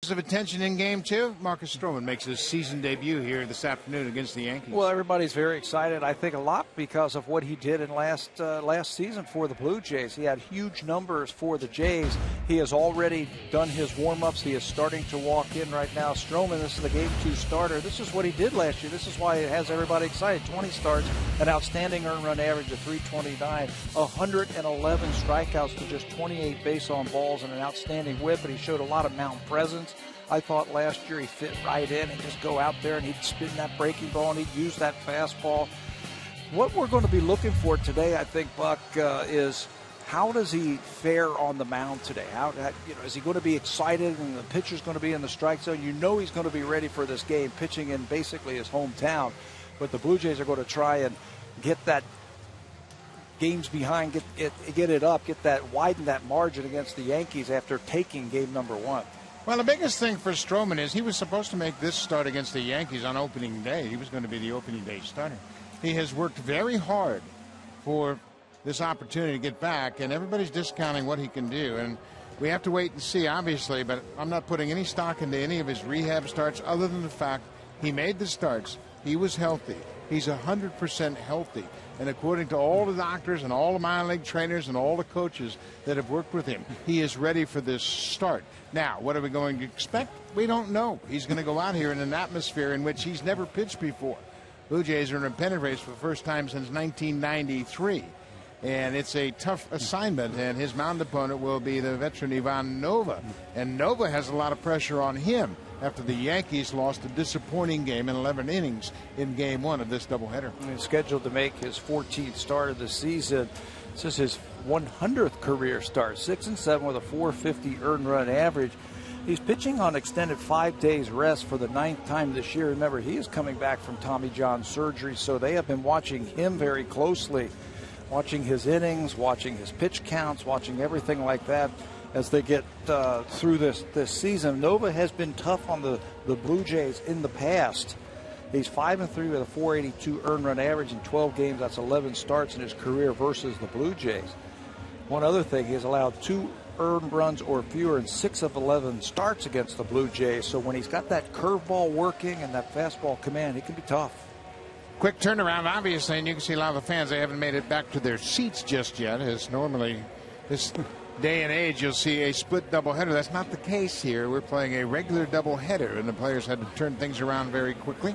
Of attention in Game 2, Marcus Stroman makes his season debut here this afternoon against the Yankees. Well, everybody's very excited. I think a lot because of what he did in last season for the Blue Jays. He had huge numbers for the Jays. He has already done his warm-ups. He is starting to walk in right now. Stroman, this is the Game 2 starter. This is what he did last year. This is why it has everybody excited. 20 starts, an outstanding earned run average of 329, 111 strikeouts to just 28 base on balls, and an outstanding whip. But he showed a lot of mound presence. I thought last year he fit right in and just go out there and he'd spin that breaking ball and he'd use that fastball. What we're going to be looking for today, I think, Buck, is how does he fare on the mound today? Is he going to be excited and the pitcher's going to be in the strike zone? You know he's going to be ready for this game, pitching in basically his hometown. But the Blue Jays are going to try and get that games behind, get it up, widen that margin against the Yankees after taking game number 1. Well, the biggest thing for Stroman is he was supposed to make this start against the Yankees on opening day. He was going to be the opening day starter. He has worked very hard for this opportunity to get back, and everybody's discounting what he can do. And we have to wait and see, obviously, but I'm not putting any stock into any of his rehab starts other than the fact he made the starts. He was healthy. He's 100% healthy. And according to all the doctors and all the minor league trainers and all the coaches that have worked with him, he is ready for this start. Now, what are we going to expect? We don't know. He's going to go out here in an atmosphere in which he's never pitched before. Blue Jays are in a pennant race for the first time since 1993. And it's a tough assignment, and his mound opponent will be the veteran Ivan Nova. And Nova has a lot of pressure on him after the Yankees lost a disappointing game in 11 innings in Game 1 of this doubleheader. He's scheduled to make his 14th start of the season. This is his 100th career start, 6-7 with a 450 earned run average. He's pitching on extended 5 days rest for the 9th time this year. Remember, he is coming back from Tommy John surgery, so they have been watching him very closely, watching his innings, watching his pitch counts, watching everything like that as they get through this season. Nova has been tough on the Blue Jays in the past. He's 5-3 with a 482 earned run average in 12 games. That's 11 starts in his career versus the Blue Jays. One other thing, he has allowed 2 earned runs or fewer in 6 of 11 starts against the Blue Jays. So when he's got that curveball working and that fastball command, he can be tough. Quick turnaround, obviously, and you can see a lot of the fans, they haven't made it back to their seats just yet, as normally this day and age you'll see a split doubleheader. That's not the case here. We're playing a regular doubleheader, and the players had to turn things around very quickly.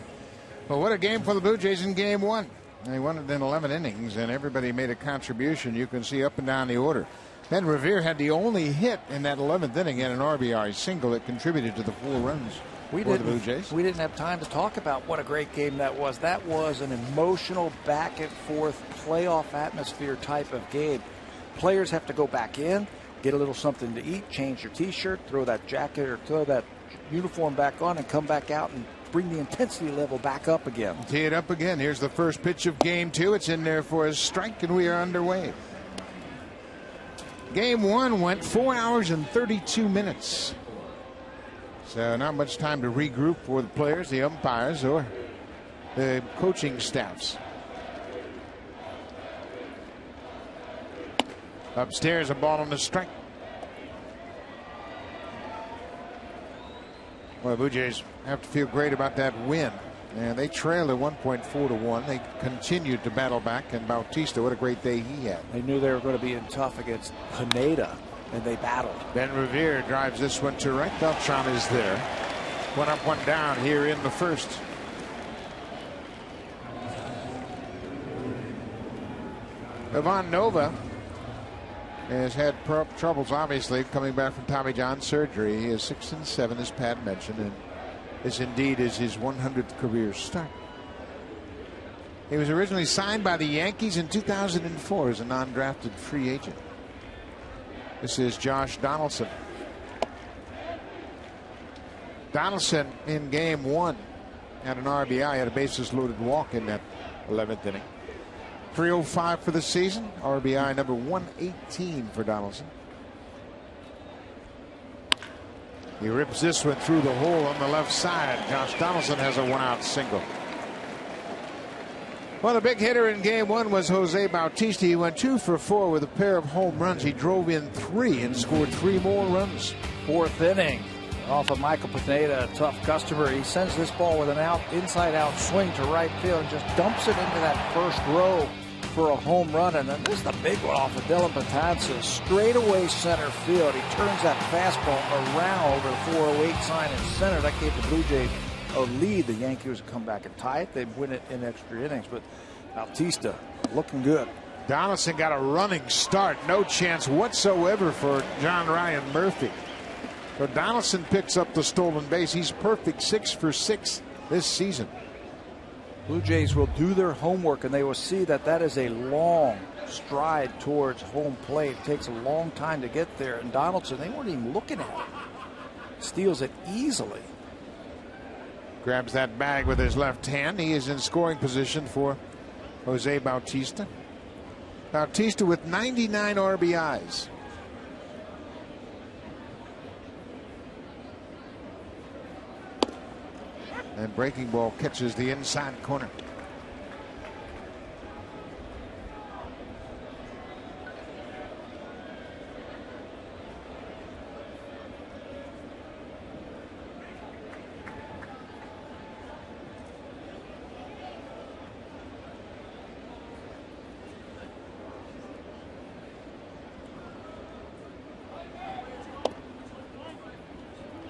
But what a game for the Blue Jays in Game 1. They won it in 11 innings, and everybody made a contribution. You can see up and down the order. Ben Revere had the only hit in that 11th inning and an RBI single that contributed to the 4 runs for the Blue Jays. We didn't have time to talk about what a great game that was. That was an emotional back-and-forth playoff atmosphere type of game. Players have to go back in, get a little something to eat, change your T-shirt, throw that jacket or throw that uniform back on, and come back out and bring the intensity level back up again. Tee it up again. Here's the first pitch of Game 2. It's in there for a strike, and we are underway. Game 1 went 4 hours and 32 minutes. So not much time to regroup for the players, the umpires, or the coaching staffs. Upstairs, a ball on the strike. Well, the Blue Jays have to feel great about that win. And they trailed at 1.4-1. They continued to battle back, and Bautista, what a great day he had. They knew they were going to be in tough against Pineda, and they battled. Ben Revere drives this one to right. Beltran is there. One up, one down here in the first. Ivan Nova has had troubles, obviously, coming back from Tommy John surgery. He is 6-7, as Pat mentioned, and this indeed is his 100th career start. He was originally signed by the Yankees in 2004 as a non-drafted free agent. This is Josh Donaldson. Donaldson in Game 1 had an RBI, had a bases loaded walk in that 11th inning. 305 for the season, RBI number 118 for Donaldson. He rips this one through the hole on the left side. Josh Donaldson has a 1-out single. Well, the big hitter in Game 1 was Jose Bautista. He went 2 for 4 with a pair of home runs. He drove in 3 and scored 3 more runs. 4th inning. Off of Michael Pineda, a tough customer. He sends this ball with an inside-out swing to right field and just dumps it into that first row for a home run. And then this is the big one off of Dylan Betances. Straightaway center field. He turns that fastball around over the 408 sign in center. That gave the Blue Jays a lead. The Yankees would come back and tie it. They'd win it in extra innings. But Bautista looking good. Donaldson got a running start. No chance whatsoever for John Ryan Murphy. So Donaldson picks up the stolen base. He's perfect 6 for 6 this season. Blue Jays will do their homework, and they will see that that is a long stride towards home plate. It takes a long time to get there. And Donaldson, they weren't even looking at it. Steals it easily. Grabs that bag with his left hand. He is in scoring position for Jose Bautista. Bautista with 99 RBIs. And breaking ball catches the inside corner.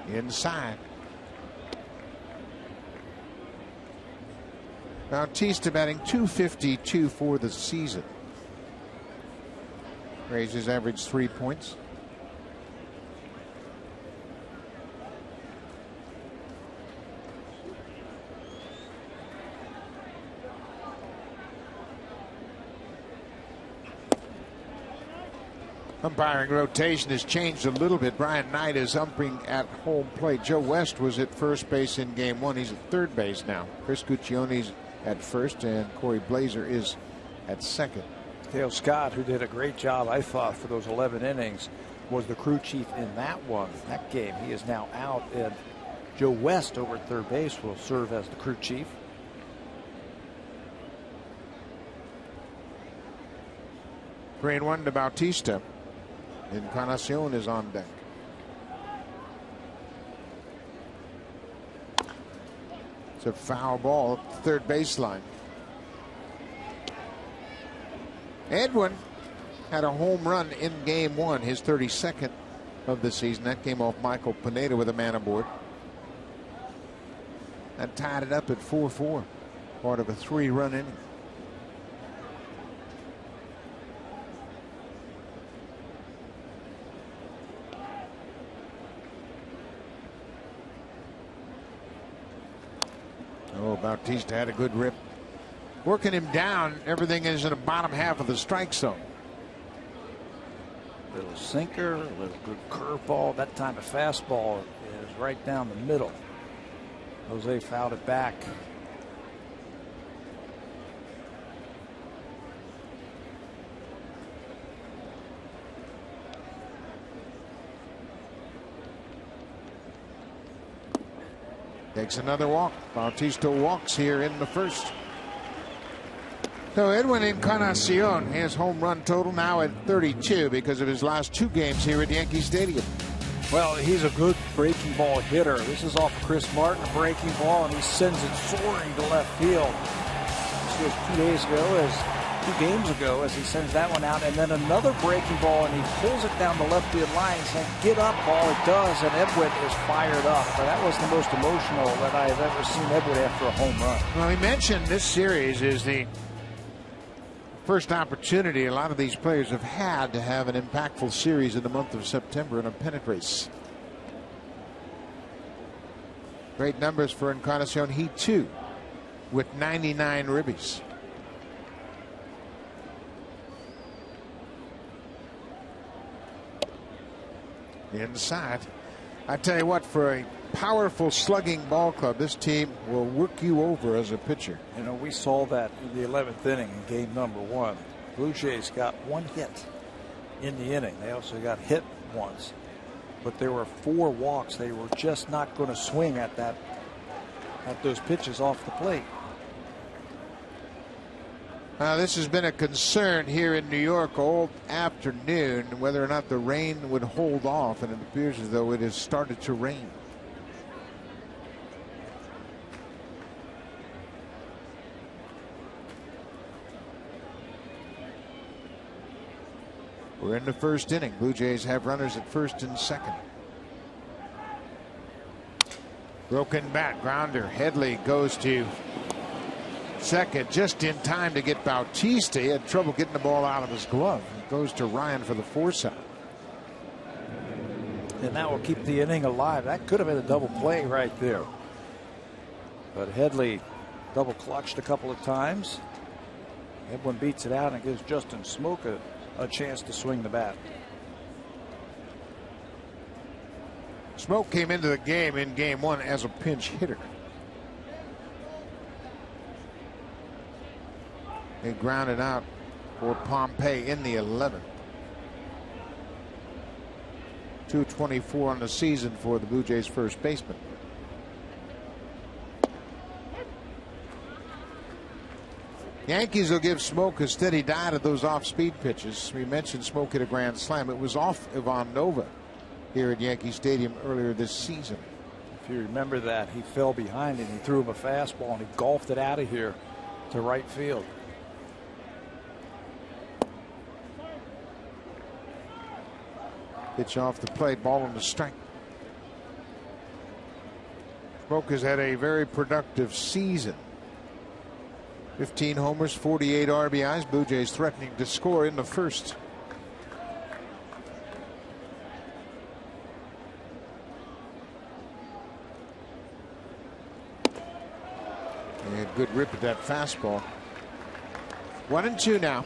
Inside. Bautista batting .252 for the season. Raised his average 3 points. Umpiring rotation has changed a little bit. Brian Knight is umpiring at home plate. Joe West was at first base in game 1. He's at third base now. Chris Guccione's at first, and Corey Blazer is at second. Dale Scott, who did a great job, I thought, for those 11 innings, was the crew chief in that one. That game, he is now out, and Joe West over at third base will serve as the crew chief. Green 1 to Bautista. Encarnacion is on deck. It's a foul ball up the third baseline. Edwin had a home run in game 1, his 32nd of the season. That came off Michael Pineda with a man aboard. That tied it up at 4-4, part of a 3-run inning. Oh, Bautista had a good rip. Working him down, everything is in the bottom half of the strike zone. Little sinker, a little good curveball. That time a fastball is right down the middle. Jose fouled it back. Takes another walk. Bautista walks here in the first. So Edwin Encarnacion, his home run total now at 32 because of his last 2 games here at Yankee Stadium. Well, he's a good breaking ball hitter. This is off of Chris Martin, a breaking ball, and he sends it soaring to left field. This was 2 games ago as he sends that one out, and then another breaking ball, and he pulls it down the left field line. He's saying, get up, ball. It does, and Edwin is fired up. But that was the most emotional that I have ever seen Edwin after a home run. Well, he mentioned this series is the first opportunity a lot of these players have had to have an impactful series in the month of September in a pennant race. Great numbers for Encarnacion. He too with 99 ribbies. Inside. I tell you what, for a powerful slugging ball club, this team will work you over as a pitcher. You know, we saw that in the 11th inning in game number 1. Blue Jays got 1 hit in the inning. They also got hit once, but there were 4 walks. They were just not going to swing at those pitches off the plate. This has been a concern here in New York all afternoon, whether or not the rain would hold off, and it appears as though it has started to rain. We're in the first inning. Blue Jays have runners at first and second. Broken bat, grounder. Headley goes to second just in time to get Bautista. He had trouble getting the ball out of his glove. It goes to Ryan for the force out. And that will keep the inning alive. That could have been a double play right there. But Headley double clutched a couple of times. Everyone beats it out and gives Justin Smoke a chance to swing the bat. Smoke came into the game in game one as a pinch hitter. They grounded out for Pompey in the 11th. 224 on the season for the Blue Jays first baseman. Yankees will give Smoke a steady diet of those off-speed pitches. We mentioned Smoke hit a grand slam. It was off Ivan Nova here at Yankee Stadium earlier this season. If you remember that, he fell behind and he threw him a fastball and he golfed it out of here to right field. Pitch off the plate, ball on the strike. Smoke has had a very productive season. 15 homers, 48 RBIs. Blue Jays threatening to score in the first. And good rip at that fastball. 1-2 now.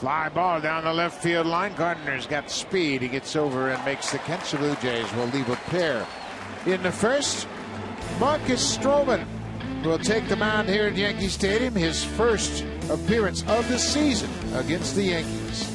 Fly ball down the left field line. Gardner's got speed. He gets over and makes the catch. The Blue Jays will leave a pair in the first. Marcus Stroman will take the mound here at Yankee Stadium. His first appearance of the season against the Yankees.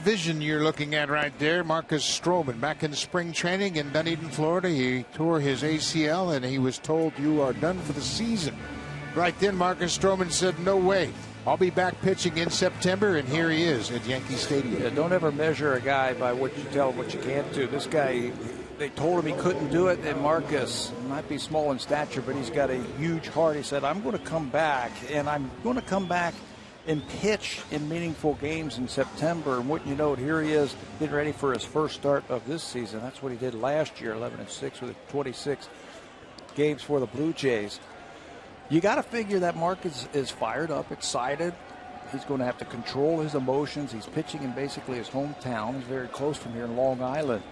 Vision you're looking at right there. Marcus Stroman back in spring training in Dunedin, Florida. He tore his ACL and he was told, you are done for the season. Right then Marcus Stroman said, no way, I'll be back pitching in September, and here he is at Yankee Stadium. Yeah, don't ever measure a guy by what you tell him what you can't do. This guy, they told him he couldn't do it, and Marcus might be small in stature, but he's got a huge heart. He said, I'm going to come back, and I'm going to come back and pitch in meaningful games in September. And wouldn't you know it, here he is getting ready for his first start of this season. That's what he did last year, 11-6 with 26 games for the Blue Jays. You got to figure that Marcus is fired up, excited. He's going to have to control his emotions. He's pitching in basically his hometown. He's very close from here in Long Island.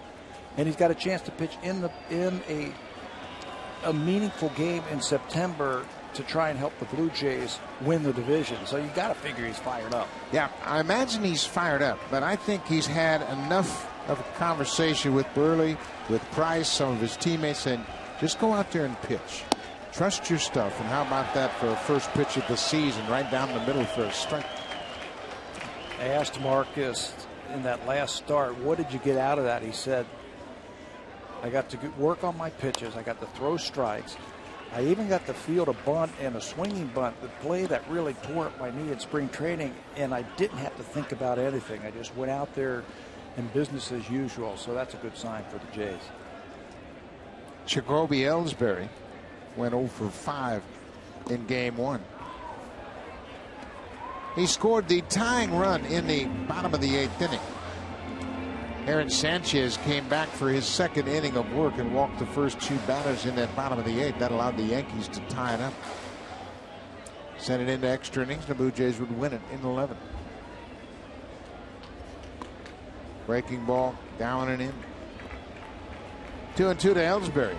And he's got a chance to pitch in a meaningful game in September to try and help the Blue Jays win the division. So you got to figure he's fired up. Yeah, I imagine he's fired up, but I think he's had enough of a conversation with Burley, with Price, some of his teammates, and just go out there and pitch. Trust your stuff. And how about that for a first pitch of the season, right down the middle for a strike? I asked Marcus in that last start, what did you get out of that? He said, I got to work on my pitches. I got to throw strikes. I even got to field a bunt and a swinging bunt, the play that really tore up my knee in spring training, and I didn't have to think about anything. I just went out there and business as usual, so that's a good sign for the Jays. Jacoby Ellsbury went 0 for 5 in game 1. He scored the tying run in the bottom of the 8th inning. Aaron Sanchez came back for his second inning of work and walked the first 2 batters in that bottom of the 8th. That allowed the Yankees to tie it up. Sent it into extra innings. The Blue Jays would win it in 11. Breaking ball down and in. 2-2 to Ellsbury.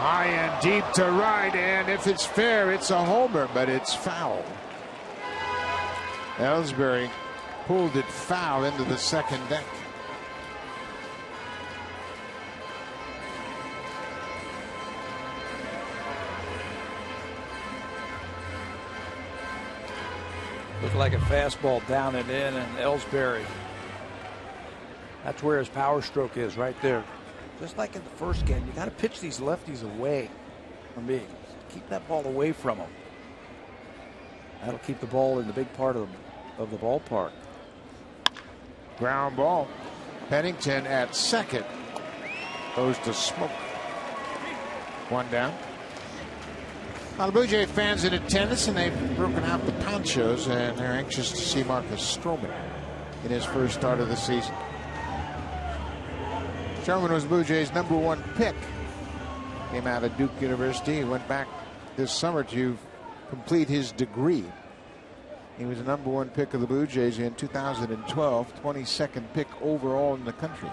High and deep to right, and if it's fair, it's a homer, but it's foul. Ellsbury pulled it foul into the second deck. Looked like a fastball down and in, and Ellsbury, that's where his power stroke is, right there. Just like in the first game, you got to pitch these lefties away from me. Keep that ball away from them. That'll keep the ball in the big part of the ballpark. Ground ball. Pennington at second goes to Smoke. 1 down. A lot of Blue Jay fans in attendance, and they've broken out the ponchos, and they're anxious to see Marcus Stroman in his first start of the season. Stroman was Blue Jays' #1 pick. Came out of Duke University. He went back this summer to complete his degree. He was the #1 pick of the Blue Jays in 2012, 22nd pick overall in the country.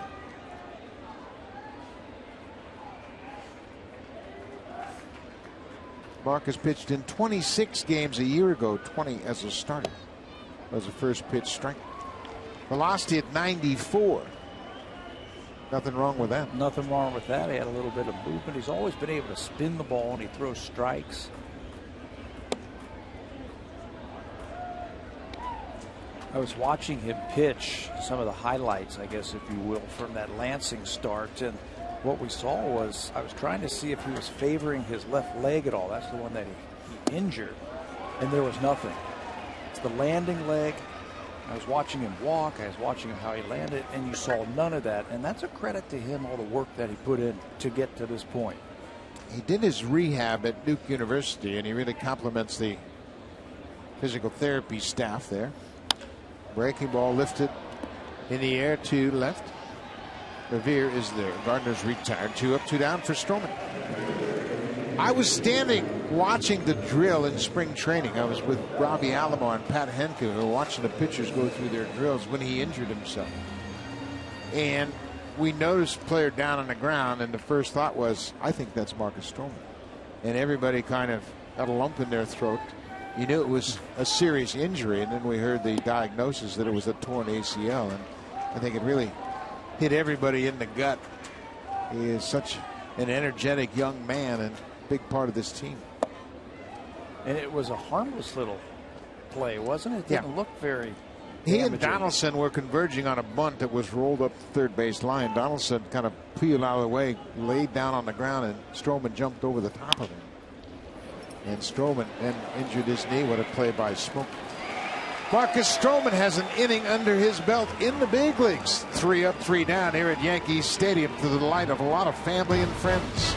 Marcus pitched in 26 games a year ago, 20 as a starter. Was a first pitch strike. Velocity at 94. Nothing wrong with that. Nothing wrong with that. He had a little bit of movement. He's always been able to spin the ball, and he throws strikes. I was watching him pitch some of the highlights, I guess, if you will, from that Lansing start. And what we saw was, I was trying to see if he was favoring his left leg at all. That's the one that he injured. And there was nothing. It's the landing leg. I was watching him walk. I was watching him how he landed, and you saw none of that. And that's a credit to him, all the work that he put in to get to this point. He did his rehab at Duke University, and he really compliments the physical therapy staff there. Breaking ball lifted in the air to left. Revere is there. Gardner's retired. 2 up, 2 down for Stroman. I was standing watching the drill in spring training. I was with Robbie Alomar and Pat Henke, who were watching the pitchers go through their drills when he injured himself. And we noticed a player down on the ground, and the first thought was, I think that's Marcus Stroman. And everybody kind of had a lump in their throat. You knew it was a serious injury, and then we heard the diagnosis that it was a torn ACL. And I think it really hit everybody in the gut. He is such an energetic young man and big part of this team. And it was a harmless little play, wasn't it? It didn't look very He damaging. and Donaldson were converging on a bunt that was rolled up the third base line. Donaldson kind of peeled out of the way, laid down on the ground, and Stroman jumped over the top of him. And Stroman then injured his knee. What a play by Smoke. Marcus Stroman has an inning under his belt in the big leagues. 3 up, 3 down here at Yankee Stadium to the delight of a lot of family and friends.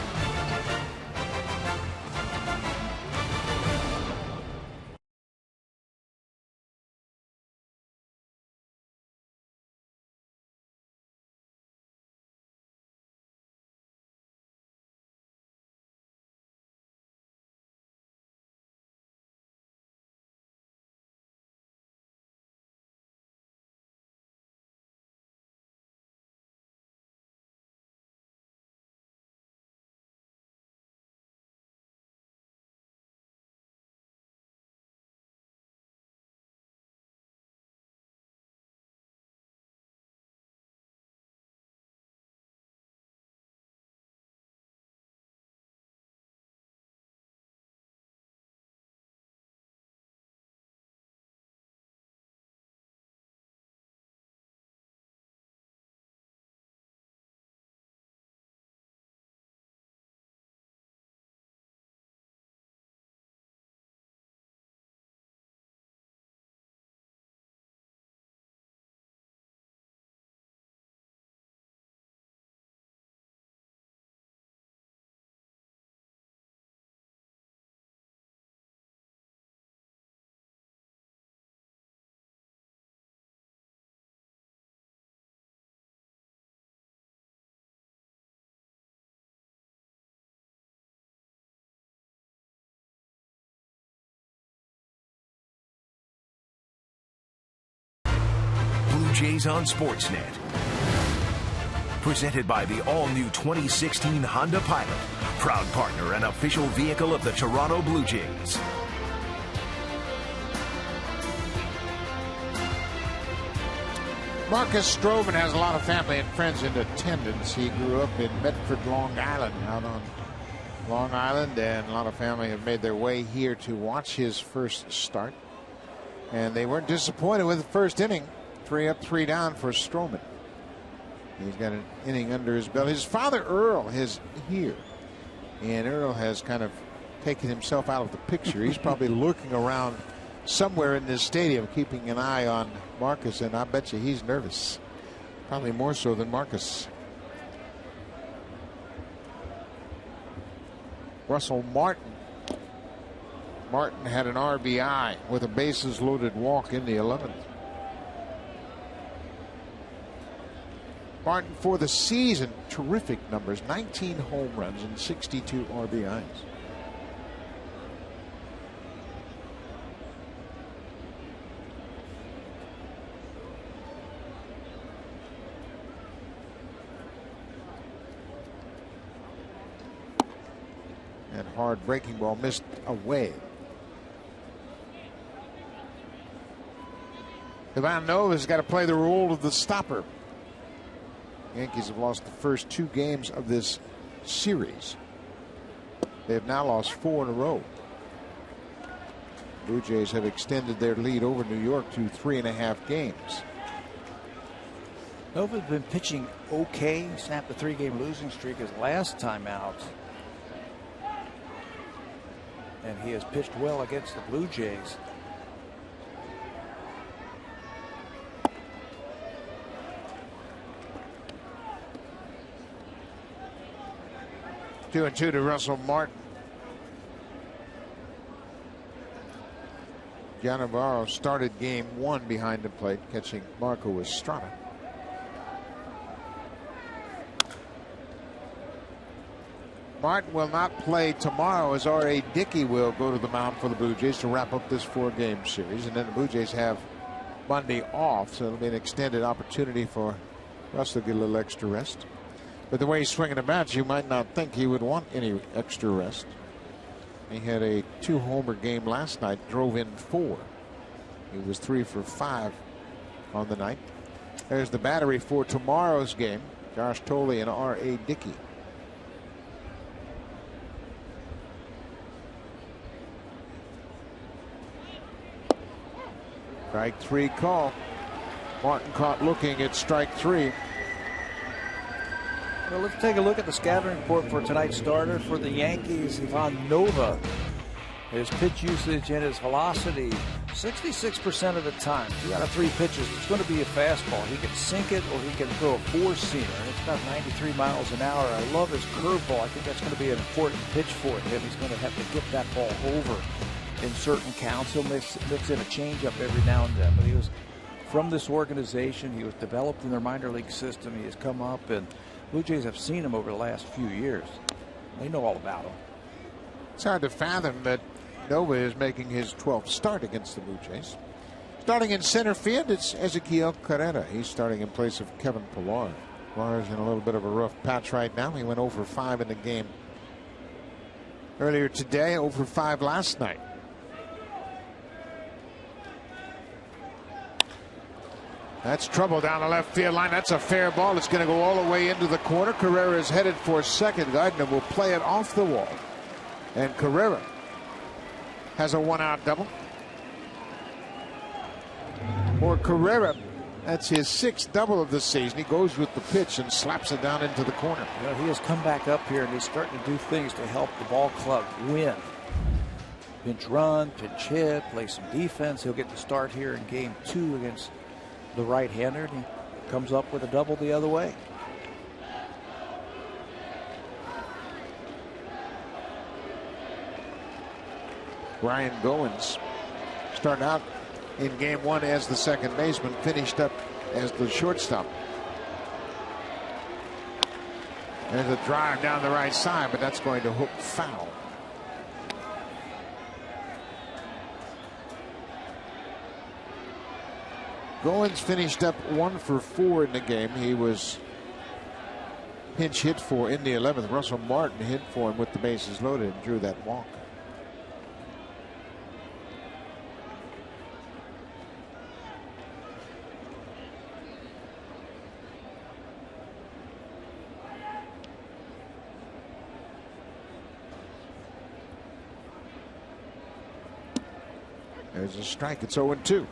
Jays on Sportsnet. Presented by the all-new 2016 Honda Pilot, proud partner and official vehicle of the Toronto Blue Jays. Marcus Stroman has a lot of family and friends in attendance. He grew up in Medford, Long Island, out on Long Island, and a lot of family have made their way here to watch his first start. And they weren't disappointed with the first inning. 3 up, 3 down for Stroman. He's got an inning under his belt. His father, Earl, is here. And Earl has kind of taken himself out of the picture. He's probably looking around somewhere in this stadium, keeping an eye on Marcus, and I bet you he's nervous. Probably more so than Marcus. Russell Martin. Martin had an RBI with a bases loaded walk in the 11th. Martin for the season, terrific numbers, 19 home runs and 62 RBIs. And hard breaking ball missed away. Ivan Nova's got to play the role of the stopper. Yankees have lost the first 2 games of this series. They have now lost 4 in a row. Blue Jays have extended their lead over New York to 3.5 games. Nova's been pitching okay. He snapped a 3-game losing streak his last time out. And he has pitched well against the Blue Jays. Two and two to Russell Martin. John Navarro started game 1 behind the plate, catching Marco Estrada. Martin will not play tomorrow, as R.A. Dickey will go to the mound for the Blue Jays to wrap up this 4-game series. And then the Blue Jays have Monday off, so it'll be an extended opportunity for Russ to get a little extra rest. But the way he's swinging the bats, you might not think he would want any extra rest. He had a 2-homer game last night, drove in 4. He was 3 for 5 on the night. There's the battery for tomorrow's game. Josh Tolle and R.A. Dickey. Strike 3 call. Martin caught looking at strike 3. Well, let's take a look at the scouting report for tonight's starter for the Yankees. Ivan Nova. His pitch usage and his velocity, 66% of the time. 2 out of 3 pitches. It's going to be a fastball. He can sink it or he can throw a 4-seamer. It's about 93 miles an hour. I love his curveball. I think that's going to be an important pitch for him. He's going to have to get that ball over in certain counts. He'll mix in a changeup every now and then. But he was from this organization. He was developed in their minor league system. He has come up, and Blue Jays have seen him over the last few years. They know all about him. It's hard to fathom that Nova is making his 12th start against the Blue Jays. Starting in center field, it's Ezequiel Carrera. He's starting in place of Kevin Pillar. Pillar's in a little bit of a rough patch right now. He went 0 for 5 in the game earlier today, 0 for 5 last night. That's trouble down the left field line. That's a fair ball. It's going to go all the way into the corner. Carrera is headed for second. Gardner will play it off the wall. And Carrera has a 1-out double. For Carrera, that's his 6th double of the season. He goes with the pitch and slaps it down into the corner. You know, he has come back up here and he's starting to do things to help the ball club win. Pinch run, pinch hit, play some defense. He'll get the start here in game 2 against the right-hander, and he comes up with a double the other way. Ryan Goins started out in game 1 as the second baseman, finished up as the shortstop. There's a drive down the right side, but that's going to hook foul. Goins finished up 1 for 4 in the game. He was pinch hit for in the 11th. Russell Martin hit for him with the bases loaded and drew that walk. There's a strike. It's 0-2.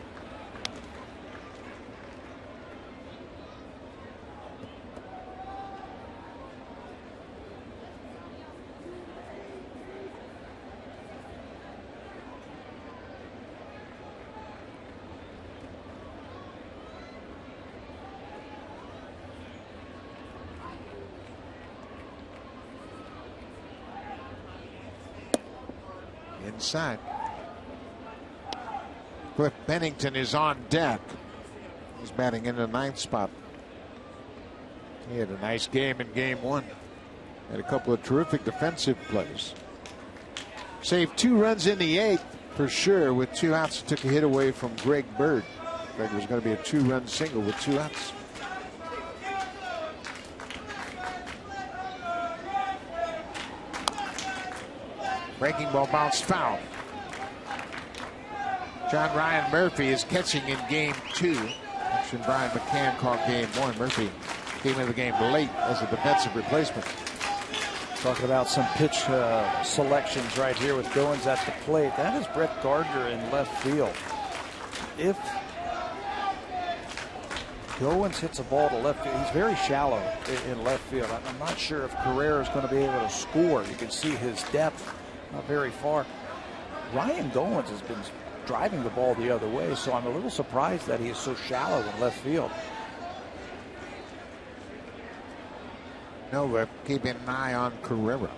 Inside. Cliff Pennington is on deck. He's batting in the 9th spot. He had a nice game in game 1. Had a couple of terrific defensive plays. Saved 2 runs in the 8th for sure with 2 outs. Took a hit away from Greg Bird. Greg was going to be a 2-run single with 2 outs. Breaking ball bounced foul. John Ryan Murphy is catching in game 2. Actually, Brian McCann caught game 1. Murphy came into the game late as a defensive replacement. Talking about some pitch selections right here with Goins at the plate. That is Brett Gardner in left field. If Goins hits a ball to left field, he's very shallow in left field. I'm not sure if Carrera is going to be able to score. You can see his depth not very far. Ryan Goins has been driving the ball the other way, so I'm a little surprised that he is so shallow in left field. No, we're keeping an eye on Carrera.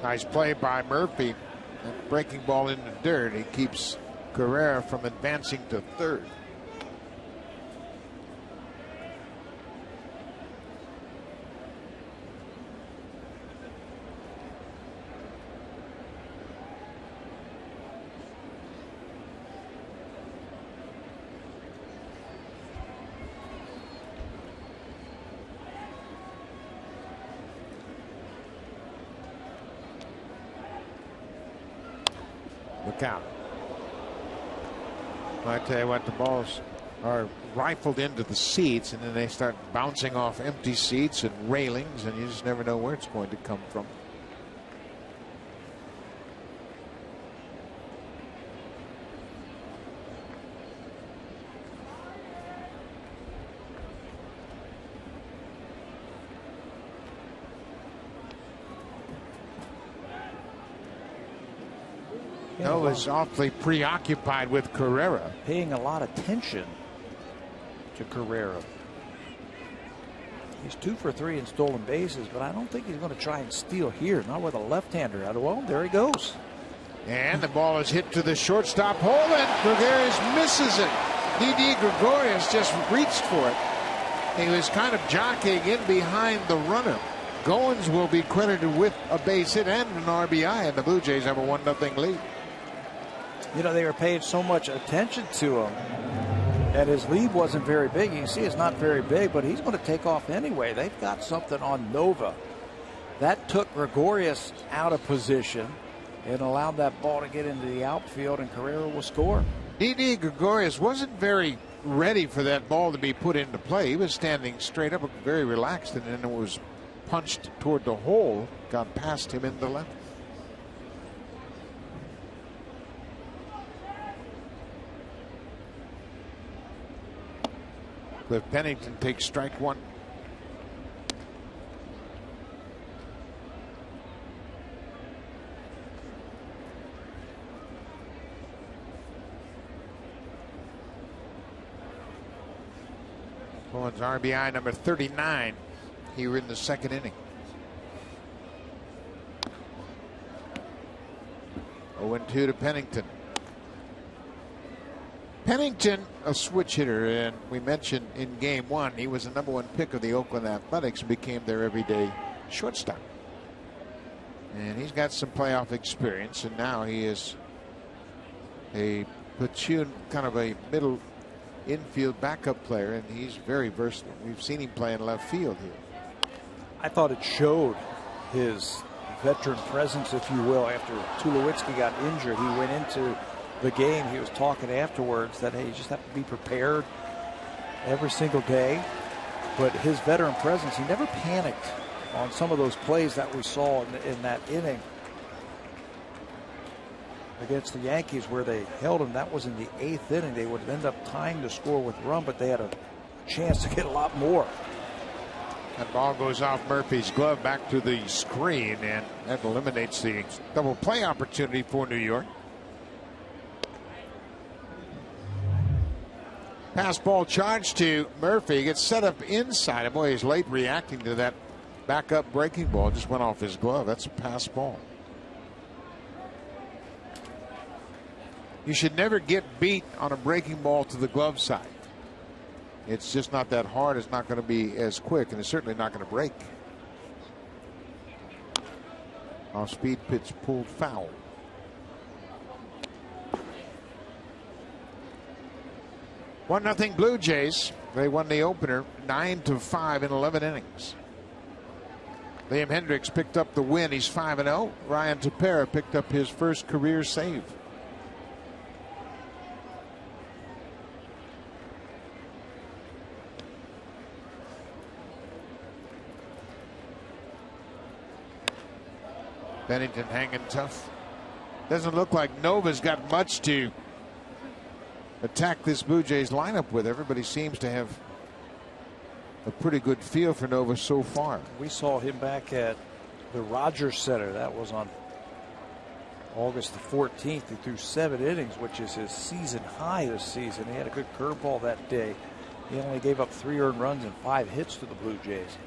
Nice play by Murphy. That breaking ball in the dirt. He keeps Carrera from advancing to third. Look out. I tell you what, the balls are rifled into the seats, and then they start bouncing off empty seats and railings, and you just never know where it's going to come from. Noah's awfully preoccupied with Carrera. Paying a lot of attention to Carrera. He's 2 for 3 in stolen bases, but I don't think he's going to try and steal here. Not with a left-hander. Well, there he goes. And the ball is hit to the shortstop hole, and Gregorius misses it. Didi Gregorius just reached for it. He was kind of jockeying in behind the runner. Goins will be credited with a base hit and an RBI, and the Blue Jays have a 1-0 lead. You know, they were paying so much attention to him, and his lead wasn't very big. You can see it's not very big, but he's going to take off anyway. They've got something on Nova. That took Gregorius out of position and allowed that ball to get into the outfield, and Carrera will score. Didi Gregorius wasn't very ready for that ball to be put into play. He was standing straight up, very relaxed, and then it was punched toward the hole, got past him in the left. Cliff Pennington takes strike 1. Goins RBI number 39 here in the 2nd inning. 0-2 to Pennington. Pennington, a switch hitter, and we mentioned in Game 1 he was the #1 pick of the Oakland Athletics and became their everyday shortstop. And he's got some playoff experience, and now he is a platoon, kind of a middle infield backup player, and he's very versatile. We've seen him play in left field here. I thought it showed his veteran presence, if you will. After Tulowitzki got injured, he went into the game. He was talking afterwards that, hey, you just have to be prepared every single day. But his veteran presence, he never panicked on some of those plays that we saw in that inning against the Yankees where they held him. That was in the 8th inning. They would end up tying the score with a run, but they had a chance to get a lot more. That ball goes off Murphy's glove back to the screen, and that eliminates the double play opportunity for New York. Pass ball charged to Murphy. He gets set up inside him. Boy, he's late reacting to that backup breaking ball. Just went off his glove. That's a pass ball. You should never get beat on a breaking ball to the glove side. It's just not that hard. It's not going to be as quick, and it's certainly not going to break. Off speed pitch pulled foul. One 0 Blue Jays. They won the opener 9-5 in 11 innings. Liam Hendricks picked up the win. He's 5-0. Ryan Tepera picked up his first career save. Pennington hanging tough. Doesn't look like Nova's got much to attack this Blue Jays lineup with. Everybody seems to have a pretty good feel for Nova so far. We saw him back at the Rogers Center. That was on August the 14th. He threw 7 innings, which is his season high this season. He had a good curveball that day. He only gave up 3 earned runs and 5 hits to the Blue Jays.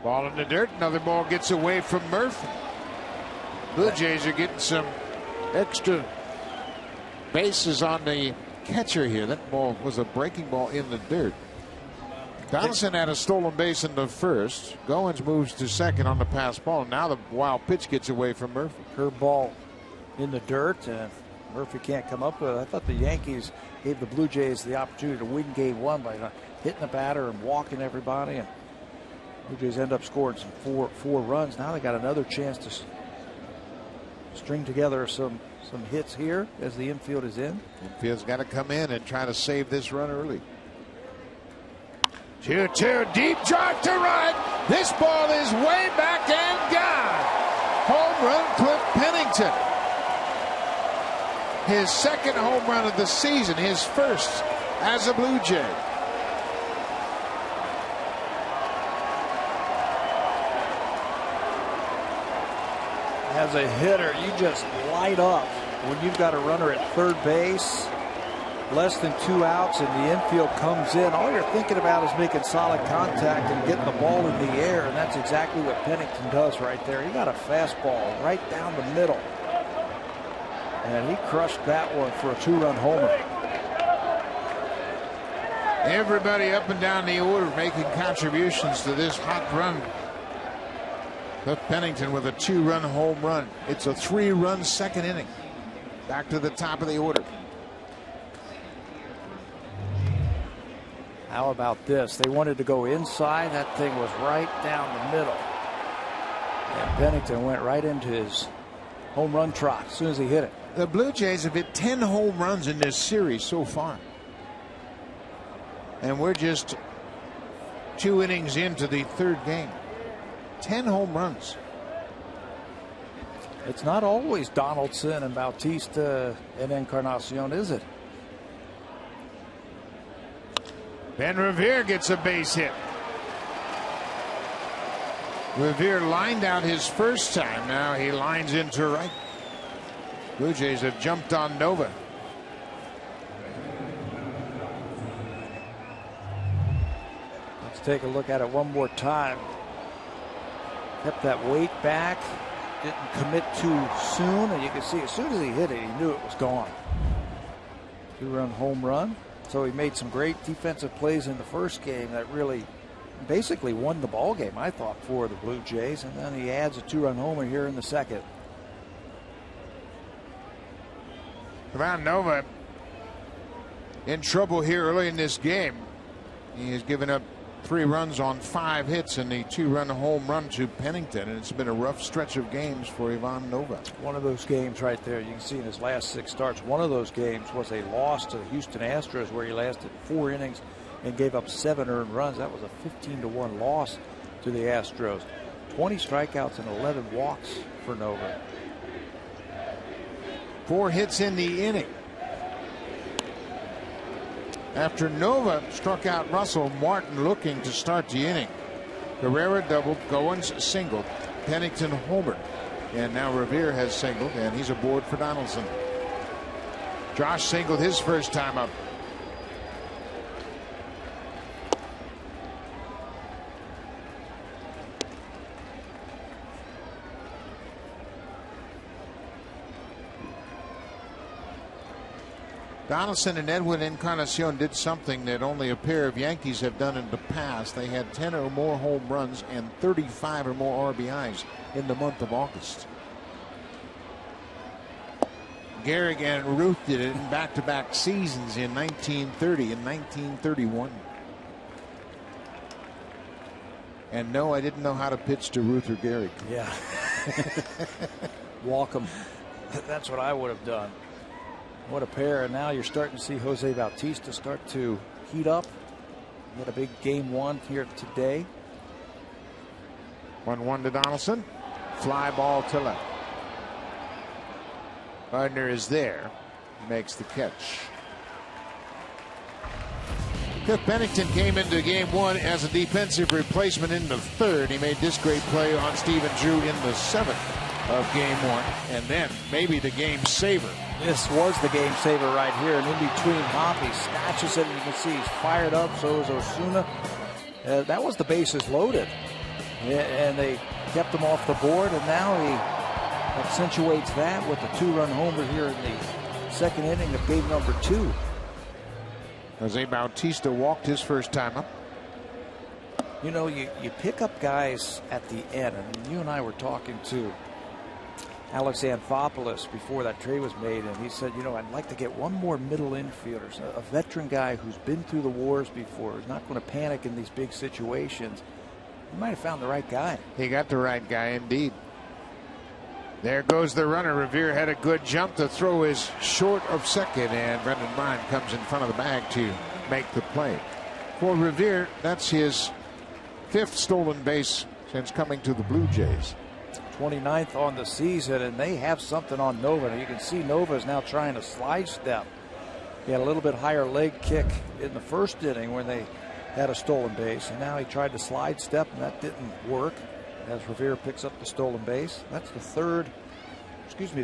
Ball in the dirt. Another ball gets away from Murphy. Blue Jays are getting some extra bases on the catcher here. That ball was a breaking ball in the dirt. Donaldson had a stolen base in the first. Goins moves to second on the pass ball. Now the wild pitch gets away from Murphy. Curveball in the dirt, and Murphy can't come up with it. I thought the Yankees gave the Blue Jays the opportunity to win Game 1 by hitting the batter and walking everybody. And Blue Jays end up scoring some four runs. Now they got another chance to string together some hits here as the infield is in. Infield's got to come in and try to save this run early. 2-2, deep drive to right. This ball is way back and gone. Home run, Cliff Pennington. His second home run of the season, his first as a Blue Jay. As a hitter, you just light up when you've got a runner at third base, less than 2 outs, and the infield comes in. All you're thinking about is making solid contact and getting the ball in the air, and that's exactly what Pennington does right there. He got a fastball right down the middle, and he crushed that one for a 2-run homer. Everybody up and down the order making contributions to this hot run. Cliff Pennington with a 2-run home run. It's a 3-run second inning. Back to the top of the order. How about this? They wanted to go inside. That thing was right down the middle. And Pennington went right into his home run trot as soon as he hit it. The Blue Jays have hit 10 home runs in this series so far. And we're just 2 innings into the 3rd game. 10 home runs. It's not always Donaldson and Bautista and Encarnacion, is it? Ben Revere gets a base hit. Revere lined out his first time. Now he lines into right. Blue Jays have jumped on Nova. Let's take a look at it one more time. Kept that weight back. didn't commit too soon, and you can see as soon as he hit it, he knew it was gone. 2-run home run. So he made some great defensive plays in the first game that really basically won the ball game, I thought, for the Blue Jays, and then he adds a 2-run homer here in the second. Ivan Nova in trouble here early in this game. He has given up 3 runs on 5 hits and the 2-run home run to Pennington, and it's been a rough stretch of games for Ivan Nova. One of those games right there, you can see in his last 6 starts, one of those games was a loss to the Houston Astros where he lasted 4 innings and gave up 7 earned runs. That was a 15-1 loss to the Astros. 20 strikeouts and 11 walks for Nova. 4 hits in the inning. After Nova struck out Russell, Martin looking to start the inning. Guerrero doubled, Goins singled, Pennington homered, and now Revere has singled, and he's aboard for Donaldson. Josh singled his first time up. Donaldson and Edwin Encarnacion did something that only a pair of Yankees have done in the past. They had 10 or more home runs and 35 or more RBIs in the month of August. Gehrig and Ruth did it in back-to-back seasons in 1930 and 1931. And no, I didn't know how to pitch to Ruth or Gehrig. Yeah. Walk them. That's what I would have done. What a pair. And now you're starting to see Jose Bautista start to heat up. He had a big game 1 here today. 1-1 to Donaldson. Fly ball to left. Gardner is there. Makes the catch. Cliff Pennington came into game 1 as a defensive replacement in the 3rd. He made this great play on Stephen Drew in the 7th of game 1. And then maybe the game saver. This was the game saver right here, and in between hop, he snatches it, and you can see he's fired up. So is Osuna. That was the bases loaded, and they kept him off the board, and now he accentuates that with the 2-run homer here in the second inning of game number 2. Jose Bautista walked his first time up. You know, you pick up guys at the end, and you and I were talking to Alex Anthopoulos before that trade was made, and he said, you know, I'd like to get one more middle infielder, a veteran guy who's been through the wars before, who's not going to panic in these big situations. He might have found the right guy. He got the right guy indeed. There goes the runner. Revere had a good jump. The throw is short of second, and Brendan Bond comes in front of the bag to make the play. For Revere, that's his 5th stolen base since coming to the Blue Jays. 29th on the season, and they have something on Nova. You can see Nova is now trying to slide step. He had a little bit higher leg kick in the first inning when they had a stolen base, and now he tried to slide step, and that didn't work as Revere picks up the stolen base. That's the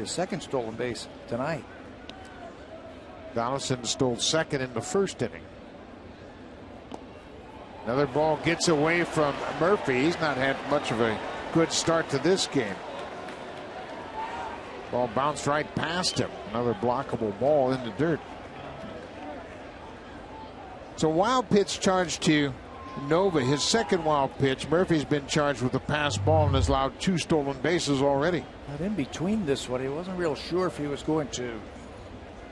second stolen base tonight. Donaldson stole 2nd in the first inning. Another ball gets away from Murphy. He's not had much of a good start to this game. Ball bounced right past him. Another blockable ball in the dirt. So wild pitch charged to Nova. His second wild pitch. Murphy's been charged with a pass ball and has allowed 2 stolen bases already. But in between this one, he wasn't real sure if he was going to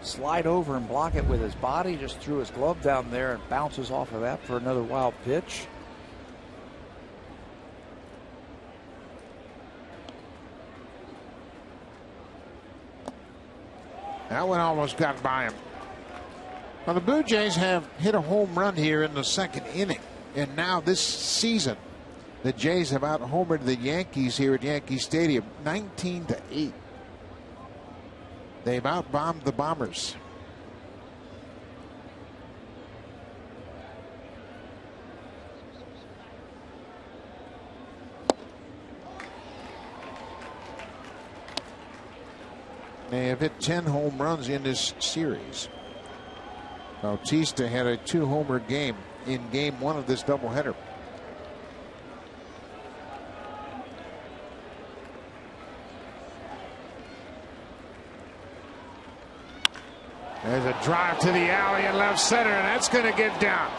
slide over and block it with his body. Just threw his glove down there and bounces off of that for another wild pitch. That one almost got by him. Well, the Blue Jays have hit a home run here in the second inning. And now this season, the Jays have out-homered the Yankees here at Yankee Stadium 19-8. They've out-bombed the Bombers. They have hit 10 home runs in this series. Bautista had a 2-homer game in game 1 of this doubleheader. There's a drive to the alley in left center, and that's going to get down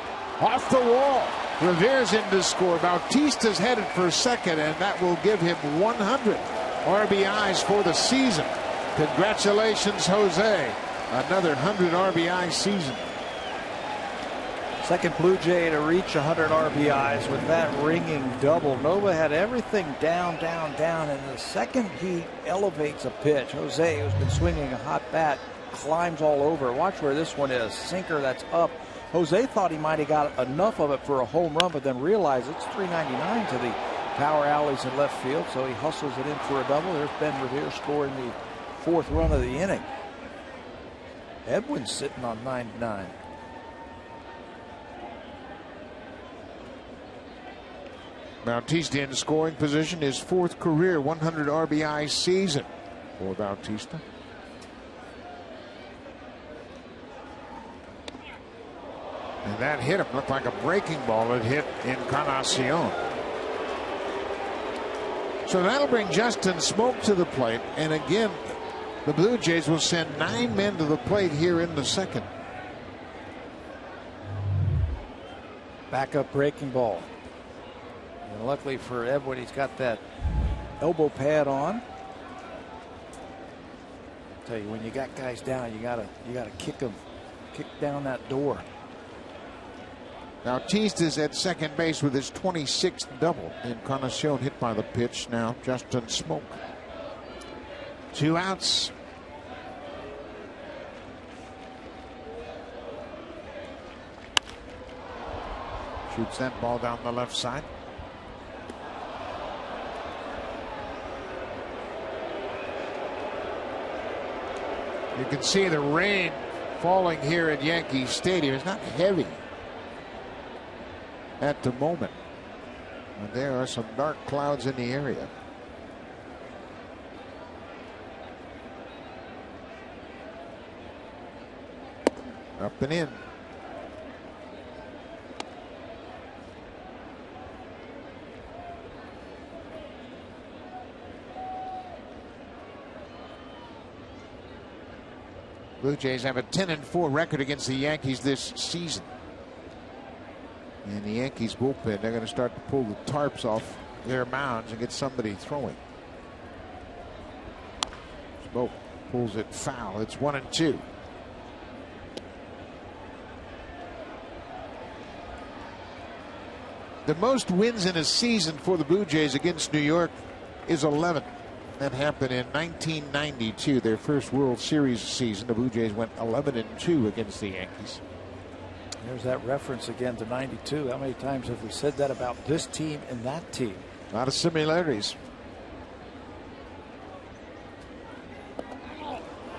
off the wall. Revere's in to score. Bautista's headed for second, and that will give him 100 RBIs for the season. Congratulations, Jose. Another 100 RBI season. Second Blue Jay to reach 100 RBIs with that ringing double. Nova had everything down, and the second he elevates a pitch, Jose, who's been swinging a hot bat, climbs all over. Watch where this one is. Sinker that's up. Jose thought he might have got enough of it for a home run, but then realized it's 399 to the power alleys in left field, so he hustles it in for a double. There's Ben Revere scoring the fourth run of the inning. Edwin's sitting on 9-9. Bautista in scoring position, his fourth career 100 RBI season for Bautista. And that hit him. Looked like a breaking ball. It hit Encarnacion. So that'll bring Justin Smoak to the plate. And again, the Blue Jays will send 9 men to the plate here in the second. Backup breaking ball. And luckily for Edwin, he's got that elbow pad on. I tell you, when you got guys down, you gotta kick them, kick down that door. Bautista's at second base with his 26th double. Encarnacion hit by the pitch. Now Justin Smoak. 2 outs. Shoots that ball down the left side. You can see the rain falling here at Yankee Stadium. It's not heavy at the moment, and there are some dark clouds in the area. Up and in. Blue Jays have a 10-4 record against the Yankees this season. And the Yankees bullpen, they're going to start to pull the tarps off their mounds and get somebody throwing. Smoak pulls it foul. It's 1-2. The most wins in a season for the Blue Jays against New York is 11. That happened in 1992, their first World Series season. The Blue Jays went 11-2 against the Yankees. There's that reference again to 92. How many times have we said that about this team and that team? A lot of similarities.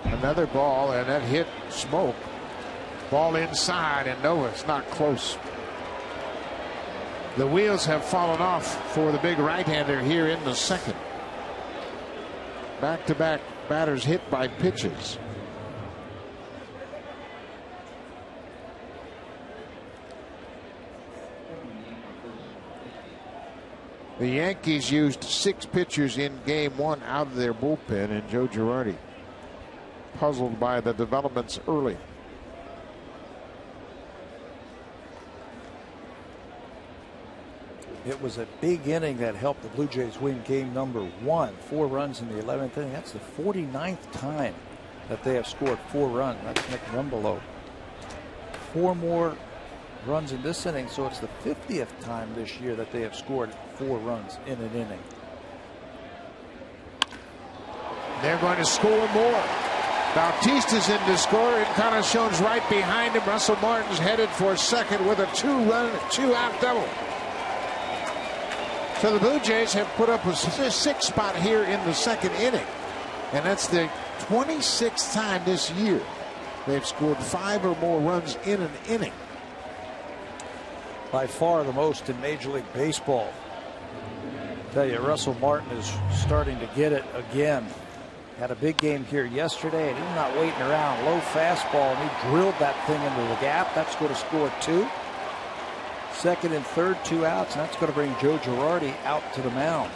Another ball, and that hit Smoak. Ball inside, and no, it's not close. The wheels have fallen off for the big right-hander here in the second. Back-to-back batters hit by pitches. The Yankees used 6 pitchers in game 1 out of their bullpen, and Joe Girardi puzzled by the developments early. It was a big inning that helped the Blue Jays win game number 1. 4 runs in the 11th inning. That's the 49th time that they have scored 4 runs. That's Nick Rumbelow. 4 more runs in this inning, so it's the 50th time this year that they have scored 4 runs in an inning. They're going to score more. Bautista's in to score. Encarnacion's right behind him. Russell Martin's headed for second with a 2-out double. So the Blue Jays have put up a 6th spot here in the second inning. And that's the 26th time this year they've scored 5 or more runs in an inning. By far the most in Major League Baseball. I tell you, Russell Martin is starting to get it again. Had a big game here yesterday, and he's not waiting around. Low fastball, and he drilled that thing into the gap. That's going to score 2. Second and third, 2 outs, and that's going to bring Joe Girardi out to the mound.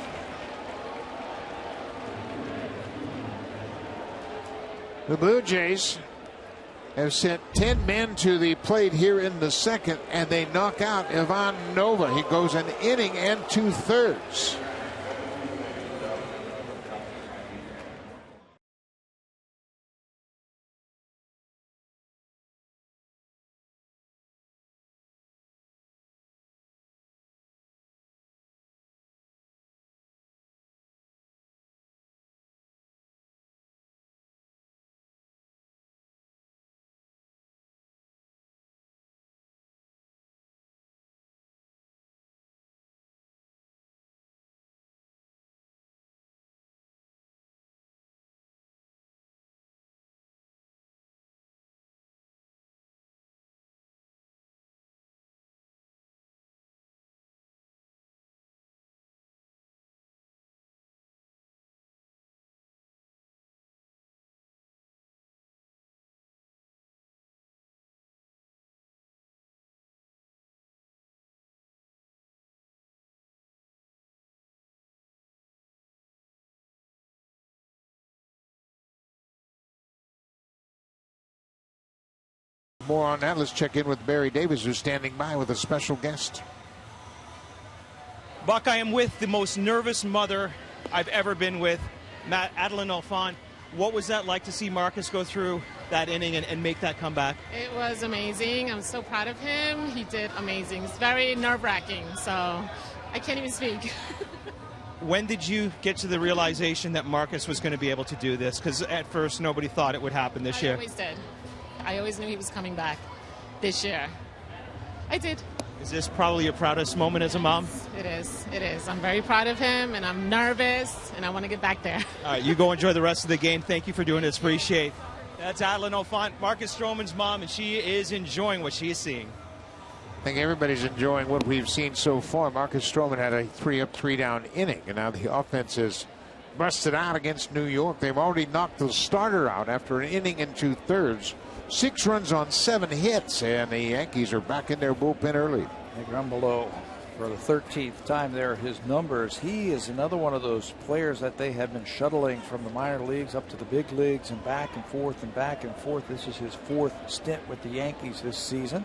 The Blue Jays have sent 10 men to the plate here in the second, and they knock out Ivan Nova. He goes an inning and 2/3. More on that. Let's check in with Barry Davis, who's standing by with a special guest. Buck, I am with the most nervous mother I've ever been with, Adeline Alfon. What was that like to see Marcus go through that inning and make that comeback? It was amazing. I'm so proud of him. He did amazing. It's very nerve-wracking, so I can't even speak. When did you get to the realization that Marcus was going to be able to do this? Because at first nobody thought it would happen this year. I always did. I always knew he was coming back this year. I did. Is this probably your proudest moment as a mom? It is. It is. I'm very proud of him, and I'm nervous, and I want to get back there. All right, you go enjoy the rest of the game. Thank you for doing this. Appreciate it. That's Adeline Alfon, Marcus Stroman's mom, and she is enjoying what she is seeing. I think everybody's enjoying what we've seen so far. Marcus Stroman had a 3-up, 3-down inning, and now the offense is busted out against New York. They've already knocked the starter out after an inning and 2/3. 6 runs on 7 hits, and the Yankees are back in their bullpen early. Grumbelo for the 13th time there, his numbers. He is another one of those players that they have been shuttling from the minor leagues up to the big leagues and back and forth and back and forth. This is his 4th stint with the Yankees this season.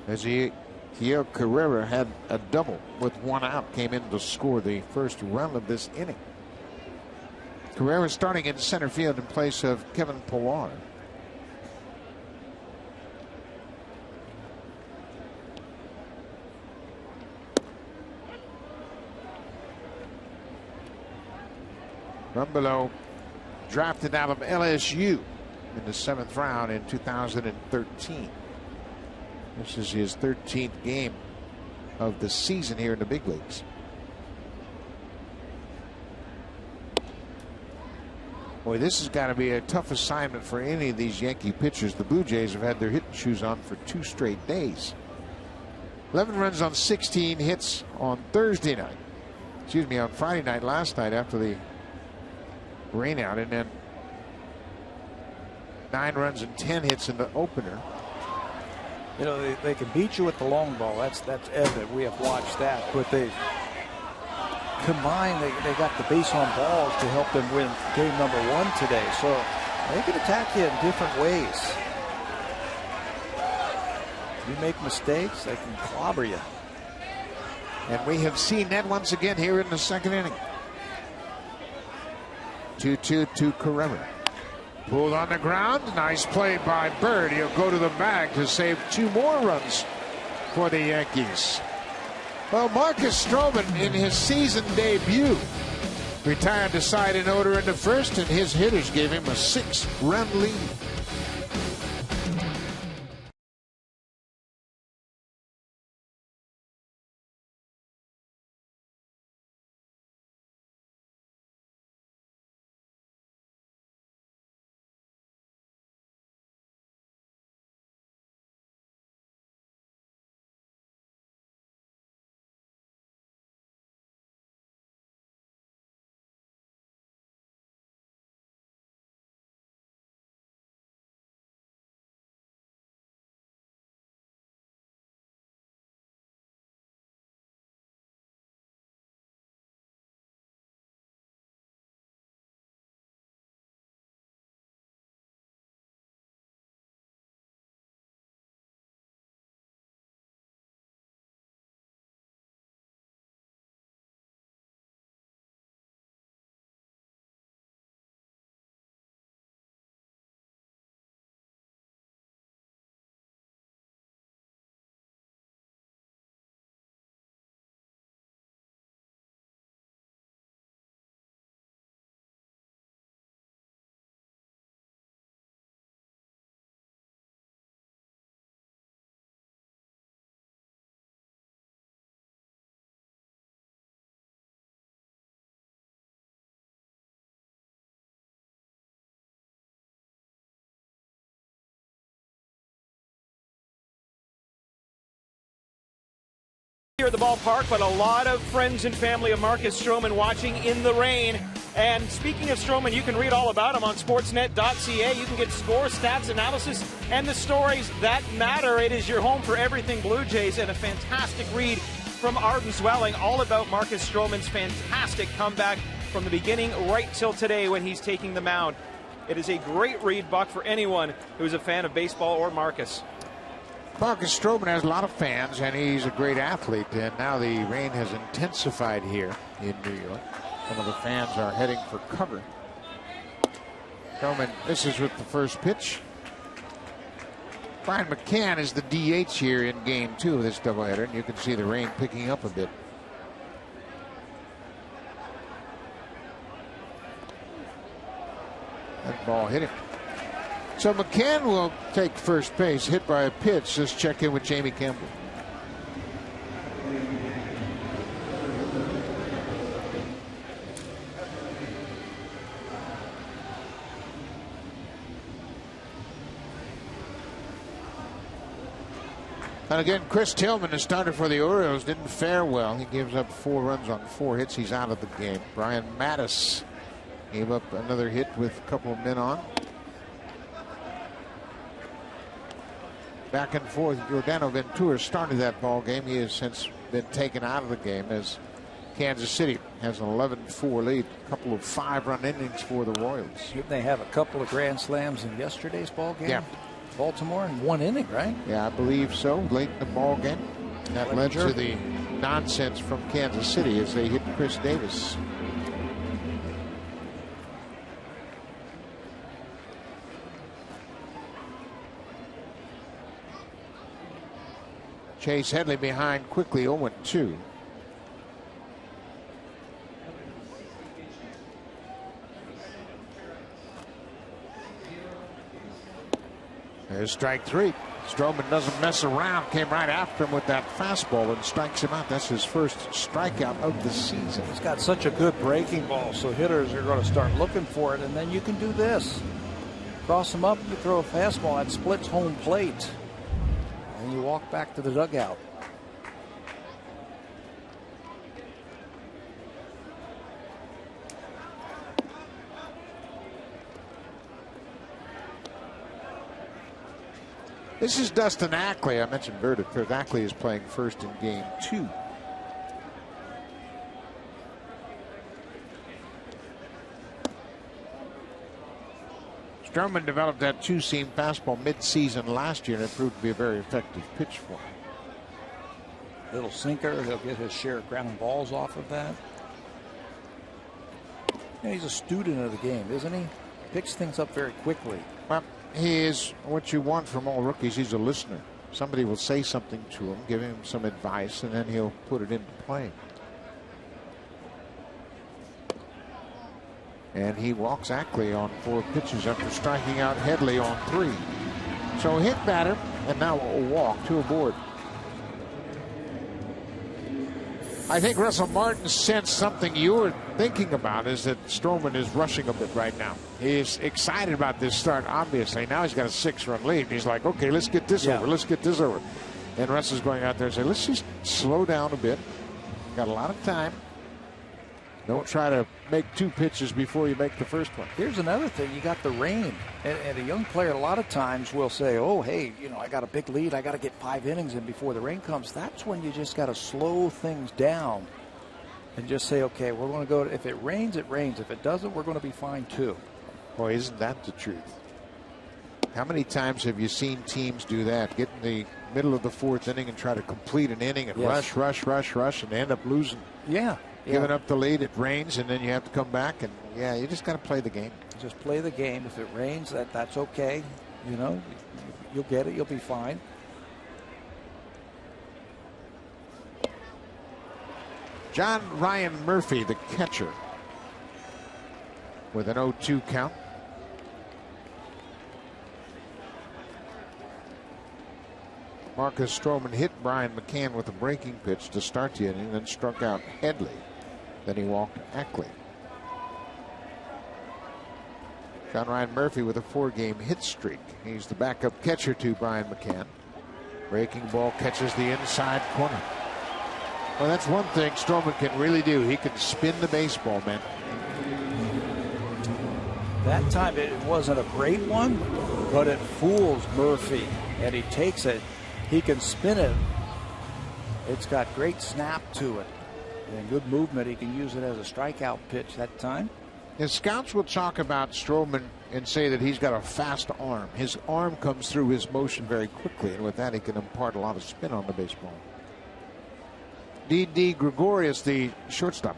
As Kiel Carrera had a double with 1 out, came in to score the first run of this inning. Carrera starting in center field in place of Kevin Pillar. Grumbelo drafted out of LSU in the 7th round in 2013. This is his 13th game of the season here in the big leagues. Boy, this has got to be a tough assignment for any of these Yankee pitchers. The Blue Jays have had their hitting shoes on for 2 straight days. 11 runs on 16 hits on Thursday night. Excuse me, on Friday night last night after the rain out, and then 9 runs and 10 hits in the opener. You know, they can beat you with the long ball. That's evident. We have watched that, but they combined, they got the base on balls to help them win game number 1 today. So they can attack you in different ways. You make mistakes, they can clobber you. And we have seen that once again here in the 2nd inning. 2-2 to Carrera. Pulled on the ground. Nice play by Bird. He'll go to the bag to save 2 more runs for the Yankees. Well, Marcus Stroman in his season debut retired the side in order in the 1st, and his hitters gave him a 6-run lead. Here at the ballpark, but a lot of friends and family of Marcus Stroman watching in the rain. And speaking of Stroman, you can read all about him on sportsnet.ca. You can get scores, stats, analysis, and the stories that matter. It is your home for everything Blue Jays, and a fantastic read from Arden Zwelling all about Marcus Stroman's fantastic comeback from the beginning right till today when he's taking the mound. It is a great read, Buck, for anyone who's a fan of baseball or Marcus. Marcus Stroman has a lot of fans, and he's a great athlete. And now the rain has intensified here in New York. Some of the fans are heading for cover. Stroman misses with the first pitch. Brian McCann is the DH here in Game 2 of this doubleheader, and you can see the rain picking up a bit. That ball hit him. So McCann will take first base, hit by a pitch. Let's check in with Jamie Campbell. And again, Chris Tillman, the starter for the Orioles, didn't fare well. He gives up 4 runs on 4 hits. He's out of the game. Brian Mattis gave up another hit with a couple of men on. Back and forth. Giordano Ventura started that ball game. He has since been taken out of the game as Kansas City has an 11-4 lead. A couple of 5-run innings for the Royals. Didn't they have a couple of grand slams in yesterday's ball game? Yeah. Baltimore in 1 inning, right? Yeah, I believe so. Late in the ball game. That led to the nonsense from Kansas City as they hit Chris Davis. Chase Headley behind quickly, 0-2. There's strike 3. Stroman doesn't mess around. Came right after him with that fastball and strikes him out. That's his first strikeout of the season. He's got such a good breaking ball, so hitters are going to start looking for it, and then you can do this. Cross him up, you throw a fastball that splits home plate. And you walk back to the dugout. This is Dustin Ackley. I mentioned Kurt Ackley is playing first in Game 2. Stroman developed that 2-seam fastball mid-season last year, and it proved to be a very effective pitch for him. Little sinker. He'll get his share of ground balls off of that. Yeah, he's a student of the game, isn't he? Picks things up very quickly. Well, he is what you want from all rookies. He's a listener. Somebody will say something to him, give him some advice, and then he'll put it into play. And he walks Ackley on 4 pitches after striking out Headley on 3. So hit batter, and now a walk, 2 aboard. I think Russell Martin sensed something you were thinking about, is that Stroman is rushing a bit right now. He's excited about this start, obviously. Now he's got a 6-run lead. He's like, okay, let's get this over. Let's get this over. And Russ is going out there and saying, let's just slow down a bit. Got a lot of time. Don't try to make 2 pitches before you make the first one. Here's another thing. You got the rain. And a young player a lot of times will say, oh, hey, you know, I got a big lead. I got to get 5 innings in before the rain comes. That's when you just got to slow things down and just say, okay, we're going to go. If it rains, it rains. If it doesn't, we're going to be fine, too. Boy, isn't that the truth? How many times have you seen teams do that? Get in the middle of the 4th inning and try to complete an inning and rush, and end up losing. Yeah. Giving up the lead, it rains, and then you have to come back, and yeah, you just got to play the game. Just play the game. If it rains, that's okay. You know, you'll get it. You'll be fine. John Ryan Murphy, the catcher, with an 0-2 count. Marcus Stroman hit Brian McCann with a breaking pitch to start the inning, then struck out Headley. Then he walked Ackley. John Ryan Murphy with a 4-game hit streak. He's the backup catcher to Brian McCann. Breaking ball catches the inside corner. Well, that's one thing Stroman can really do. He can spin the baseball, man. That time it wasn't a great one, but it fools Murphy, and he takes it. He can spin it. It's got great snap to it and good movement. He can use it as a strikeout pitch that time. His scouts will talk about Stroman and say that he's got a fast arm. His arm comes through his motion very quickly, and with that he can impart a lot of spin on the baseball. D.D. Gregorius, the shortstop.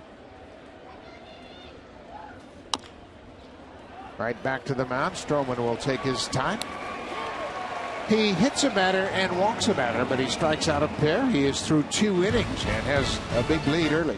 Right back to the mound. Stroman will take his time. He hits a batter and walks a batter, but he strikes out a pair. He is through 2 innings and has a big lead early.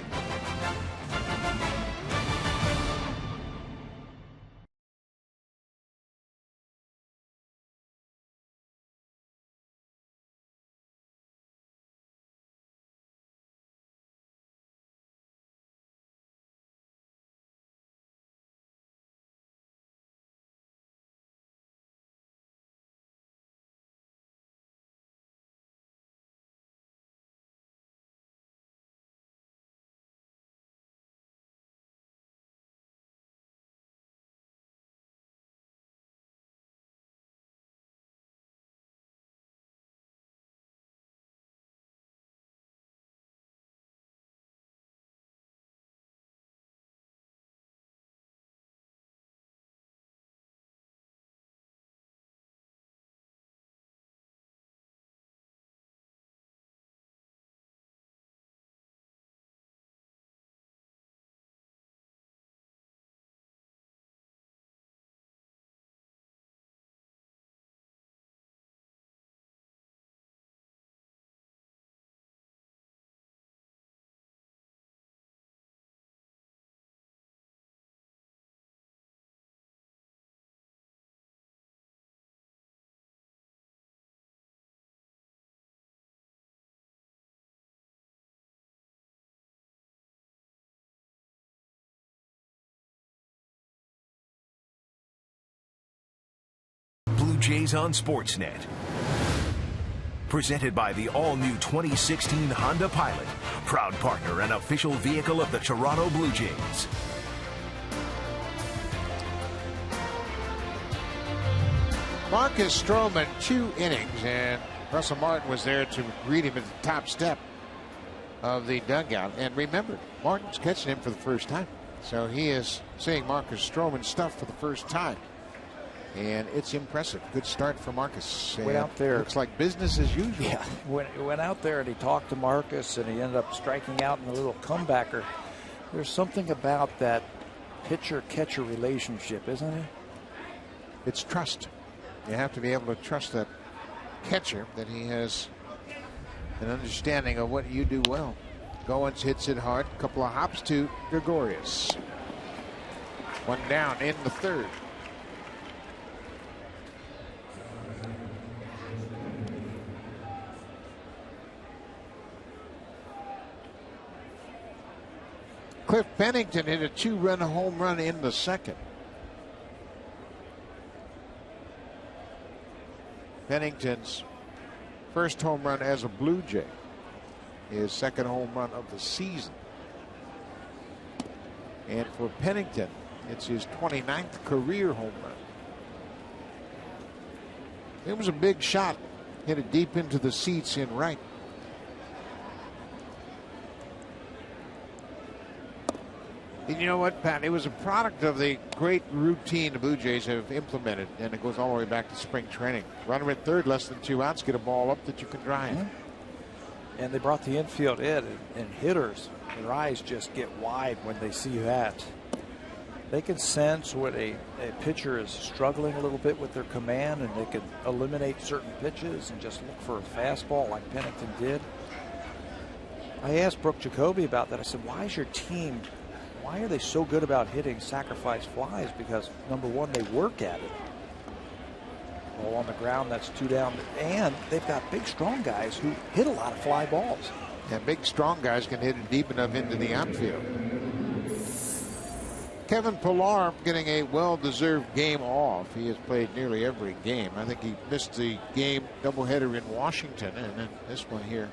Blue Jays on Sportsnet. Presented by the all-new 2016 Honda Pilot, proud partner and official vehicle of the Toronto Blue Jays. Marcus Stroman, 2 innings, and Russell Martin was there to greet him at the top step of the dugout. And remember, Martin's catching him for the first time. So he is seeing Marcus Stroman stuff for the first time. And it's impressive. Good start for Marcus. Went out there. Looks like business as usual. Yeah, went out there and he talked to Marcus and he ended up striking out in a little comebacker. There's something about that pitcher-catcher relationship, isn't it? It's trust. You have to be able to trust that catcher, that he has an understanding of what you do well. Goins hits it hard. A couple of hops to Gregorius. 1 down in the 3rd. Cliff Pennington hit a 2-run home run in the 2nd. Pennington's first home run as a Blue Jay. His 2nd home run of the season. And for Pennington, it's his 29th career home run. It was a big shot. Hit it deep into the seats in right. And you know what, Pat? It was a product of the great routine the Blue Jays have implemented, and it goes all the way back to spring training. Runner at 3rd, less than 2 outs, get a ball up that you can drive. Mm-hmm. And they brought the infield in, and hitters, their eyes just get wide when they see that. They can sense when a pitcher is struggling a little bit with their command, and they can eliminate certain pitches and just look for a fastball like Pennington did. I asked Brooke Jacoby about that. I said, why is your team... why are they so good about hitting sacrifice flies? Because, number one, they work at it. Ball on the ground, that's 2 down. And they've got big, strong guys who hit a lot of fly balls. And big, strong guys can hit it deep enough into the outfield. Kevin Pillar getting a well-deserved game off. He has played nearly every game. I think he missed the game doubleheader in Washington, and then this one here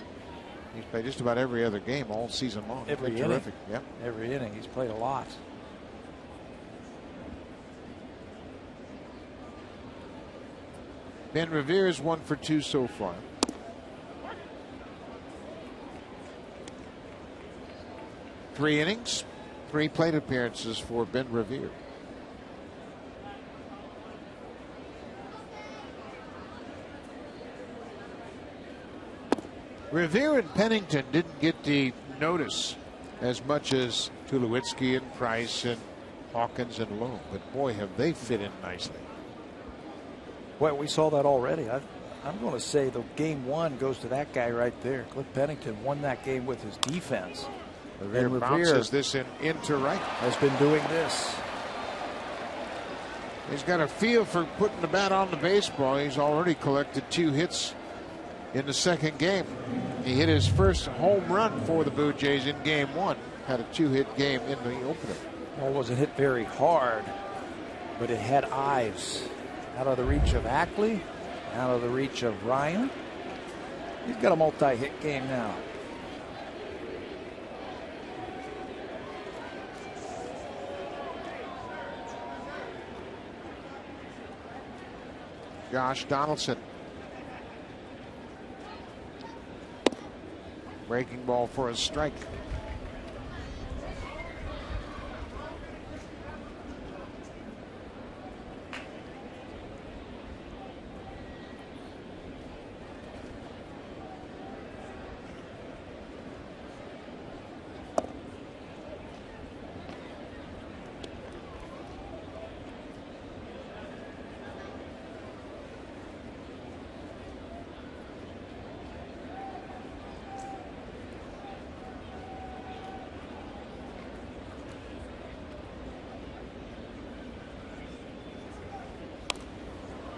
He's played just about every other game all season long. Every inning. Terrific. Yep. Every inning. He's played a lot. Ben Revere is 1 for 2 so far. Three innings, 3 plate appearances for Ben Revere. Revere and Pennington didn't get the notice as much as Tulowitzki and Price and Hawkins and Lowe, but boy, have they fit in nicely. Well, we saw that already. I'm going to say the game 1 goes to that guy right there. Cliff Pennington won that game with his defense. Revere bounces this into right. Has been doing this. He's got a feel for putting the bat on the baseball. He's already collected 2 hits in the second game. He hit his first home run for the Blue Jays in game 1. Had a 2-hit game in the opener. Ball wasn't hit very hard, but it had eyes. Out of the reach of Ackley, out of the reach of Ryan. He's got a multi-hit game now. Josh Donaldson. Breaking ball for a strike.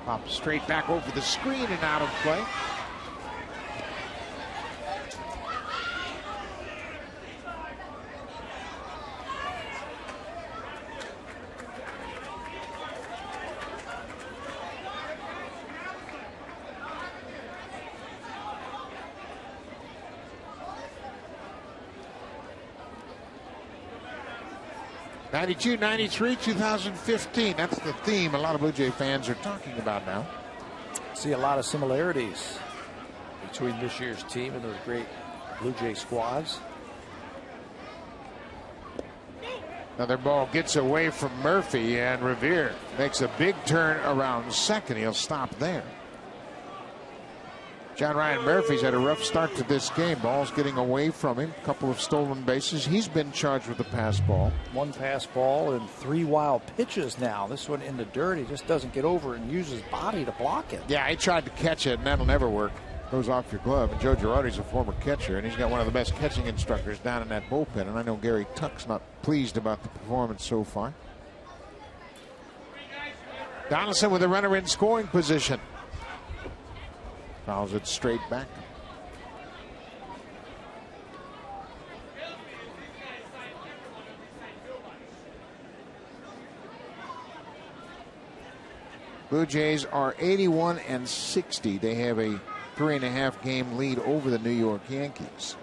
Pop straight back over the screen and out of play. '92, '93, 2015. That's the theme a lot of Blue Jay fans are talking about now. See a lot of similarities between this year's team and those great Blue Jay squads. Another ball gets away from Murphy, and Revere makes a big turn around second. He'll stop there. John Ryan Murphy's had a rough start to this game. Ball's getting away from him. A couple of stolen bases. He's been charged with the pass ball. 1 pass ball and 3 wild pitches now. This one in the dirt. He just doesn't get over and use his body to block it. Yeah, he tried to catch it, and that'll never work. Goes off your glove. And Joe Girardi's a former catcher, and he's got one of the best catching instructors down in that bullpen. And I know Gary Tuck's not pleased about the performance so far. Donaldson with a runner in scoring position. Fouls it straight back. Blue Jays are 81-60. They have a 3.5 game lead over the New York Yankees.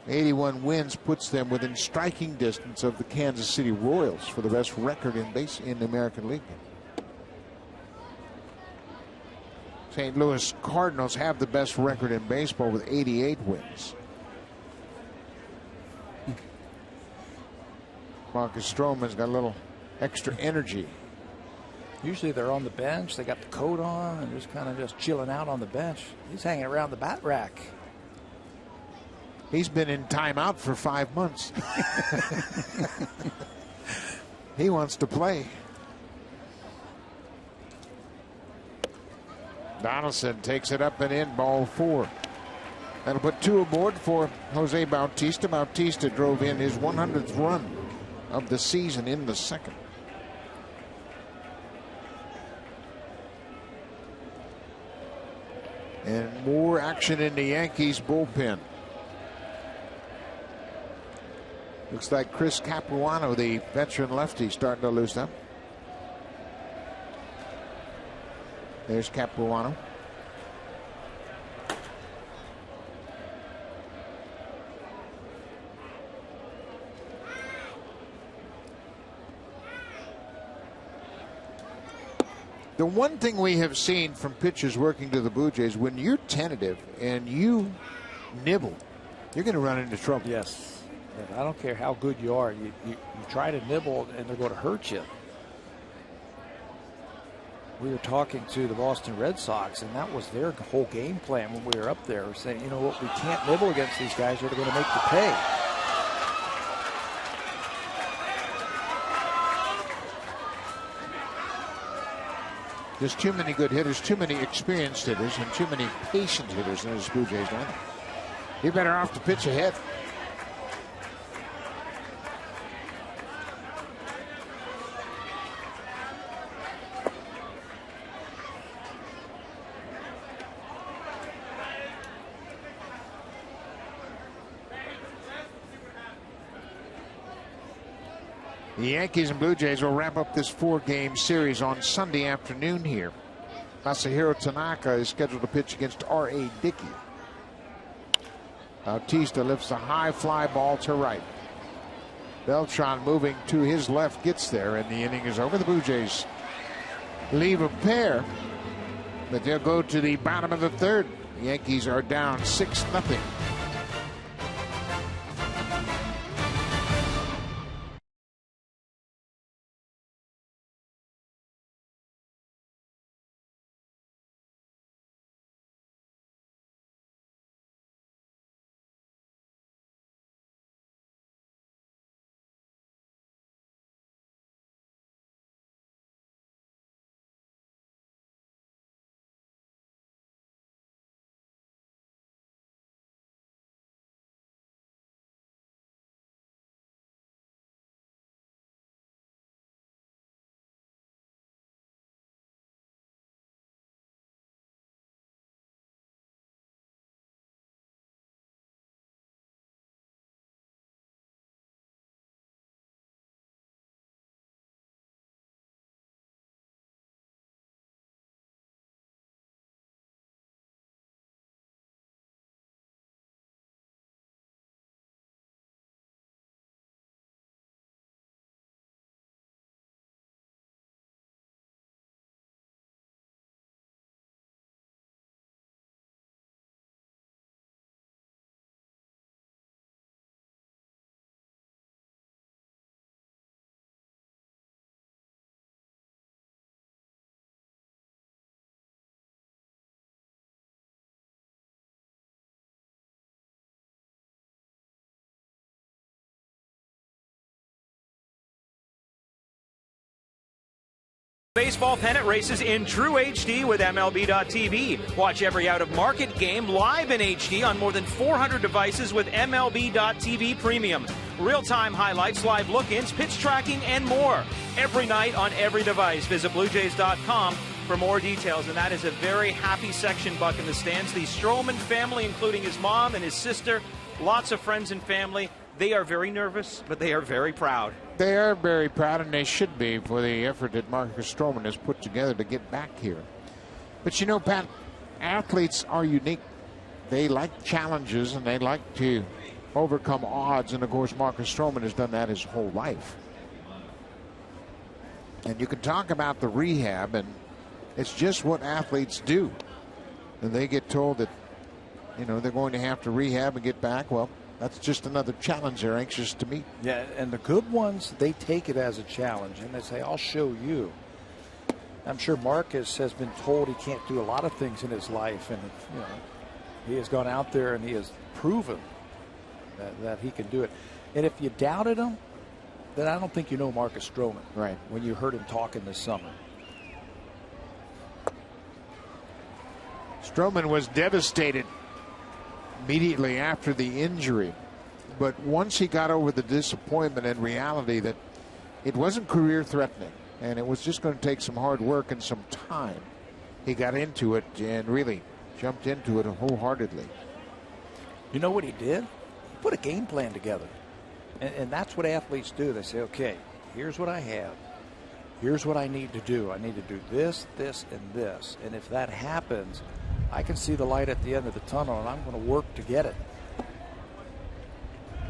81 wins puts them within striking distance of the Kansas City Royals for the best record in the American League. St. Louis Cardinals have the best record in baseball with 88 wins. Marcus Stroman's got a little extra energy. Usually they're on the bench. They got the coat on and just kind of just chilling out on the bench. He's hanging around the bat rack. He's been in timeout for 5 months. He wants to play. Donaldson takes it up and in, ball 4. That'll put 2 aboard for Jose Bautista. Bautista drove in his 100th run of the season in the second. And more action in the Yankees bullpen. Looks like Chris Capuano, the veteran lefty, starting to loosen up. There's Capuano. The one thing we have seen from pitchers working to the Blue Jays, when you're tentative and you nibble, you're going to run into trouble. Yes. And I don't care how good you are. You try to nibble, and they're going to hurt you. We were talking to the Boston Red Sox, and that was their whole game plan when we were up there. We're saying, you know what, we can't nibble against these guys, or they're going to make you pay. There's too many good hitters, too many experienced hitters, and too many patient hitters in this Blue Jays lineup. You're better off to pitch ahead. The Yankees and Blue Jays will wrap up this 4-game series on Sunday afternoon here. Masahiro Tanaka is scheduled to pitch against R.A. Dickey. Bautista lifts a high fly ball to right. Beltran moving to his left gets there, and the inning is over. The Blue Jays leave a pair, but they'll go to the bottom of the third. The Yankees are down 6-0. Baseball pennant races in true HD with MLB.tv. Watch every out-of-market game live in HD on more than 400 devices with MLB.tv Premium. Real-time highlights, live look-ins, pitch tracking, and more. Every night on every device. Visit BlueJays.com for more details. And that is a very happy section, Buck, in the stands. The Stroman family, including his mom and his sister, lots of friends and family. They are very nervous, but they are very proud. They are very proud, and they should be, for the effort that Marcus Stroman has put together to get back here. But you know, Pat, athletes are unique. They like challenges, and they like to overcome odds. And, of course, Marcus Stroman has done that his whole life. And you can talk about the rehab, and it's just what athletes do. And they get told that, you know, they're going to have to rehab and get back. Well, that's just another challenge they're anxious to meet. Yeah, and the good ones, they take it as a challenge, and they say, I'll show you. I'm sure Marcus has been told he can't do a lot of things in his life, and you know, he has gone out there and he has proven that he can do it. And if you doubted him, then I don't think you know Marcus Stroman. Right. When you heard him talking this summer. Stroman was devastated immediately after the injury, but once he got over the disappointment and reality that it wasn't career threatening and it was just going to take some hard work and some time, he got into it and really jumped into it wholeheartedly. You know what he did? He put a game plan together, and that's what athletes do. They say, okay, here's what I have, here's what I need to do. I need to do this, this, and this, and if that happens, I can see the light at the end of the tunnel, and I'm going to work to get it.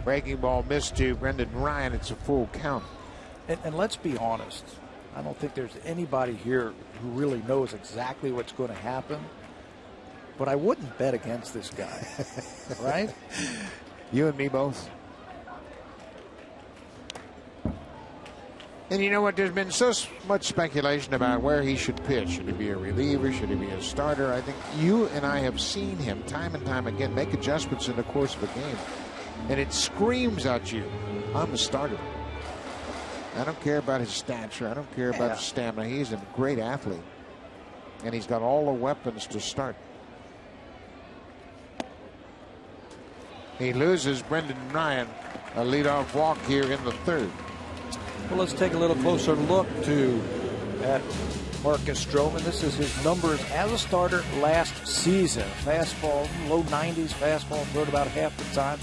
Breaking ball missed to Brendan Ryan. It's a full count. And let's be honest. I don't think there's anybody here who really knows exactly what's going to happen. But I wouldn't bet against this guy, right? You and me both. And you know what? There's been so much speculation about where he should pitch. Should he be a reliever? Should he be a starter? I think you and I have seen him time and time again make adjustments in the course of a game. And it screams at you, I'm a starter. I don't care about his stature. I don't care about his stamina. He's a great athlete. And he's got all the weapons to start. He loses Brendan Ryan, a leadoff walk here in the third. Well, let's take a little closer look at Marcus Stroman. This is his numbers as a starter last season. Fastball, low 90s fastball, thrown about half the time.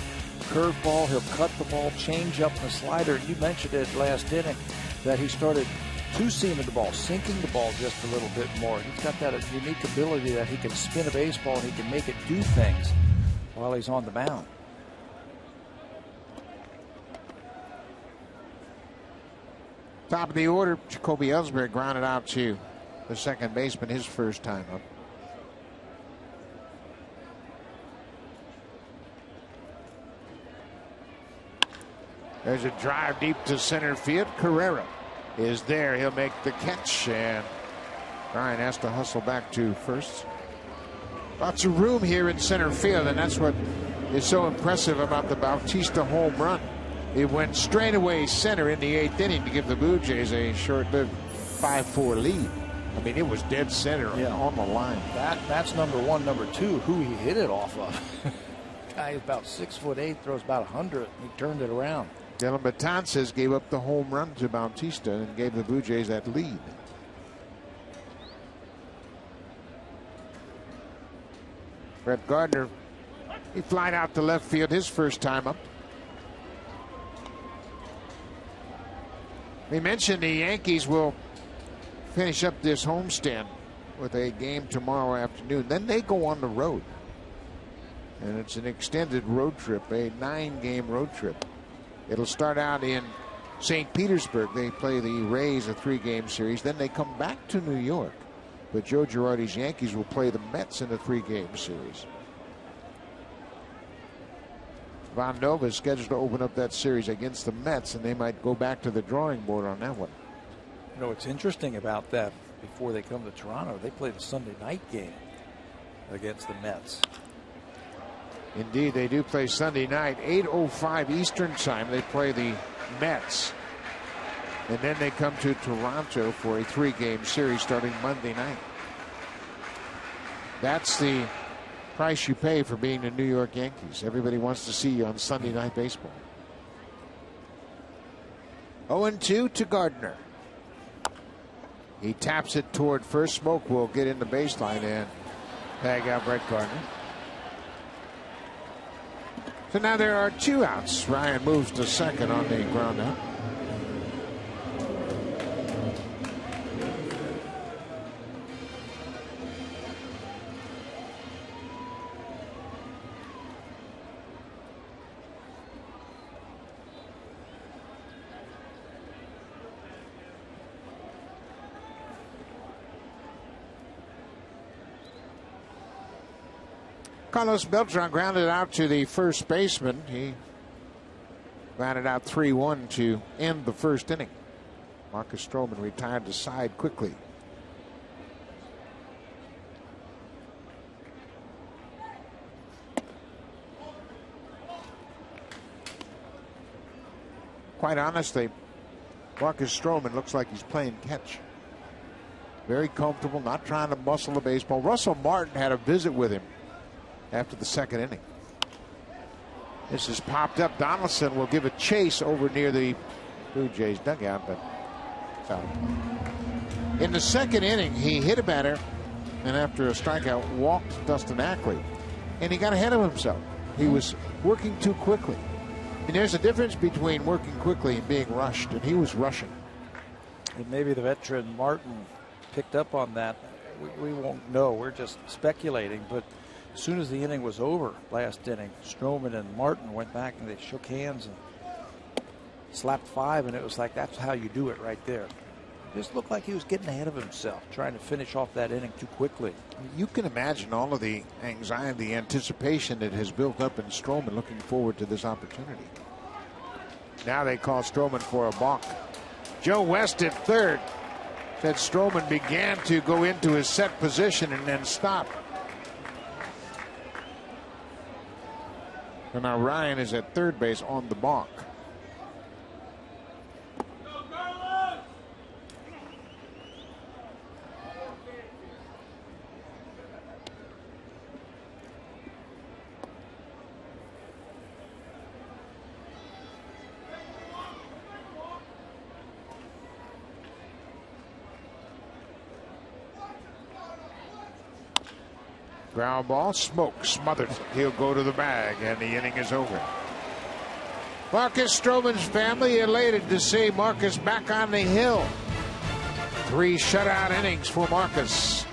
Curveball, he'll cut the ball, change up the slider. You mentioned it last inning that he started two-seaming the ball, sinking the ball just a little bit more. He's got that unique ability that he can spin a baseball and he can make it do things while he's on the mound. Top of the order, Jacoby Ellsbury grounded out to the second baseman his first time up. There's a drive deep to center field. Carrera is there. He'll make the catch, and Ryan has to hustle back to first. Lots of room here in center field, and that's what is so impressive about the Bautista home run. It went straight away center in the 8th inning to give the Blue Jays a short-lived 5-4 lead. I mean, it was dead center on the line. That's number one. Number two, who he hit it off of. Guy is about 6'8", throws about 100. He turned it around. Dylan Betances gave up the home run to Bautista and gave the Blue Jays that lead. Brett Gardner, he flied out to left field his first time up. We mentioned the Yankees will finish up this homestand with a game tomorrow afternoon. Then they go on the road. And it's an extended road trip, a 9-game road trip. It'll start out in St. Petersburg. They play the Rays a 3-game series. Then they come back to New York. But Joe Girardi's Yankees will play the Mets in a 3-game series. Von Nova is scheduled to open up that series against the Mets, and they might go back to the drawing board on that one. You know what's interesting about that, before they come to Toronto, they play the Sunday night game against the Mets. Indeed, they do play Sunday night, 8:05 Eastern time. They play the Mets. And then they come to Toronto for a 3-game series starting Monday night. That's the price you pay for being the New York Yankees. Everybody wants to see you on Sunday Night Baseball. 0-2 to Gardner. He taps it toward first. Smoke will get in the baseline and tag out Brett Gardner. So now there are 2 outs. Ryan moves to second on the ground out. Carlos Beltran grounded out to the first baseman. He grounded out 3-1 to end the first inning. Marcus Stroman retired to side quickly. Quite honestly, Marcus Stroman looks like he's playing catch. Very comfortable, not trying to muscle the baseball. Russell Martin had a visit with him after the second inning. This is popped up. Donaldson will give a chase over near the Blue Jays dugout, but foul. In the second inning, he hit a batter and after a strikeout walked Dustin Ackley, and he got ahead of himself. He was working too quickly. And there's a difference between working quickly and being rushed, and he was rushing. And maybe the veteran Martin picked up on that. We won't know. We're just speculating, but as soon as the inning was over last inning, Stroman and Martin went back and they shook hands and slapped 5, and it was like, that's how you do it right there. just looked like he was getting ahead of himself, trying to finish off that inning too quickly. You can imagine all of the anxiety, the anticipation that has built up in Stroman looking forward to this opportunity. Now they call Stroman for a balk. Joe West at third said Stroman began to go into his set position and then stopped. And now Ryan is at third base on the balk. Ground ball, Smoke smothered. He'll go to the bag, and the inning is over. Marcus Stroman's family elated to see Marcus back on the hill. 3 shutout innings for Marcus.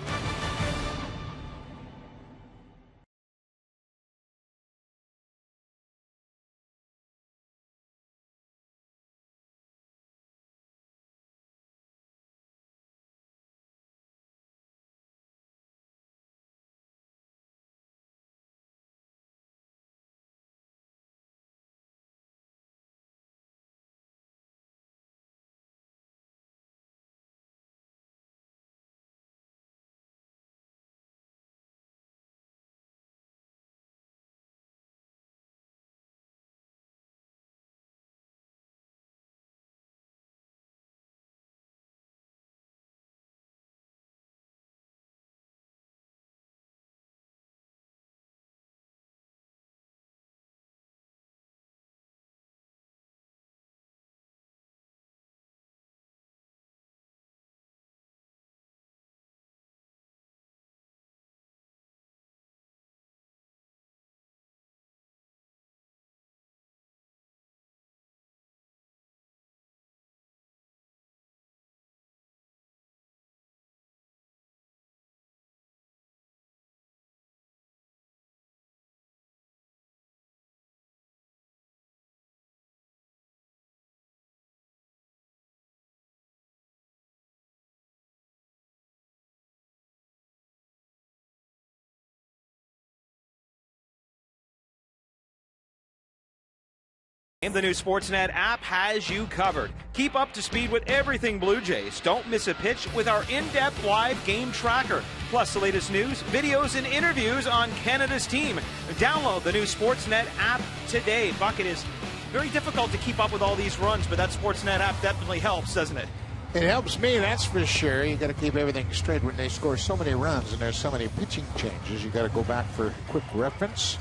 The new Sportsnet app has you covered. Keep up to speed with everything Blue Jays. Don't miss a pitch with our in-depth live game tracker. Plus the latest news, videos, and interviews on Canada's team. Download the new Sportsnet app today. Buck, it is very difficult to keep up with all these runs, but that Sportsnet app definitely helps, doesn't it? It helps me, that's for sure. You got to keep everything straight when they score so many runs and there's so many pitching changes. You got to go back for quick reference.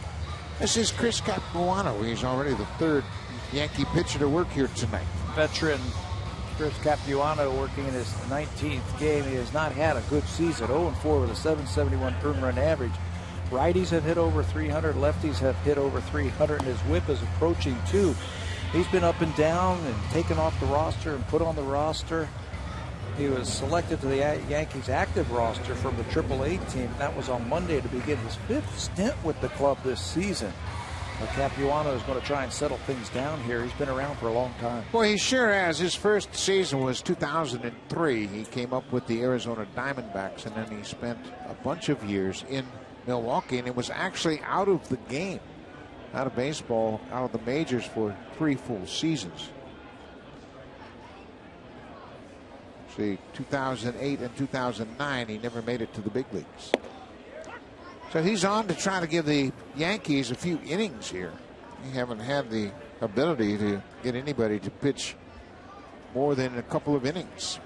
This is Chris Capuano. He's already the 3rd Yankee pitcher to work here tonight. Veteran Chris Capuano working in his 19th game. He has not had a good season. 0-4 with a 771 earned run average. Righties have hit over 300. Lefties have hit over 300. And his whip is approaching 2. He's been up and down and taken off the roster and put on the roster. He was selected to the Yankees active roster from the AAA team. That was on Monday to begin his 5th stint with the club this season. Capuano is going to try and settle things down here. He's been around for a long time. Well, he sure has. His first season was 2003. He came up with the Arizona Diamondbacks, and then he spent a bunch of years in Milwaukee, and it was actually out of the game, out of baseball, out of the majors for 3 full seasons. See, 2008 and 2009, he never made it to the big leagues. So he's on to try to give the Yankees a few innings here. They haven't had the ability to get anybody to pitch more than a couple of innings.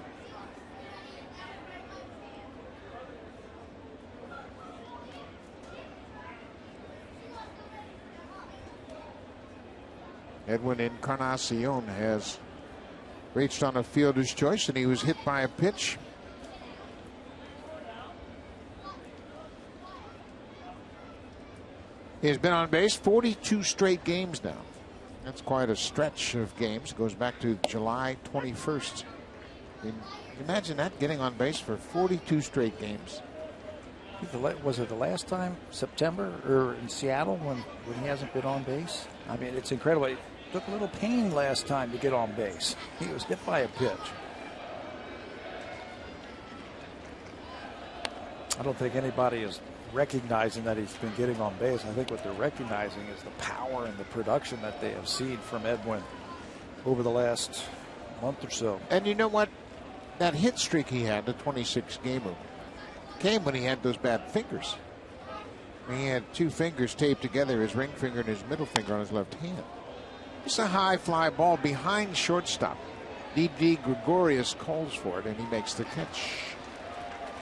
Edwin Encarnacion has reached on a fielder's choice, and he was hit by a pitch. He has been on base 42 straight games now. That's quite a stretch of games. It goes back to July 21st. Imagine that, getting on base for 42 straight games. Was it the last time, September, or in Seattle, when he hasn't been on base? I mean, it's incredible. It took a little pain last time to get on base. He was hit by a pitch. I don't think anybody is recognizing that he's been getting on base. I think what they're recognizing is the power and the production that they have seen from Edwin over the last month or so. And you know what? That hit streak he had, the 26-gamer, came when he had those bad fingers. He had 2 fingers taped together, his ring finger and his middle finger on his left hand. It's a high fly ball behind shortstop. D.D. Gregorius calls for it, and he makes the catch.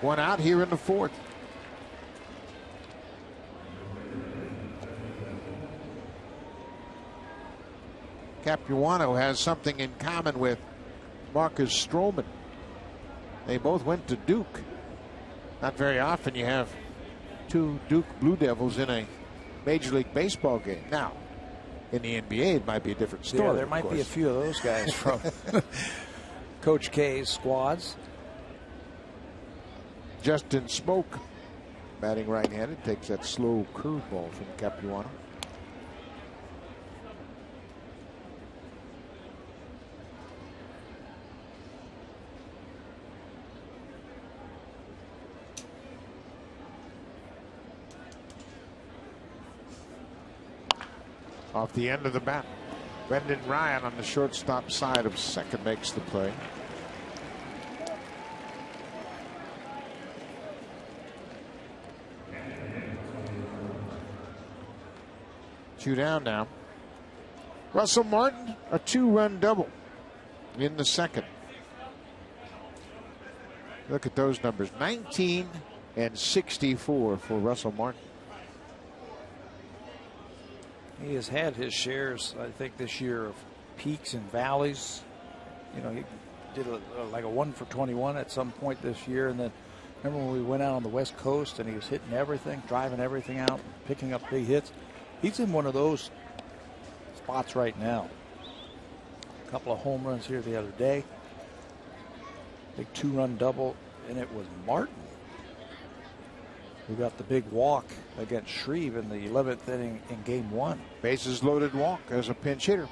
1 out here in the 4th. Capuano has something in common with Marcus Stroman. They both went to Duke. Not very often you have 2 Duke Blue Devils in a Major League Baseball game. Now, in the NBA, it might be a different story. Yeah, there might be a few of those guys from Coach K's squads. Justin Smoke, batting right-handed, takes that slow curveball from Capuano. Off the end of the bat, Brendan Ryan on the shortstop side of second makes the play. Two down now. Russell Martin, a 2-run double in the second. Look at those numbers, 19 and 64 for Russell Martin. He has had his shares, I think, this year of peaks and valleys. You know, he did like a 1 for 21 at some point this year. And then remember when we went out on the West Coast and he was hitting everything, driving everything out, picking up big hits. He's in one of those spots right now. A couple of home runs here the other day. Big 2-run double, and it was Martin who got the big walk against Shreve in the 11th inning in Game 1. Bases loaded walk as a pinch hitter.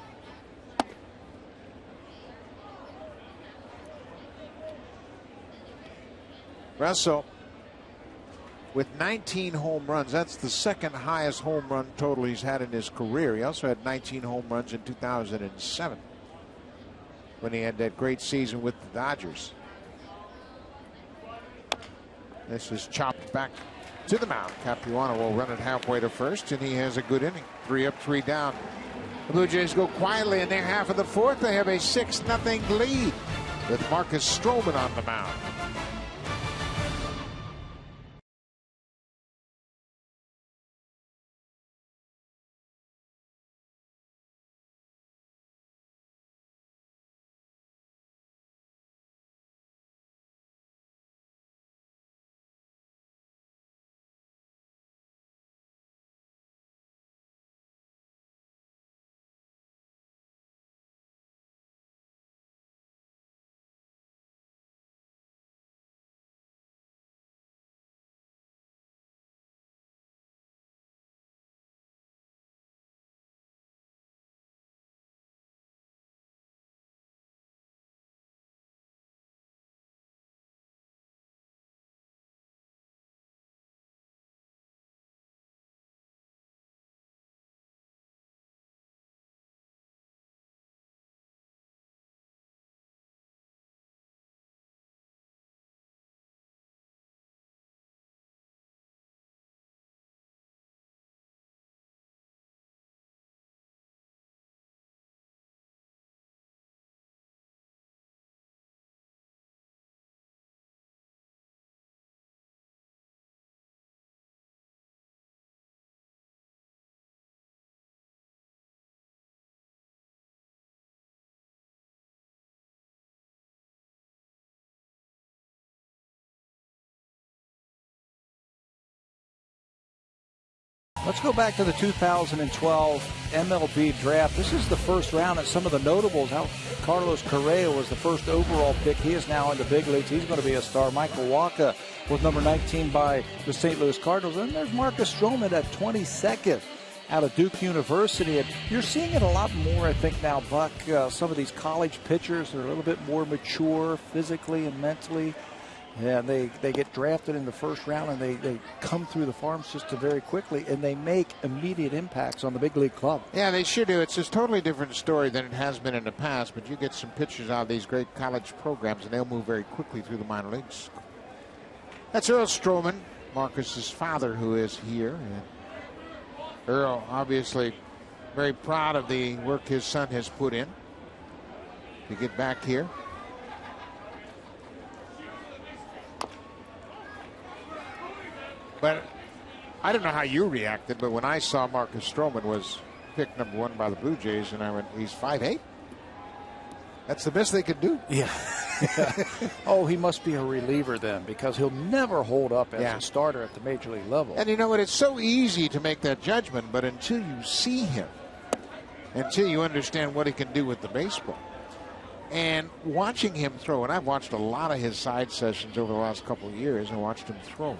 Russell with 19 home runs. That's the second highest home run total he's had in his career. He also had 19 home runs in 2007 when he had that great season with the Dodgers. This is chopped back to the mound. Capuano will run it halfway to first, and he has a good inning. 3 up, 3 down. The Blue Jays go quietly in their half of the 4th. They have a 6-0 lead with Marcus Stroman on the mound. Let's go back to the 2012 MLB draft. This is the first round, and some of the notables. How Carlos Correa was the first overall pick. He is now in the big leagues. He's going to be a star. Michael Wacha with number 19 by the St. Louis Cardinals. And there's Marcus Stroman at 22nd out of Duke University. And you're seeing it a lot more, I think, now, Buck. Some of these college pitchers are a little bit more mature physically and mentally. And they get drafted in the first round, and they come through the farm system very quickly, and they make immediate impacts on the big league club. Yeah, they sure do. It's a totally different story than it has been in the past, but you get some pitchers out of these great college programs, and they'll move very quickly through the minor leagues. That's Earl Stroman, Marcus's father, who is here. And Earl, obviously, very proud of the work his son has put in to get back here. But I don't know how you reacted, but when I saw Marcus Stroman was picked number 1 by the Blue Jays, and I went, he's 5'8"? That's the best they could do. Yeah. Oh, he must be a reliever then, because he'll never hold up as a starter at the major league level. And you know what? It's so easy to make that judgment, but until you see him, until you understand what he can do with the baseball, and watching him throw, and I've watched a lot of his side sessions over the last couple of years and watched him throw.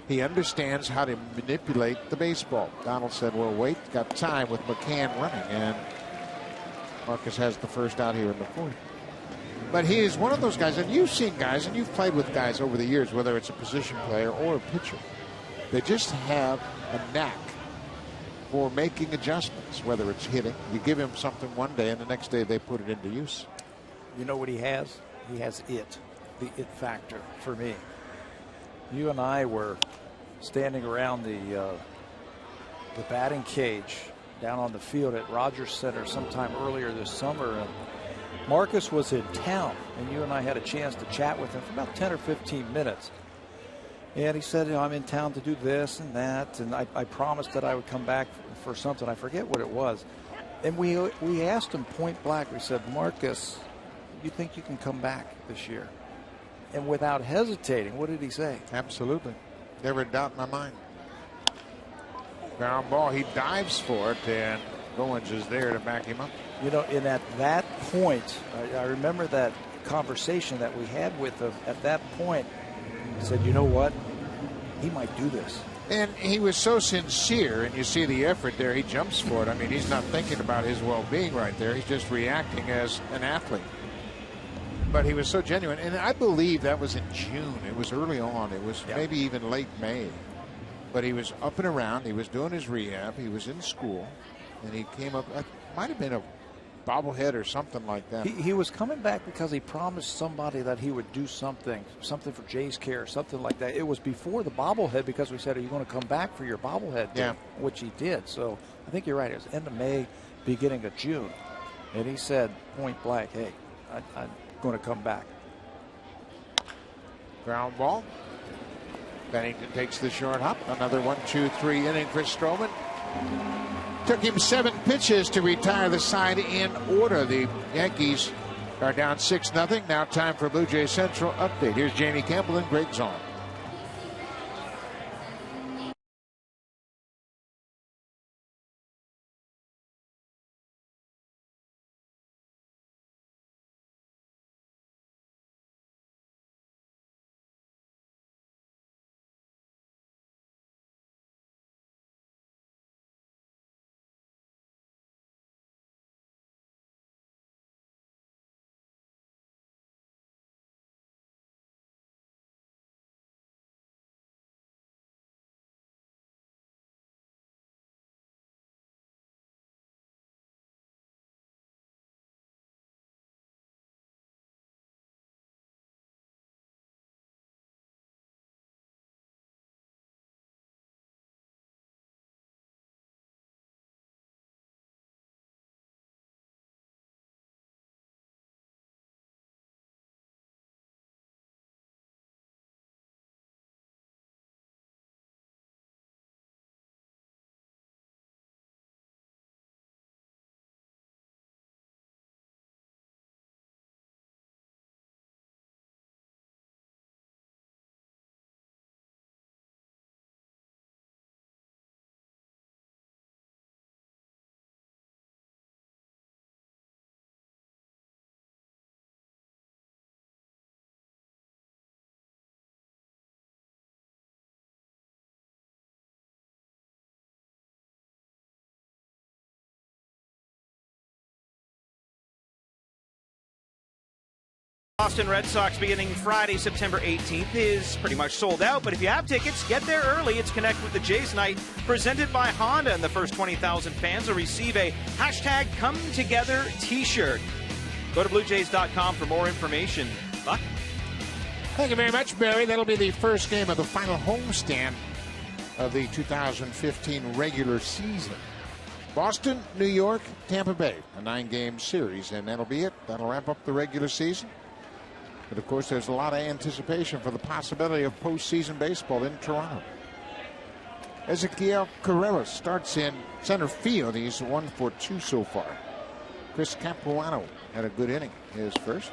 He understands how to manipulate the baseball. Donald said, well, wait, got time with McCann running, and Marcus has the first out here in the 4th. But he is one of those guys, and you've seen guys, and you've played with guys over the years, whether it's a position player or a pitcher, they just have a knack for making adjustments, whether it's hitting. You give him something one day, and the next day they put it into use. You know what he has? He has the it factor for me. You and I were standing around the batting cage down on the field at Rogers Center sometime earlier this summer, and Marcus was in town, and you and I had a chance to chat with him for about 10 or 15 minutes. And he said, I'm in town to do this and that, and I promised that I would come back for something. I forget what it was. And we asked him point blank. We said, Marcus, you think you can come back this year? And without hesitating, what did he say? Absolutely. Never a doubt in my mind. Ground ball, he dives for it, and Goins is there to back him up. You know, and at that point, I remember that conversation that we had with him. At that point, he said, you know what? He might do this. And he was so sincere, and you see the effort there. He jumps for it. I mean, he's not thinking about his well-being right there. He's just reacting as an athlete. But he was so genuine, and I believe that was in June. It was early on. It was maybe even late May. But he was up and around. He was doing his rehab. He was in school, and he came up. It might have been a bobblehead or something like that. He was coming back because he promised somebody that he would do something for Jay's Care, something like that. It was before the bobblehead, because we said, are you going to come back for your bobblehead day? Which he did. So I think you're right. It was end of May, beginning of June. And he said point blank, hey, I'm going to come back. Ground ball. Bennington takes the short hop. Another 1-2-3 inning for Stroman. Took him 7 pitches to retire the side in order. The Yankees are down 6-0. Now time for Blue Jay Central update. Here's Jamie Campbell and Greg Zahn. Boston Red Sox beginning Friday, September 18th is pretty much sold out, but if you have tickets, get there early. It's Connect with the Jays night presented by Honda, and the first 20,000 fans will receive a #ComeTogether t-shirt. Go to BlueJays.com for more information. Buck? Thank you very much, Barry. That'll be the first game of the final homestand of the 2015 regular season. Boston, New York, Tampa Bay, a 9-game series, and that'll be it. That'll wrap up the regular season. But, of course, there's a lot of anticipation for the possibility of postseason baseball in Toronto. Ezequiel Carrera starts in center field. He's 1 for 2 so far. Chris Capuano had a good inning, his first.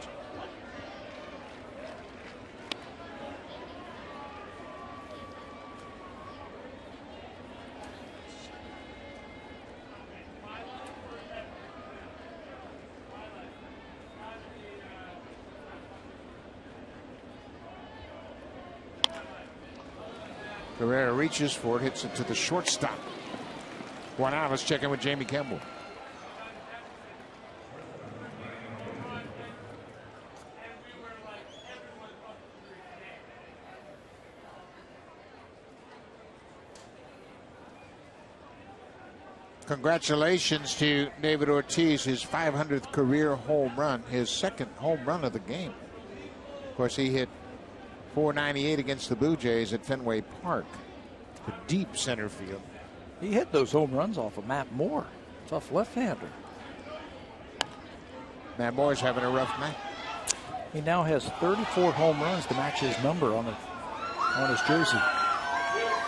Carrera reaches for it, hits it to the shortstop. 1 out. Let's check in with Jamie Campbell. Congratulations to David Ortiz, his 500th career home run, his second home run of the game. Of course, he hit .498 against the Blue Jays at Fenway Park to deep center field. He hit those home runs off of Matt Moore. Tough left-hander. Matt Moore's having a rough night. He now has 34 home runs to match his number on his jersey.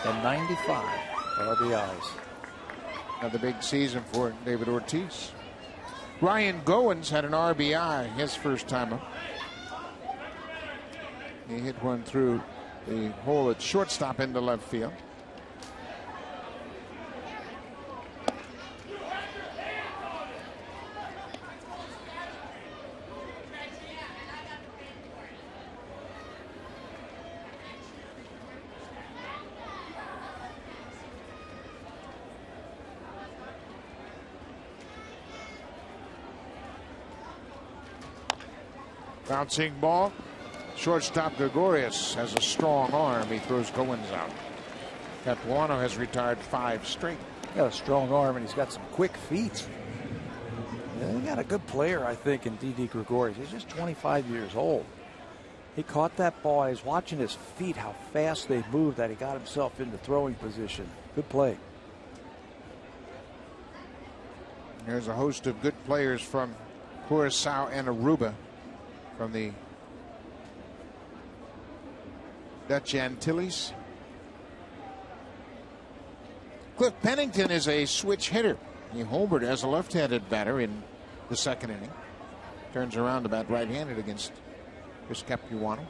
And 95 RBIs. Another big season for David Ortiz. Ryan Goins had an RBI his first time up. He hit one through the hole at shortstop into left field. Bouncing ball. Shortstop Gregorius has a strong arm. He throws Goins out. Capuano has retired 5 straight. Got a strong arm, and he's got some quick feet. Yeah, they got a good player, I think, in Didi Gregorius. He's just 25 years old. He caught that ball. He's watching his feet, how fast they move, that he got himself into throwing position. Good play. There's a host of good players from Curacao and Aruba, from the Dutch Antilles. Cliff Pennington is a switch hitter. He homered as a left-handed batter in the second inning. Turns around to bat right-handed against Chris Capuano.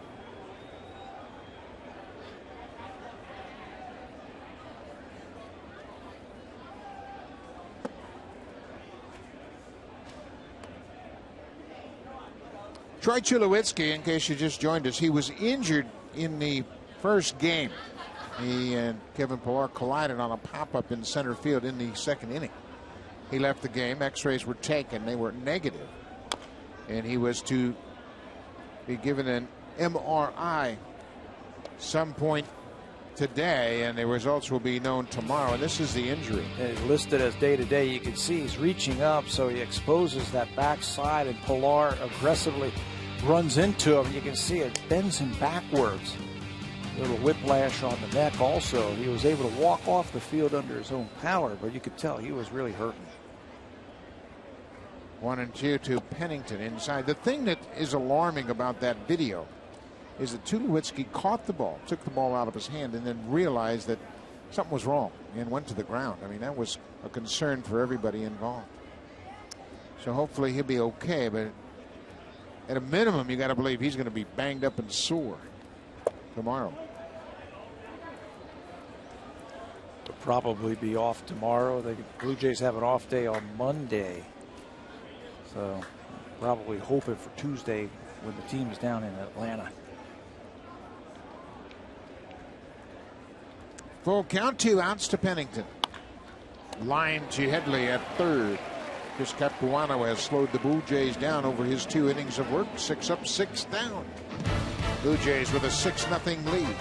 Troy Tulowitzki, in case you just joined us, he was injured in the first game. He and Kevin Pillar collided on a pop-up in center field in the second inning. He left the game. X-rays were taken. They were negative. And he was to be given an MRI some point today, and the results will be known tomorrow. And this is the injury. It's listed as day-to-day. You can see he's reaching up, so he exposes that backside, and Pillar aggressively runs into him. You can see it bends him backwards. A little whiplash on the neck also. He was able to walk off the field under his own power, but you could tell he was really hurting. 1-2 to Pennington inside. The thing that is alarming about that video is that Tulowitzki caught the ball, took the ball out of his hand, and then realized that something was wrong and went to the ground. I mean, that was a concern for everybody involved. So hopefully he'll be okay, but at a minimum, you got to believe he's going to be banged up and sore tomorrow. He'll probably be off tomorrow. The Blue Jays have an off day on Monday. So probably hoping for Tuesday when the team is down in Atlanta. Full count, 2 outs to Pennington. Line to Headley at third. Chris Capuano has slowed the Blue Jays down over his 2 innings of work. 6 up, 6 down. Blue Jays with a 6-0 lead.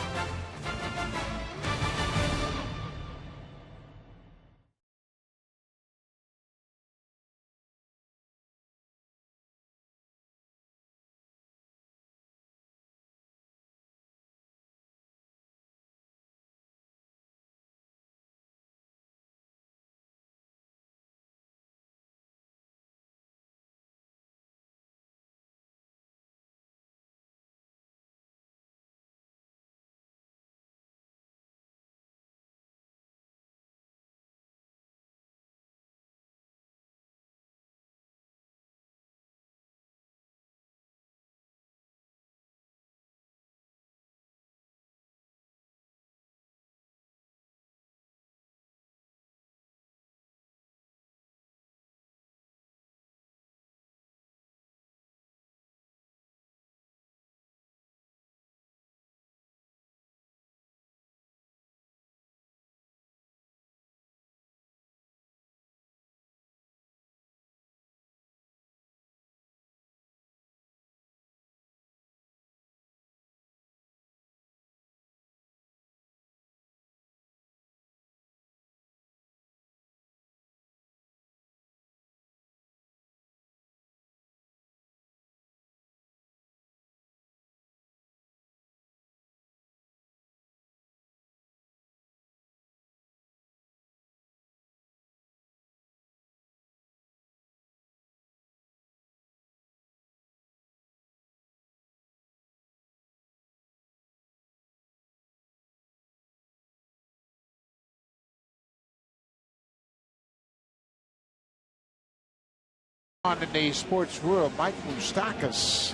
In the sports world, Mike Moustakas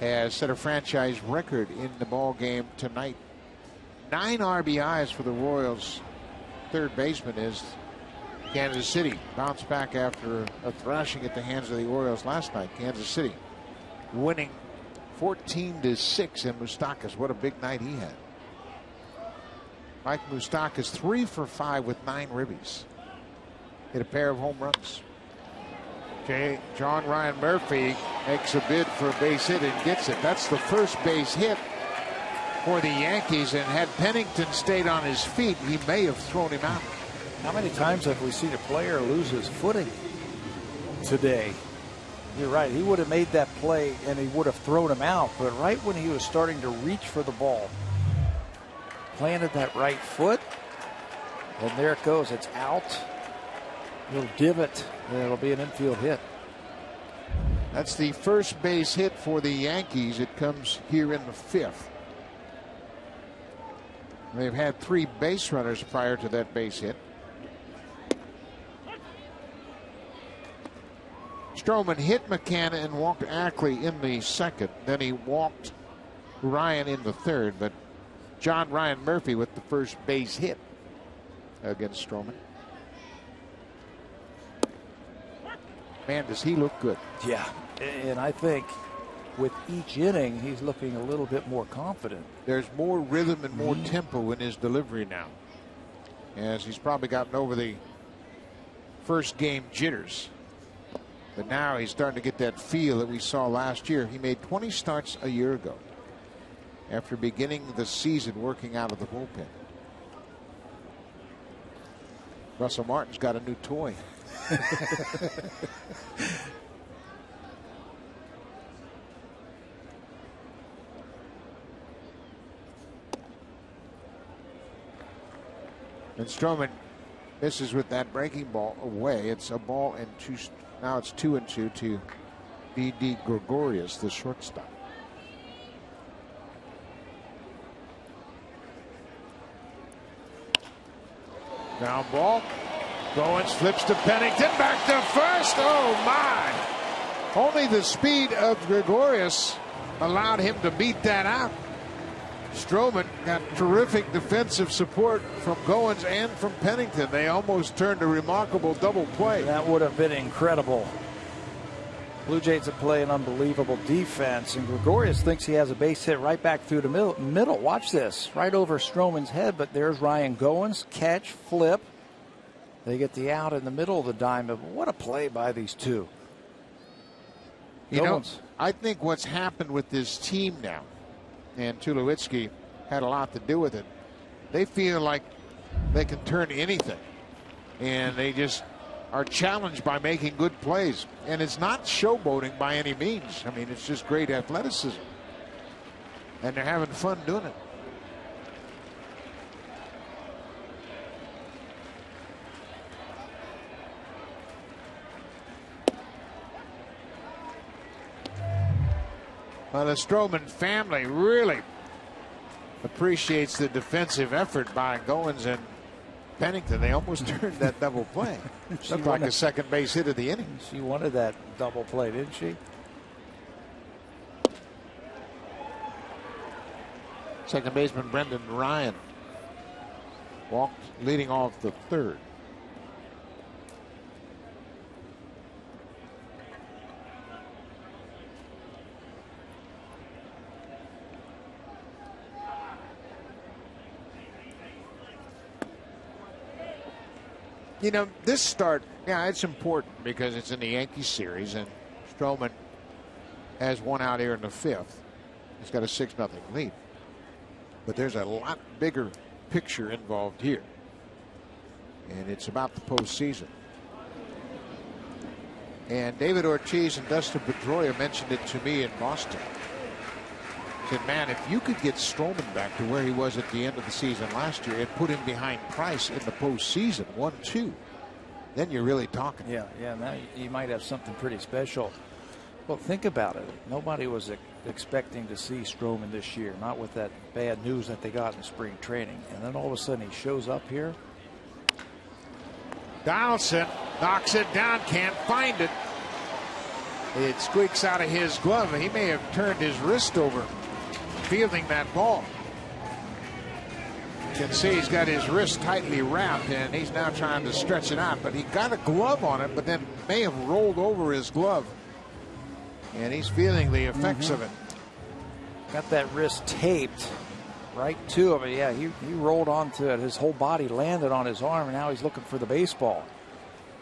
has set a franchise record in the ball game tonight. 9 RBIs for the Royals. Third baseman is Kansas City. Bounced back after a thrashing at the hands of the Orioles last night. Kansas City winning 14-6, and Moustakas, what a big night he had. Mike Moustakas 3 for 5 with 9 ribbies. Hit a pair of home runs. John Ryan Murphy makes a bid for a base hit and gets it. That's the first base hit for the Yankees, and had Pennington stayed on his feet, he may have thrown him out. How many times have we seen a player lose his footing today? You're right. He would have made that play and he would have thrown him out, but right when he was starting to reach for the ball, planted that right foot, and there it goes. It's out. Little divot, and it'll be an infield hit. That's the first base hit for the Yankees. It comes here in the 5th. They've had 3 base runners prior to that base hit. Stroman hit McCann and walked Ackley in the 2nd. Then he walked Ryan in the 3rd. But John Ryan Murphy with the first base hit against Stroman. Man, does he look good. Yeah, and I think with each inning, he's looking a little bit more confident. There's more rhythm and more tempo in his delivery now, as he's probably gotten over the first game jitters. But now he's starting to get that feel that we saw last year. He made 20 starts a year ago after beginning the season working out of the bullpen. Russell Martin's got a new toy. And Stroman misses with that breaking ball away. It's a ball and 2. Now it's 2-2 to D.D. Gregorius, the shortstop. Ground ball. Goins flips to Pennington, back to first. Oh my! Only the speed of Gregorius allowed him to beat that out. Stroman got terrific defensive support from Goins and from Pennington. They almost turned a remarkable double play. That would have been incredible. Blue Jays have played an unbelievable defense, and Gregorius thinks he has a base hit right back through the middle. Watch this, right over Stroman's head, but there's Ryan Goins, catch, flip. They get the out in the middle of the diamond. What a play by these two. You know, I think what's happened with this team now, and Tulowitzki had a lot to do with it, they feel like they can turn anything. And they just are challenged by making good plays. And it's not showboating by any means. I mean, it's just great athleticism. And they're having fun doing it. Well, the Stroman family really appreciates the defensive effort by Goins and Pennington. They almost turned that double play. Looked like a second base hit of the inning. She wanted that double play, didn't she? Second baseman Brendan Ryan walked leading off the third. You know, this start, yeah, it's important because it's in the Yankees series, and Stroman has one out here in the fifth. He's got a 6-0 lead. But there's a lot bigger picture involved here, and it's about the postseason. And David Ortiz and Dustin Pedroia mentioned it to me in Boston. Said, man, if you could get Stroman back to where he was at the end of the season last year and put him behind Price in the postseason, 1-2, then you're really talking. Yeah, now you might have something pretty special. Well, think about it. Nobody was expecting to see Stroman this year, not with that bad news that they got in spring training. And then all of a sudden he shows up here. Donaldson knocks it down, can't find it. It squeaks out of his glove. He may have turned his wrist over fielding that ball. You can see he's got his wrist tightly wrapped, and he's now trying to stretch it out. But he got a glove on it, but then may have rolled over his glove. And he's feeling the effects of it. Got that wrist taped right to him. Yeah, he rolled onto it. His whole body landed on his arm, and now he's looking for the baseball.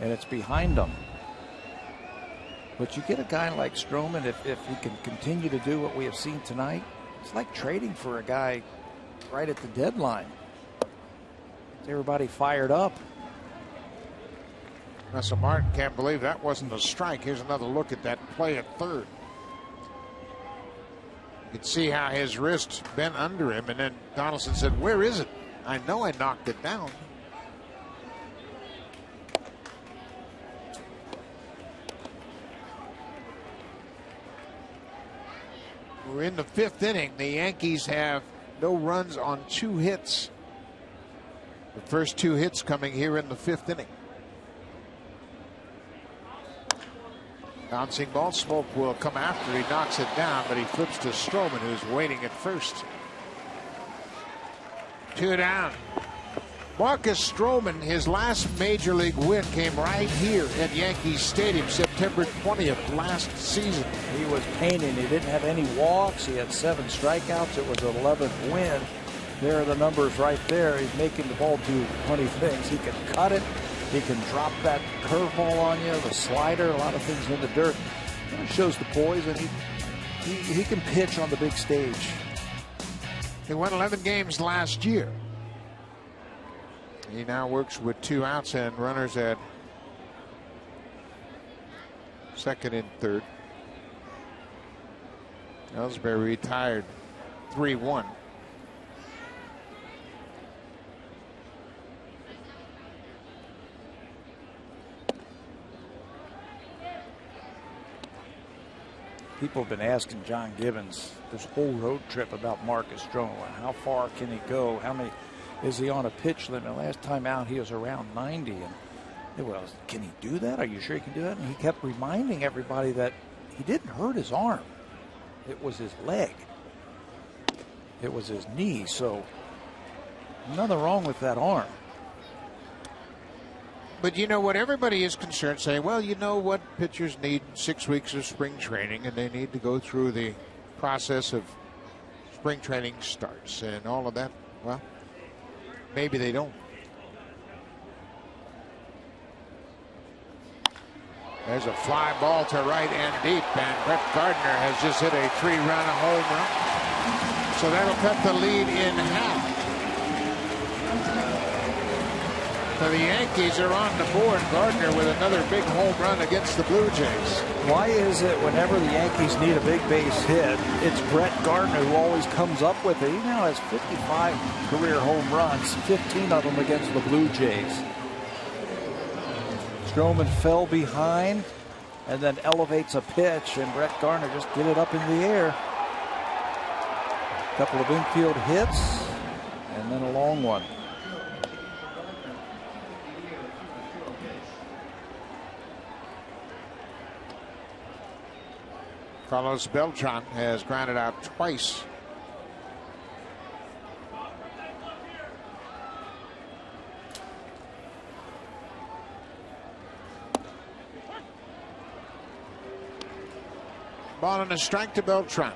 And it's behind him. But you get a guy like Stroman, if he can continue to do what we have seen tonight, it's like trading for a guy right at the deadline. Everybody fired up. Russell Martin can't believe that wasn't a strike. Here's another look at that play at third. You can see how his wrist bent under him, and then Donaldson said, where is it? I know I knocked it down. We're in the fifth inning. The Yankees have no runs on 2 hits. The first 2 hits coming here in the fifth inning. Bouncing ball. Smoke will come after. He knocks it down, but he flips to Stroman, who's waiting at first. 2 down. Marcus Stroman, his last major league win came right here at Yankee Stadium, September 20th last season. He was painting. He didn't have any walks. He had 7 strikeouts. It was an 11th win. There are the numbers right there. He's making the ball do funny things. He can cut it. He can drop that curveball on you, the slider, a lot of things in the dirt. It shows the poise, and he can pitch on the big stage. He won 11 games last year. He now works with 2 outs and runners at second and third. Ellsbury retired 3-1. People have been asking John Gibbons this whole road trip about Marcus Stroman. How far can he go? How many is he on a pitch limit? Last time out he was around 90, and it was, can he do that? Are you sure he can do that? And he kept reminding everybody that he didn't hurt his arm. It was his leg. It was his knee. So nothing wrong with that arm. But you know what, everybody is concerned, saying, well, you know what, pitchers need 6 weeks of spring training, and they need to go through the process of spring training starts and all of that. Well, maybe they don't. There's a fly ball to right and deep, and Brett Gardner has just hit a 3-run home run. So that'll cut the lead in half. So the Yankees are on the board. Gardner with another big home run against the Blue Jays. Why is it whenever the Yankees need a big base hit, it's Brett Gardner who always comes up with it? He now has 55 career home runs, 15 of them against the Blue Jays. Stroman fell behind and then elevates a pitch, and Brett Gardner just get it up in the air. A couple of infield hits and then a long one. Carlos Beltran has grounded out twice. Ball and a strike to Beltran.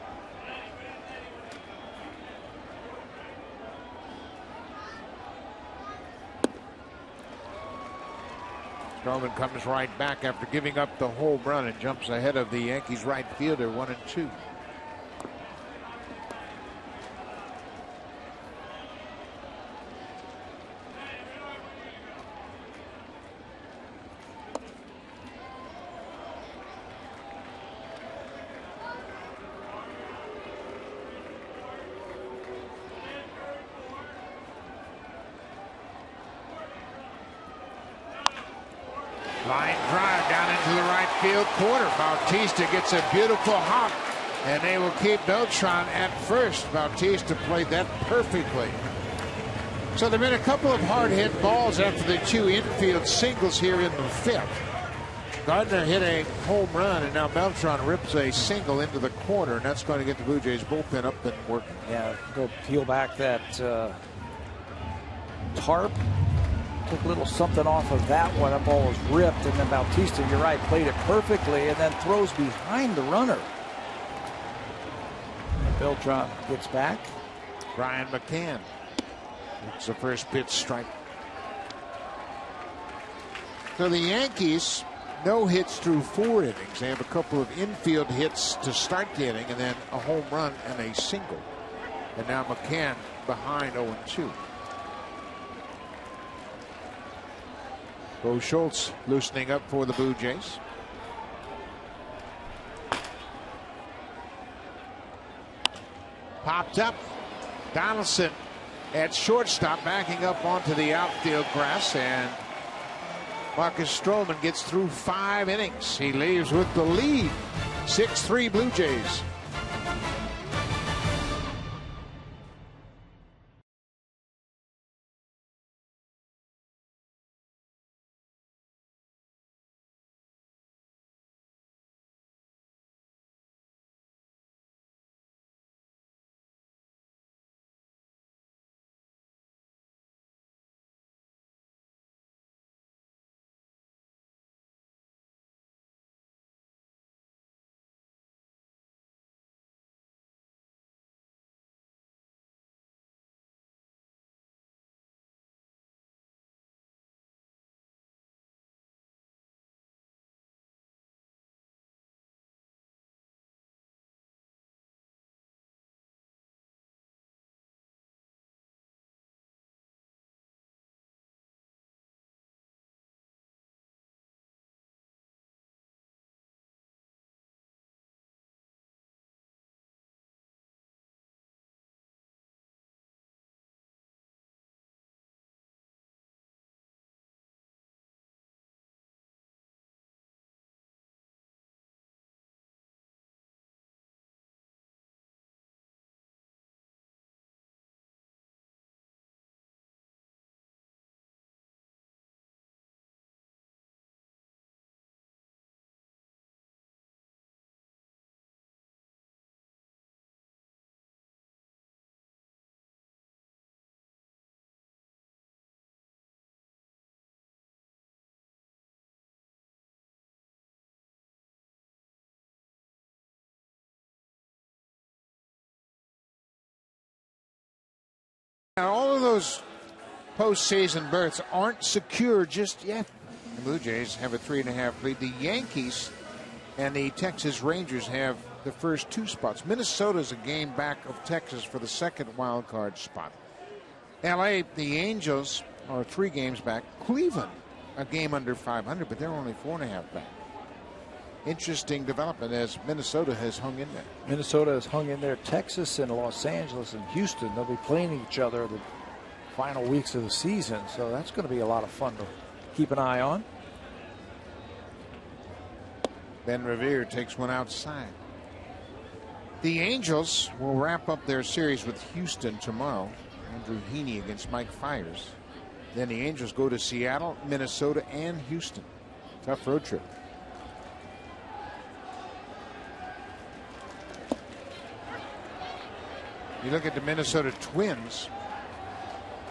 Stroman comes right back after giving up the home run and jumps ahead of the Yankees right fielder 1-2. Line drive down into the right field corner. Bautista gets a beautiful hop, and they will keep Beltran at first. Bautista played that perfectly. So there have been a couple of hard hit balls after the two infield singles here in the fifth. Gardner hit a home run, and now Beltran rips a single into the corner, and that's going to get the Blue Jays bullpen up and working. Yeah, go peel back that tarp. Took a little something off of that one. That ball was ripped, and then Bautista, you're right, played it perfectly and then throws behind the runner. Beltran gets back. Brian McCann. It's the first pitch strike. So the Yankees, no hits through 4 innings. They have a couple of infield hits to start the inning, and then a home run and a single. And now McCann behind 0-2. Bo Schultz loosening up for the Blue Jays. Popped up. Donaldson at shortstop, backing up onto the outfield grass, and Marcus Stroman gets through 5 innings. He leaves with the lead. 6-3 Blue Jays. All of those postseason berths aren't secure just yet. The Blue Jays have a 3.5 lead. The Yankees and the Texas Rangers have the first 2 spots. Minnesota's a game back of Texas for the second wild card spot. LA, the Angels are 3 games back. Cleveland, a game under 500, but they're only 4.5 back. Interesting development as Minnesota has hung in there. Minnesota has hung in there. Texas and Los Angeles and Houston, they'll be playing each other the final weeks of the season, so that's going to be a lot of fun to keep an eye on. Ben Revere takes one outside. The Angels will wrap up their series with Houston tomorrow. Andrew Heaney against Mike Fiers. Then the Angels go to Seattle, Minnesota, and Houston. Tough road trip. You look at the Minnesota Twins.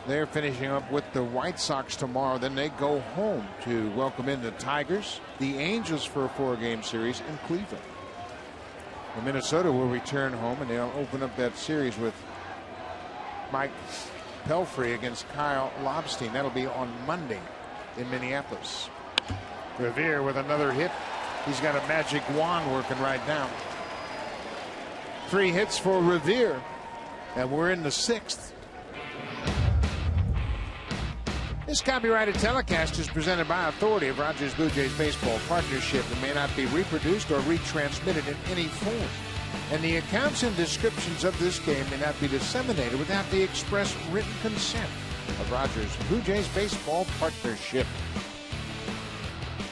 They're finishing up with the White Sox tomorrow. Then they go home to welcome in the Tigers, the Angels for a 4-game series, and Cleveland. Well, Minnesota will return home, and they'll open up that series with Mike Pelfrey against Kyle Lobstein. That'll be on Monday in Minneapolis. Revere with another hit. He's got a magic wand working right now. 3 hits for Revere, and we're in the 6th. This copyrighted telecast is presented by authority of Rogers Blue Jays Baseball Partnership and may not be reproduced or retransmitted in any form. And the accounts and descriptions of this game may not be disseminated without the express written consent of Rogers Blue Jays Baseball Partnership.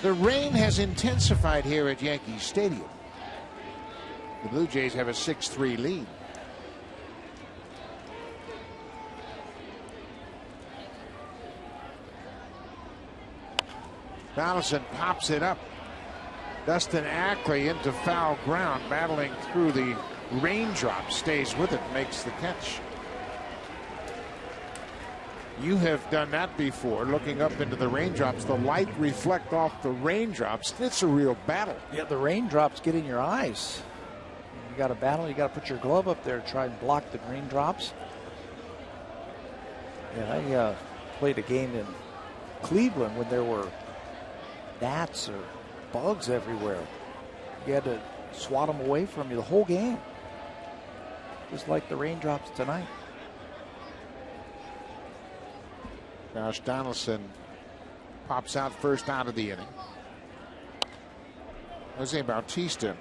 The rain has intensified here at Yankee Stadium. The Blue Jays have a 6-3 lead. Donaldson pops it up. Dustin Ackley into foul ground, battling through the raindrops, stays with it, makes the catch. You have done that before, looking up into the raindrops. The light reflect off the raindrops. It's a real battle. Yeah, the raindrops get in your eyes. You got to battle. You got to put your glove up there to try and block the raindrops. Yeah, I played a game in Cleveland when there were gnats or bugs everywhere. You had to swat them away from you the whole game. Just like the raindrops tonight. Josh Donaldson pops out first out of the inning. Jose Bautista,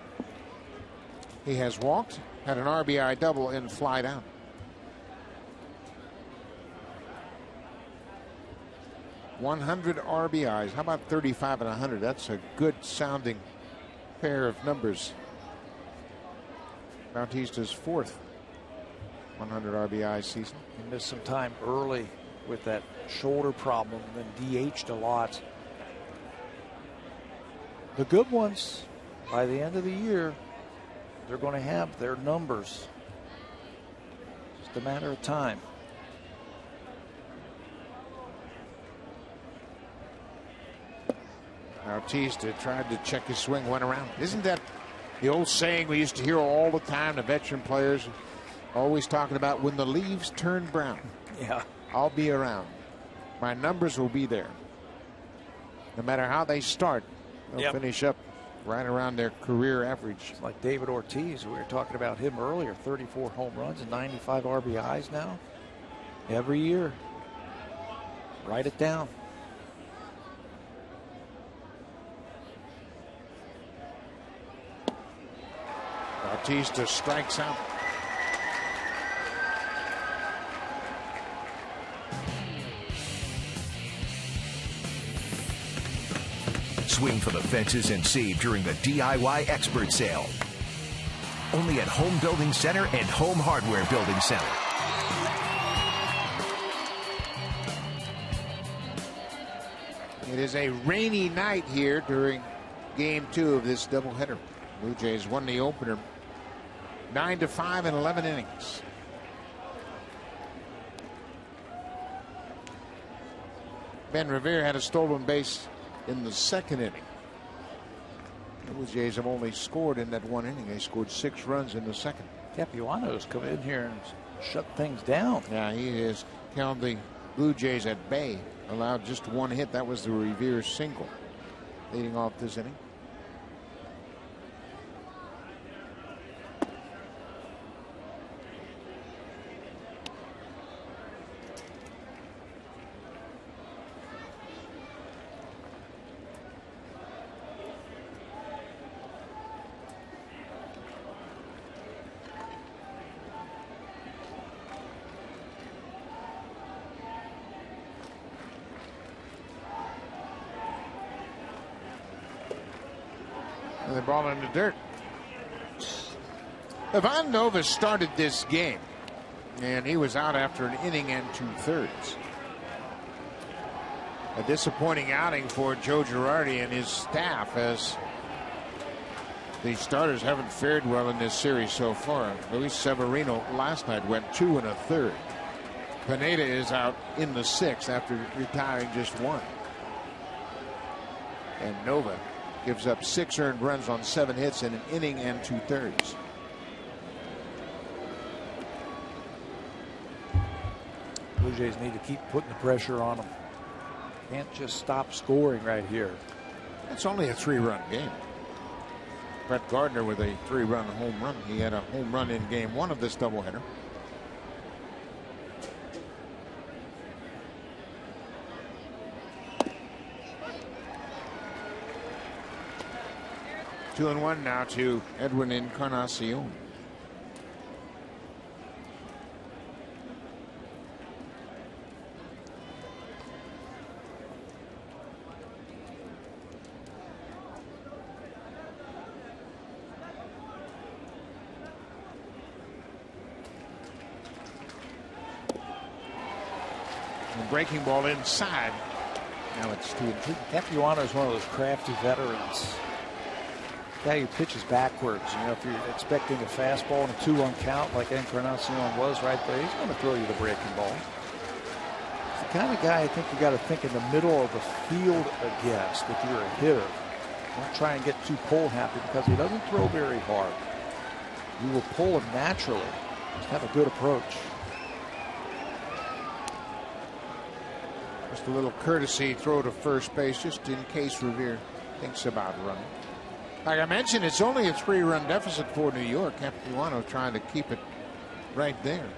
he has walked, had an RBI double, and flied out. .100 RBIs. How about 35 and 100? That's a good sounding pair of numbers. Bautista's 4th 100 RBI season. He missed some time early with that shoulder problem, then DH'd a lot. The good ones, by the end of the year, they're going to have their numbers. Just a matter of time. Bautista tried to check his swing, went around. Isn't that the old saying we used to hear all the time, the veteran players always talking about, when the leaves turn brown? Yeah. I'll be around. My numbers will be there. No matter how they start, they'll finish up right around their career average. It's like David Ortiz, we were talking about him earlier, 34 home runs and 95 RBIs now. Every year. Write it down. Bautista strikes out. Swing for the fences and save during the DIY Expert Sale. Only at Home Building Center and Home Hardware Building Center. It is a rainy night here during Game 2 of this doubleheader. Blue Jays won the opener 9-5 in 11 innings. Ben Revere had a stolen base in the 2nd inning. The Blue Jays have only scored in that 1 inning. They scored 6 runs in the 2nd. Capuano's come in here and shut things down. Yeah, he has held the Blue Jays at bay. Allowed just 1 hit. That was the Revere single. leading off this inning. The ball in the dirt. Ivan Nova started this game, and he was out after an inning and 2/3. A disappointing outing for Joe Girardi and his staff, as the starters haven't fared well in this series so far. Luis Severino last night went 2 1/3. Pineda is out in the 6th after retiring just 1. And Nova gives up 6 earned runs on 7 hits in an inning and 2/3. Blue Jays need to keep putting the pressure on them. Can't just stop scoring right here. It's only a 3-run game. Brett Gardner with a 3-run home run. He had a home run in game 1 of this doubleheader. Two and 1 now to Edwin Encarnacion. Breaking ball inside. Now it's 2-2. Capuano is one of those crafty veterans. Guy who pitches backwards. You know, if you're expecting a fastball and a 2-1 count like Encarnacion was right there, he's going to throw you the breaking ball. It's the kind of guy I think you got to think in the middle of the field against if you're a hitter. Don't try and get too pull happy because he doesn't throw very hard. You will pull him naturally. Just have a good approach. Just a little courtesy throw to first base just in case Revere thinks about running. Like I mentioned, it's only a 3-run deficit for New York. Capuano trying to keep it right there.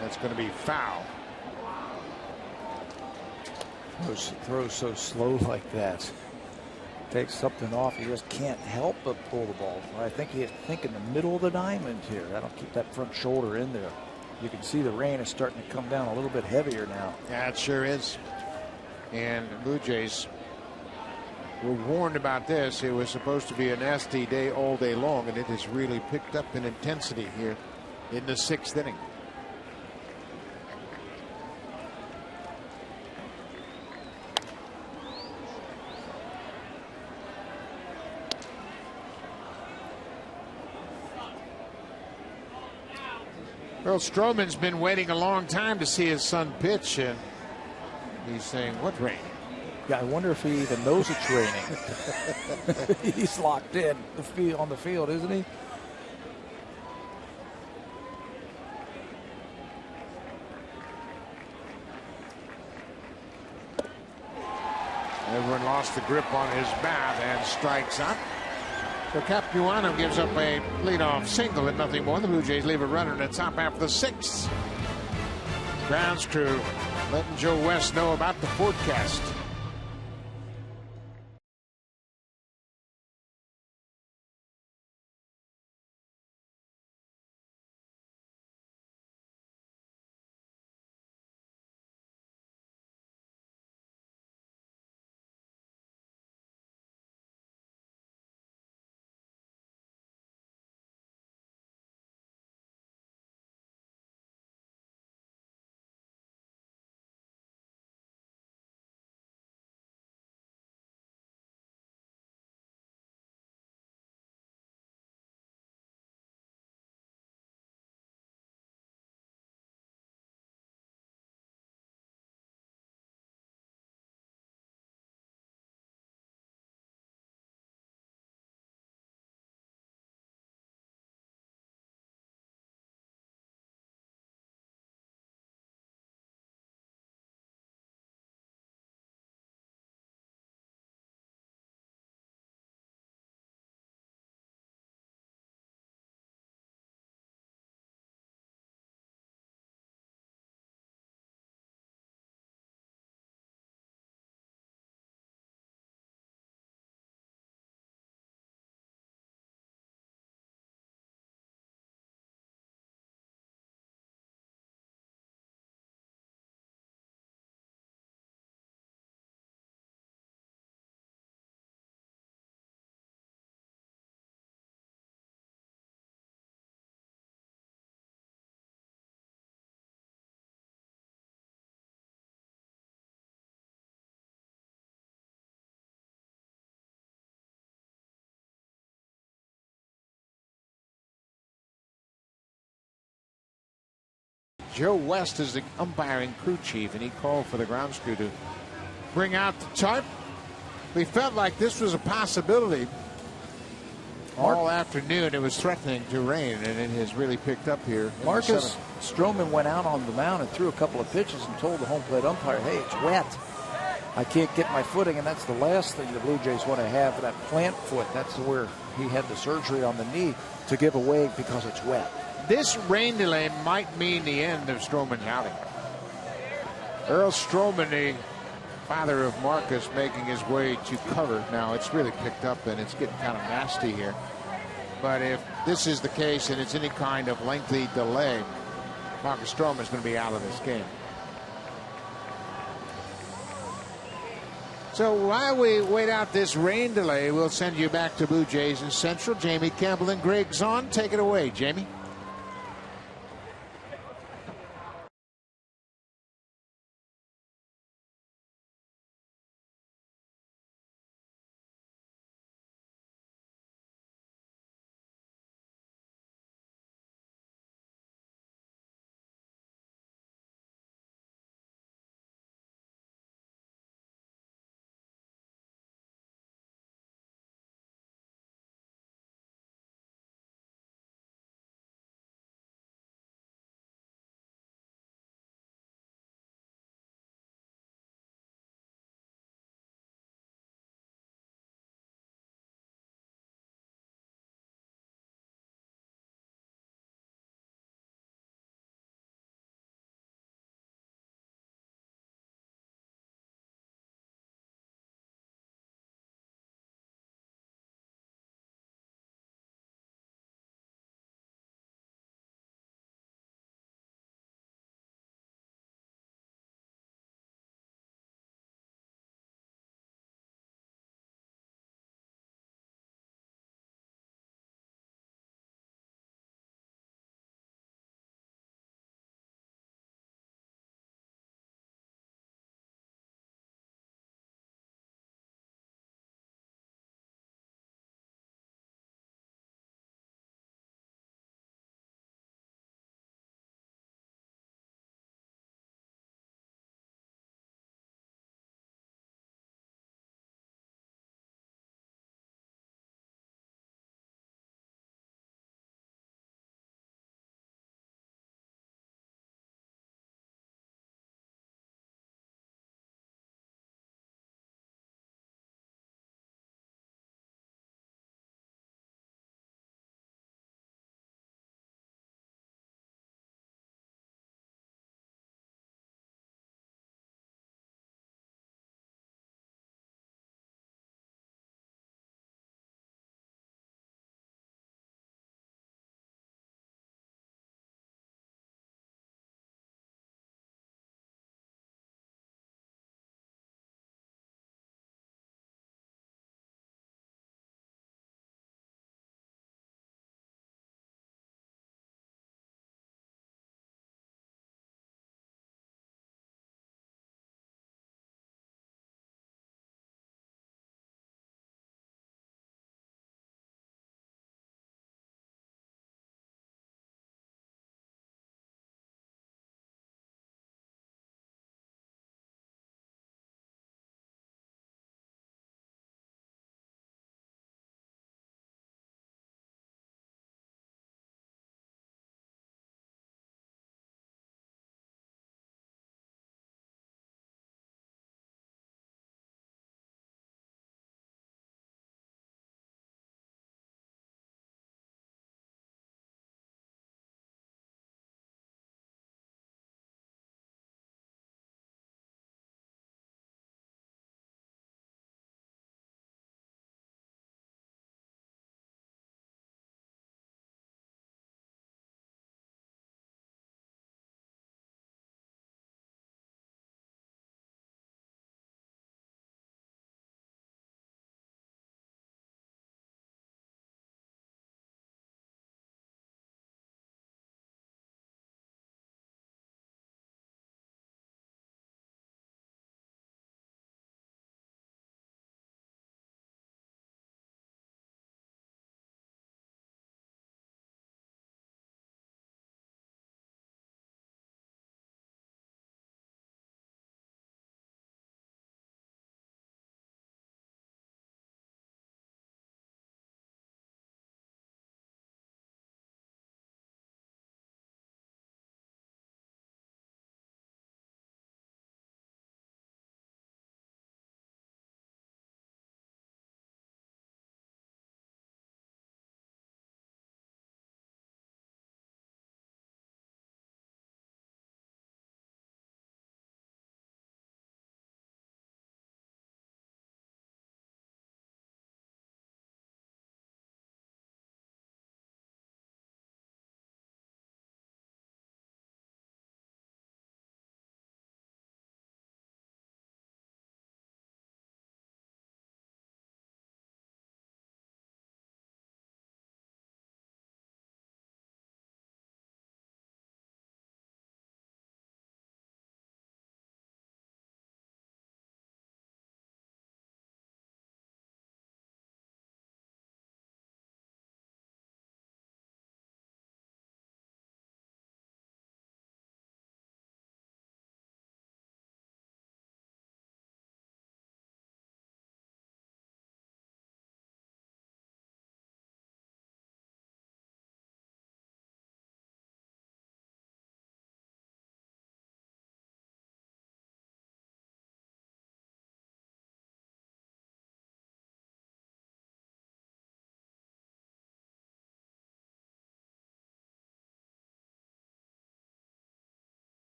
That's going to be foul. Throws so slow like that. Takes something off. He just can't help but pull the ball. I think he think in the middle of the diamond here. That'll keep that front shoulder in there. You can see the rain is starting to come down a little bit heavier now. Yeah, it sure is. And the Blue Jays were warned about this. It was supposed to be a nasty day all day long, and it has really picked up in intensity here in the 6th inning. Well, Stroman's been waiting a long time to see his son pitch, and he's saying, what rain? Yeah, I wonder if he even knows it's raining. He's locked in on the field, isn't he? Everyone lost the grip on his bat and strikes out. So Capuano gives up a leadoff single and nothing more. The Blue Jays leave a runner in the top half of the 6th. Grounds crew letting Joe West know about the forecast. Joe West is the umpiring crew chief, and he called for the grounds crew to bring out the tarp. We felt like this was a possibility all afternoon. It was threatening to rain, and it has really picked up here. Marcus Stroman went out on the mound and threw a couple of pitches and told the home plate umpire, hey, it's wet. I can't get my footing, and that's the last thing the Blue Jays want to have, that plant foot. That's where he had the surgery on the knee to give away because it's wet. This rain delay might mean the end of Stroman's outing. Earl Stroman, the father of Marcus, making his way to cover. Now, it's really picked up, and it's getting kind of nasty here. But if this is the case and it's any kind of lengthy delay, Marcus Stroman is going to be out of this game. So while we wait out this rain delay, we'll send you back to Blue Jays in Central. Jamie Campbell and Greg Zahn. Take it away, Jamie.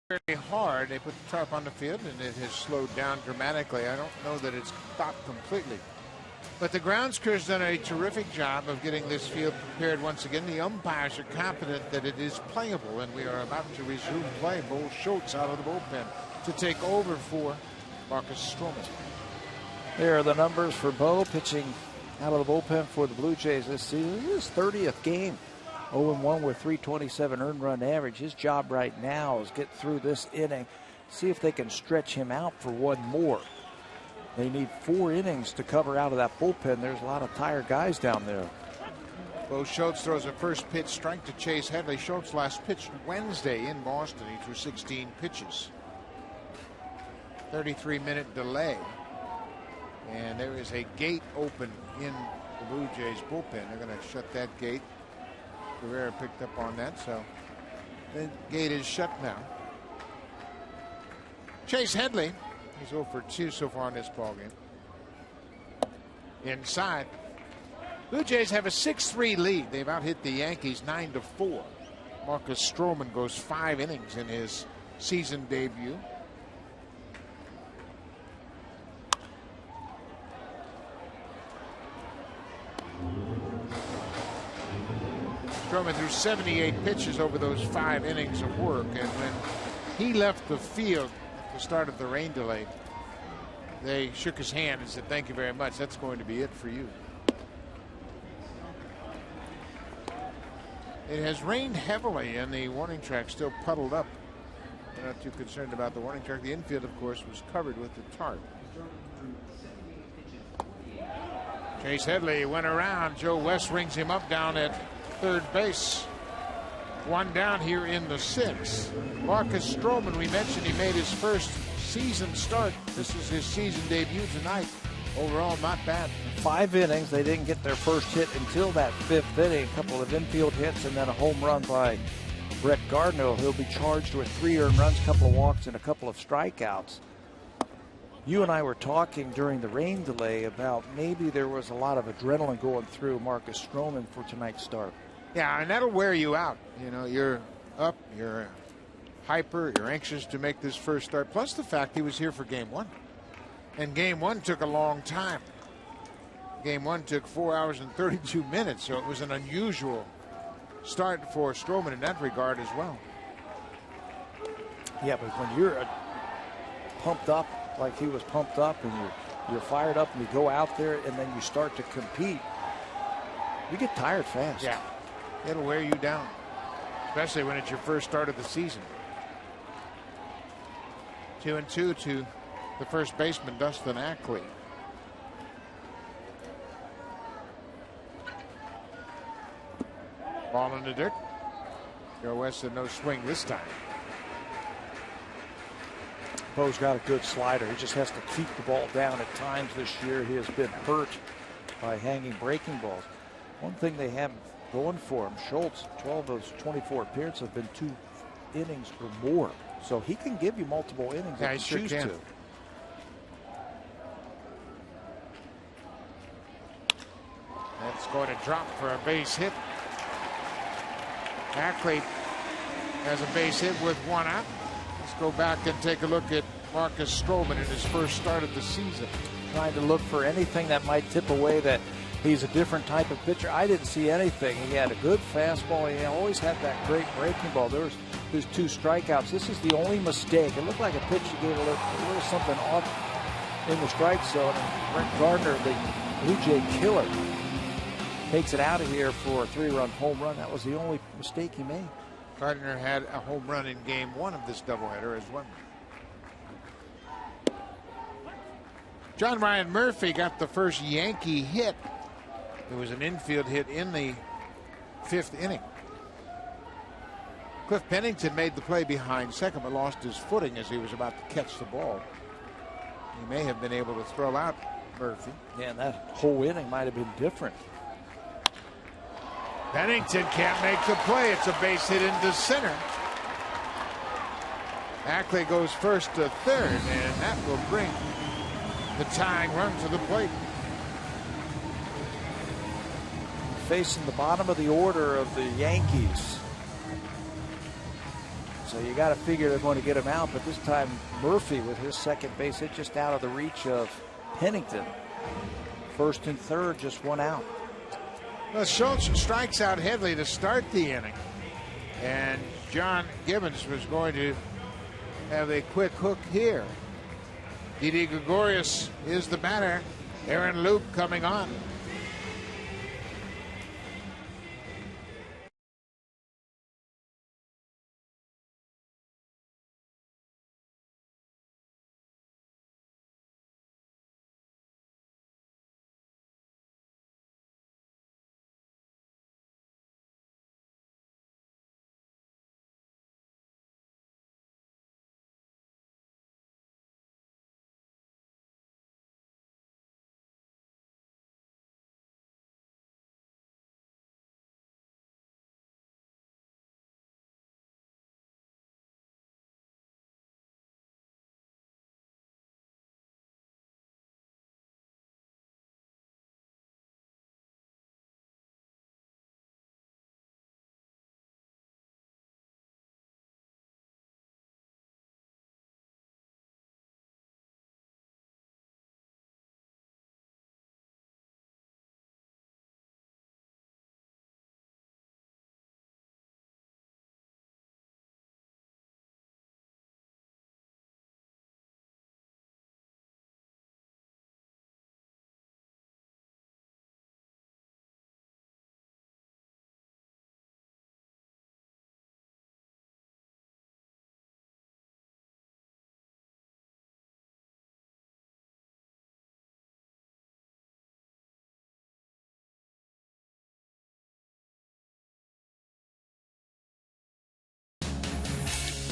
very hard. They put the tarp on the field, and it has slowed down dramatically. I don't know that it's stopped completely. But the grounds crew has done a terrific job of getting this field prepared once again. The umpires are confident that it is playable, and we are about to resume play. Bo Schultz out of the bullpen to take over for Marcus Stroman. There are the numbers for Bo pitching out of the bullpen for the Blue Jays this season. His 30th game. 0-1 with 327 earned run average. His job right now is get through this inning, see if they can stretch him out for one more. They need 4 innings to cover out of that bullpen. There's a lot of tired guys down there. Bo Schultz throws a first pitch strike to Chase Headley. Schultz last pitched Wednesday in Boston. He threw 16 pitches. 33-minute delay. And there is a gate open in the Blue Jays bullpen. They're going to shut that gate. Guerrero picked up on that, so the gate is shut now. Chase Headley, he's 0 for 2 so far in this ballgame. Inside. Blue Jays have a 6-3 lead. They've out-hit the Yankees 9-4. Marcus Stroman goes 5 innings in his season debut. Stroman threw 78 pitches over those 5 innings of work, and when he left the field at the start of the rain delay, they shook his hand and said, "Thank you very much. That's going to be it for you." It has rained heavily, and the warning track still puddled up. We're not too concerned about the warning track. The infield, of course, was covered with the tarp. Chase Headley went around. Joe West rings him up down at third base. 1 down here in the 6th. Marcus Stroman, we mentioned he made his first season start. This is his season debut tonight. Overall, not bad. 5 innings. They didn't get their first hit until that 5th inning. A couple of infield hits and then a home run by Brett Gardner. He'll be charged with 3 earned runs, a couple of walks, and a couple of strikeouts. You and I were talking during the rain delay about maybe there was a lot of adrenaline going through Marcus Stroman for tonight's start. Yeah, and that'll wear you out. You know, you're up, you're hyper, you're anxious to make this first start. Plus the fact he was here for game 1. And game 1 took a long time. Game 1 took 4 hours and 32 minutes, so it was an unusual start for Stroman in that regard as well. Yeah, but when you're pumped up like he was pumped up, and you're fired up, and you go out there and then you start to compete, you get tired fast. Yeah, it'll wear you down, especially when it's your first start of the season. 2-2 to the first baseman, Dustin Ackley. Ball in the dirt. Joe West said no swing this time. Bo's got a good slider. He just has to keep the ball down at times this year. He has been hurt by hanging breaking balls. One thing they have going for him, Schultz, 12 of those 24 appearances have been 2 innings or more. So he can give you multiple innings if you choose to. That's going to drop for a base hit. Ackley has a base hit with 1 out. Let's go back and take a look at Marcus Stroman in his first start of the season. Trying to look for anything that might tip away that he's a different type of pitcher. I didn't see anything. He had a good fastball. He always had that great breaking ball. There was his 2 strikeouts. This is the only mistake. It looked like a pitch he gave a little something off in the strike zone. And Brett Gardner, the Blue Jay killer, takes it out of here for a 3-run home run. That was the only mistake he made. Gardner had a home run in game 1 of this doubleheader as well. John Ryan Murphy got the first Yankee hit. It was an infield hit in the 5th inning. Cliff Pennington made the play behind second, but lost his footing as he was about to catch the ball. He may have been able to throw out Murphy. Yeah, and that whole inning might have been different. Pennington can't make the play. It's a base hit into center. Ackley goes first to third, and that will bring the tying run to the plate. Facing the bottom of the order of the Yankees. So you got to figure they're going to get him out, but this time Murphy with his second base hit just out of the reach of Pennington. First and third, just one out. Well, Schultz strikes out Headley to start the inning, and John Gibbons was going to have a quick hook here. Didi Gregorius is the batter. Aaron Loup coming on.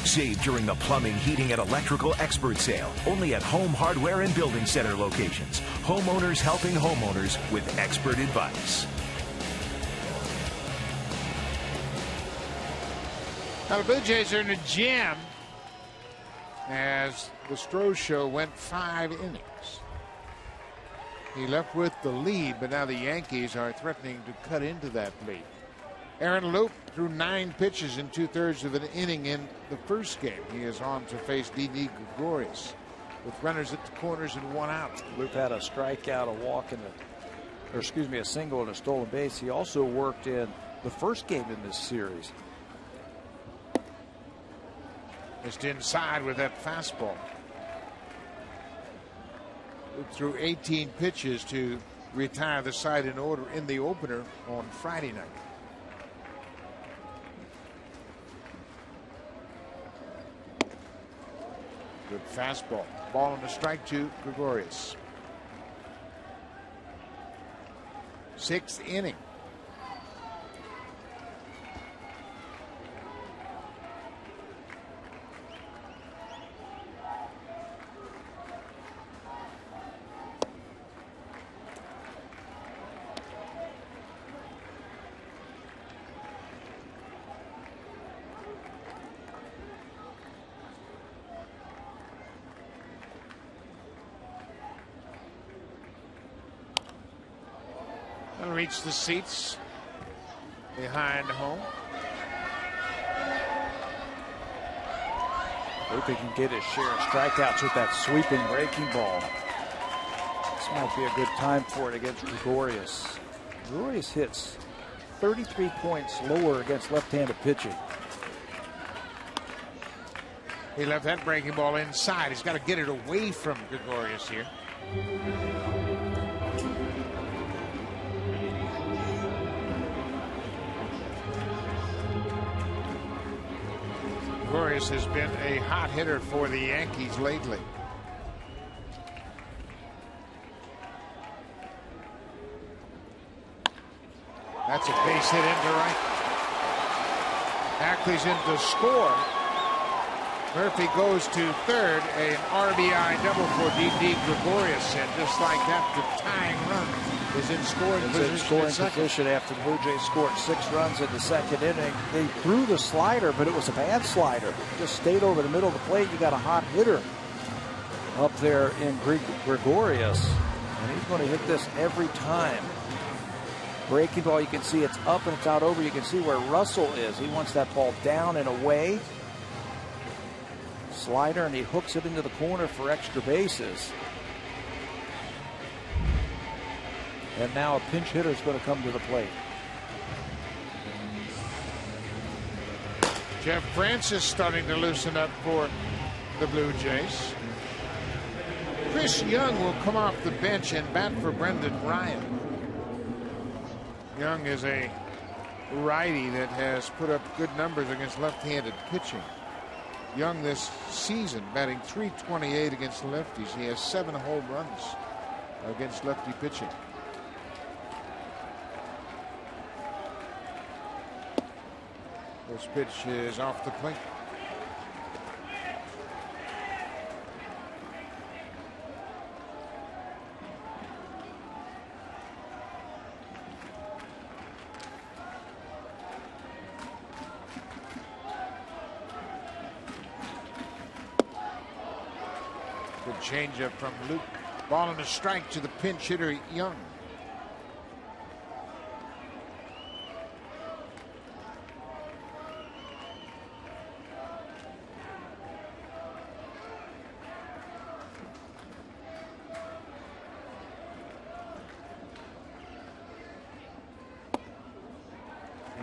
Save during the plumbing, heating, and electrical expert sale. Only at Home Hardware and Building Center locations. Homeowners helping homeowners with expert advice. Now the Blue Jays are in a jam as the Stroh show went 5 innings. He left with the lead, but now the Yankees are threatening to cut into that lead. Aaron Loup threw 9 pitches in 2/3 of an inning in the first game. He is on to face Didi Gregorius with runners at the corners and 1 out. Loup had a strikeout, a walk, and a single and a stolen base. He also worked in the first game in this series. Just inside with that fastball. Loup threw 18 pitches to retire the side in order in the opener on Friday night. Good fastball. Ball on the strike to Gregorius. 6th inning. Reach the seats behind home. Hope he can get his share of strikeouts with that sweeping breaking ball. This might be a good time for it against Gregorius. Gregorius hits 33 points lower against left-handed pitching. He left that breaking ball inside. He's got to get it away from Gregorius here. Gregorius has been a hot hitter for the Yankees lately. That's a base hit into right. Ackley's in to score. Murphy goes to third, an RBI double for Didi Gregorius, and just like that, the tying run is in scoring position after the Blue Jays scored 6 runs in the second inning. They threw the slider, but it was a bad slider. Just stayed over the middle of the plate. You got a hot hitter up there in Gregorius, and he's going to hit this every time. Breaking ball, you can see it's up and it's out over. You can see where Russell is. He wants that ball down and away. slider, and he hooks it into the corner for extra bases. And now a pinch hitter is going to come to the plate. Jeff Francis starting to loosen up for the Blue Jays. Chris Young will come off the bench and bat for Brendan Ryan. Young is a righty that has put up good numbers against left-handed pitching. Young this season batting .328 against lefties. He has 7 home runs against lefty pitching. This pitch is off the plate. Good changeup from Luke. Ball and a strike to the pinch hitter Young.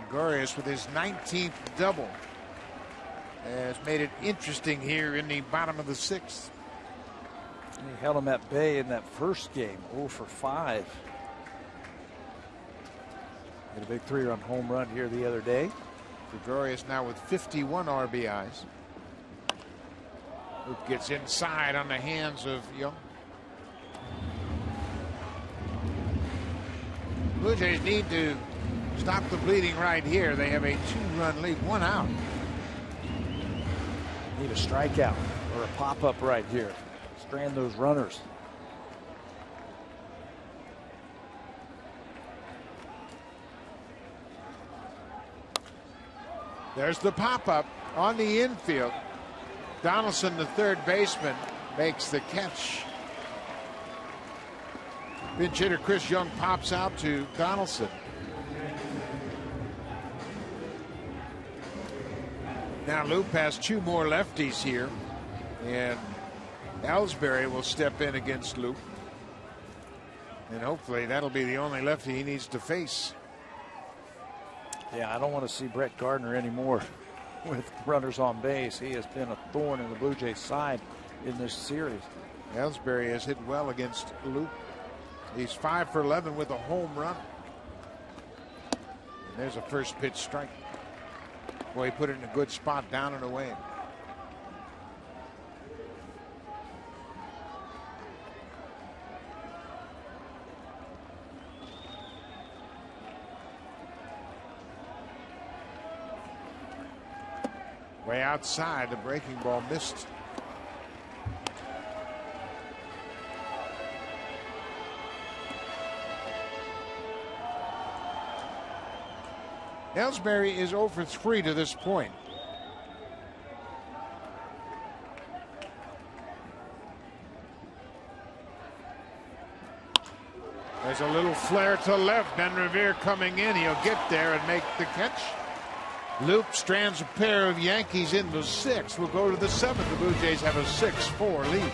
Gregorius with his 19th double has made it interesting here in the bottom of the 6th. He held him at bay in that first game, 0 for 5. Had a big 3-run home run here the other day. Gregorius now with 51 RBIs. Luke gets inside on the hands of Young. Blue Jays need to stop the bleeding right here. They have a 2-run lead, 1 out. Need a strikeout or a pop-up right here. Strand those runners. There's the pop-up on the infield. Donaldson, the third baseman, makes the catch. Pinch hitter Chris Young pops out to Donaldson. Now Loop has 2 more lefties here, and Ellsbury will step in against Loop, and hopefully that'll be the only lefty he needs to face. Yeah, I don't want to see Brett Gardner anymore with runners on base. He has been a thorn in the Blue Jays side in this series. Ellsbury has hit well against Loop. He's 5 for 11 with a home run. And there's a first pitch strike. Boy, he put it in a good spot, down and away. Way outside, the breaking ball missed. Ellsbury is 0 for 3 to this point. There's a little flare to left. Ben Revere coming in. He'll get there and make the catch. Loop strands a pair of Yankees in the 6th. We'll go to the 7th. The Blue Jays have a 6-4 lead.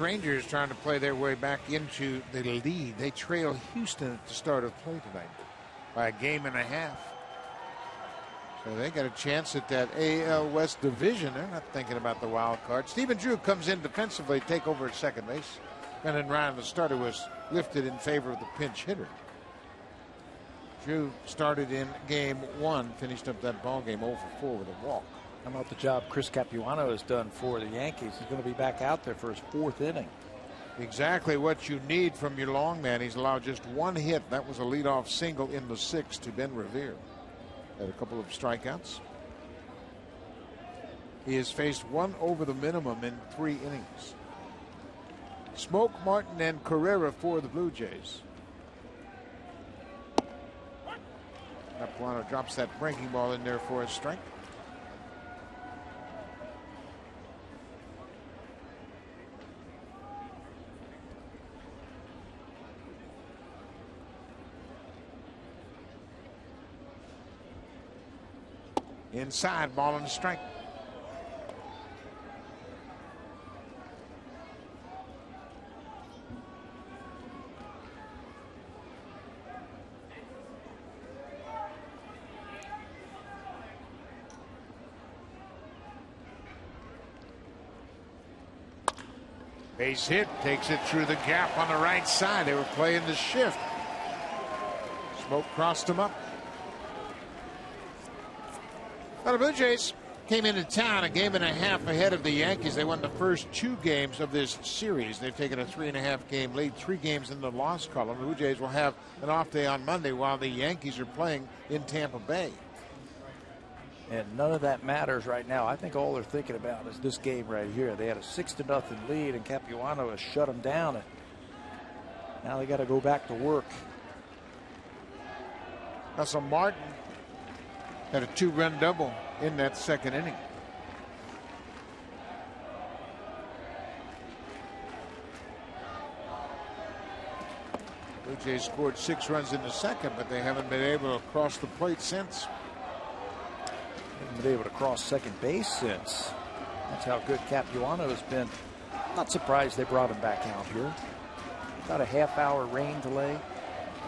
Rangers trying to play their way back into the lead. They trail Houston at the start of play tonight by a game and a half. So they got a chance at that AL West division. They're not thinking about the wild card. Stephen Drew comes in defensively, take over at second base. Brendan Ryan, the starter, was lifted in favor of the pinch hitter. Drew started in game 1, finished up that ball game 0 for 4 with a walk. How about the job Chris Capuano has done for the Yankees? He's going to be back out there for his 4th inning. Exactly what you need from your long man. He's allowed just 1 hit. That was a leadoff single in the 6th to Ben Revere. Had a couple of strikeouts. He has faced 1 over the minimum in 3 innings. Smoke, Martin, and Carrera for the Blue Jays. Capuano drops that breaking ball in there for a strike. Inside, ball and a strike. Base hit, takes it through the gap on the right side. They were playing the shift. Smoke crossed him up. Well, the Blue Jays came into town a game and a half ahead of the Yankees. They won the first 2 games of this series. They've taken a 3.5 game lead, 3 games in the loss column. The Blue Jays will have an off day on Monday while the Yankees are playing in Tampa Bay. And none of that matters right now. I think all they're thinking about is this game right here. They had a 6-0 lead, and Capuano has shut them down. And now they got to go back to work. Russell Martin had a 2-run double in that 2nd inning. Blue Jays scored 6 runs in the 2nd, but they haven't been able to cross the plate since. Haven't been able to cross second base since. That's how good Capuano has been. Not surprised they brought him back out here. About a half-hour rain delay.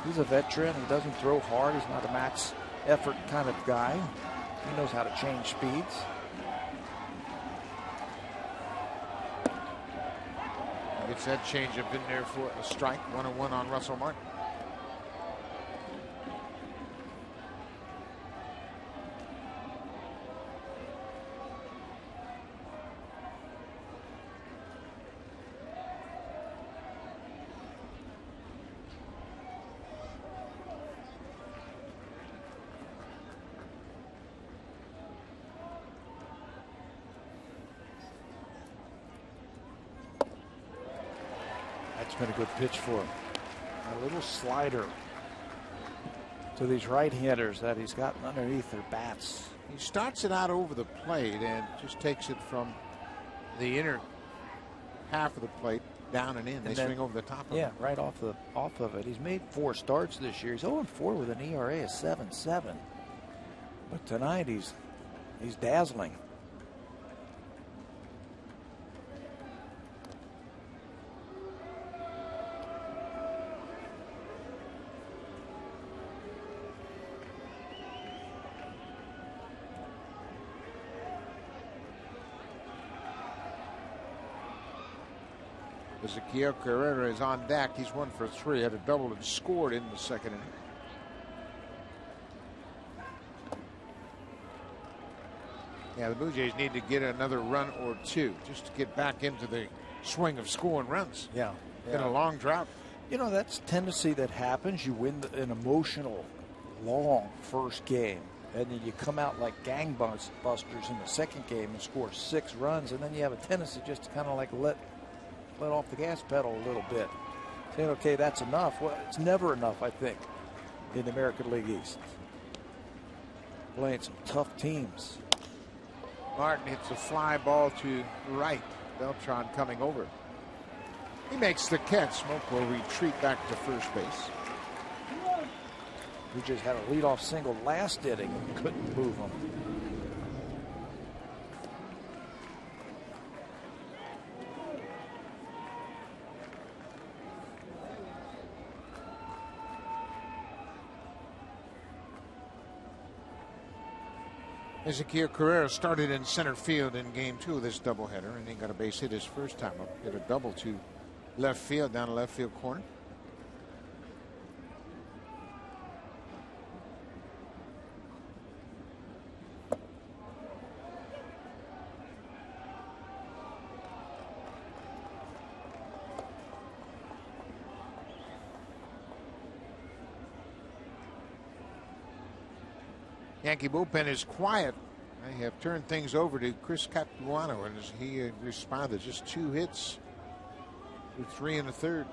He's a veteran. He doesn't throw hard. He's not a max effort kind of guy. He knows how to change speeds. Gets that changeup in there for a strike. 1-1 on Russell Martin. That's been a good pitch for him. A little slider to these right-handers that he's gotten underneath their bats. He starts it out over the plate and just takes it from the inner half of the plate down and in. They swing over the top of it. Yeah, right off of it. He's made 4 starts this year. He's 0-4 with an ERA of 7.7. But tonight he's dazzling. Ezequiel Carrera is on deck. He's 1 for 3. Had a double and scored in the 2nd inning. Yeah, the Blue Jays need to get another run or 2 just to get back into the swing of scoring runs. Yeah. In a long drought. You know, that's tendency that happens. You win an emotional, long first game, and then you come out like gangbusters in the 2nd game and score 6 runs, and then you have a tendency just to kind of like let off the gas pedal a little bit, saying, okay, that's enough. Well, it's never enough, I think, in the American League East. Playing some tough teams. Martin hits a fly ball to right. Beltran coming over. He makes the catch. Smoke will retreat back to first base. We just had a leadoff single last inning and couldn't move him. Ezequiel Carrera started in center field in game 2 of this doubleheader, and he got a base hit his first time up. Hit a double to left field, down the left field corner. Yankee bullpen is quiet. They have turned things over to Chris Capuano, and he responded. Just 2 hits with 3 in the third.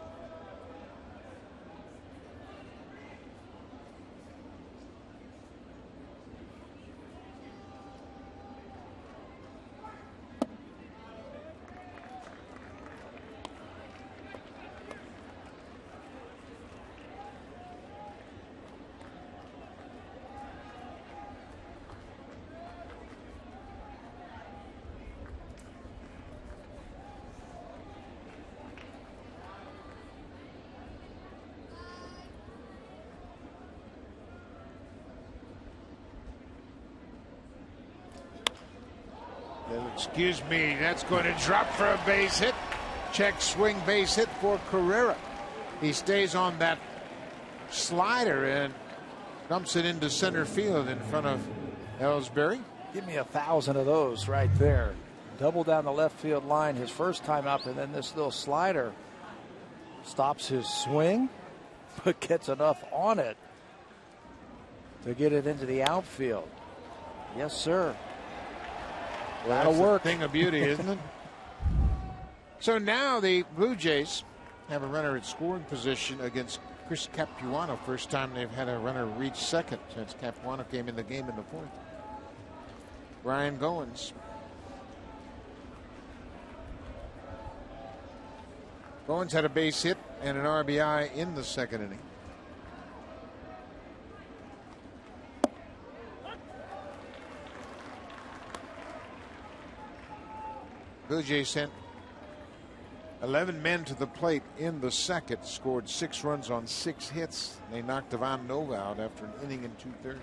Excuse me, that's going to drop for a base hit. Check swing base hit for Carrera. He stays on that slider and dumps it into center field in front of Ellsbury. Give me 1,000 of those right there. Double down the left field line his first time up, and then this little slider stops his swing, but gets enough on it to get it into the outfield. Yes, sir. Well, that'll work. A thing of beauty, isn't it? So now the Blue Jays have a runner at scoring position against Chris Capuano. First time they've had a runner reach second since Capuano came in the game in the 4th. Brian Goins. Goins had a base hit and an RBI in the 2nd inning. Blue Jays sent 11 men to the plate in the 2nd, scored 6 runs on 6 hits. They knocked Ivan Nova out after an inning and 2/3.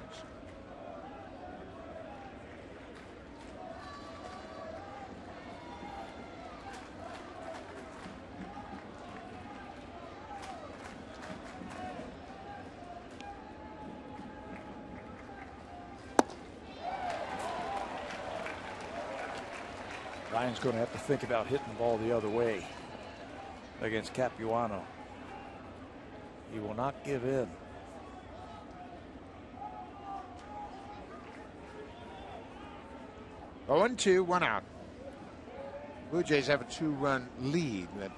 Ryan's going to have to think about hitting the ball the other way against Capuano. He will not give in. Oh, 1-2, 1 out. Blue Jays have a 2-run lead that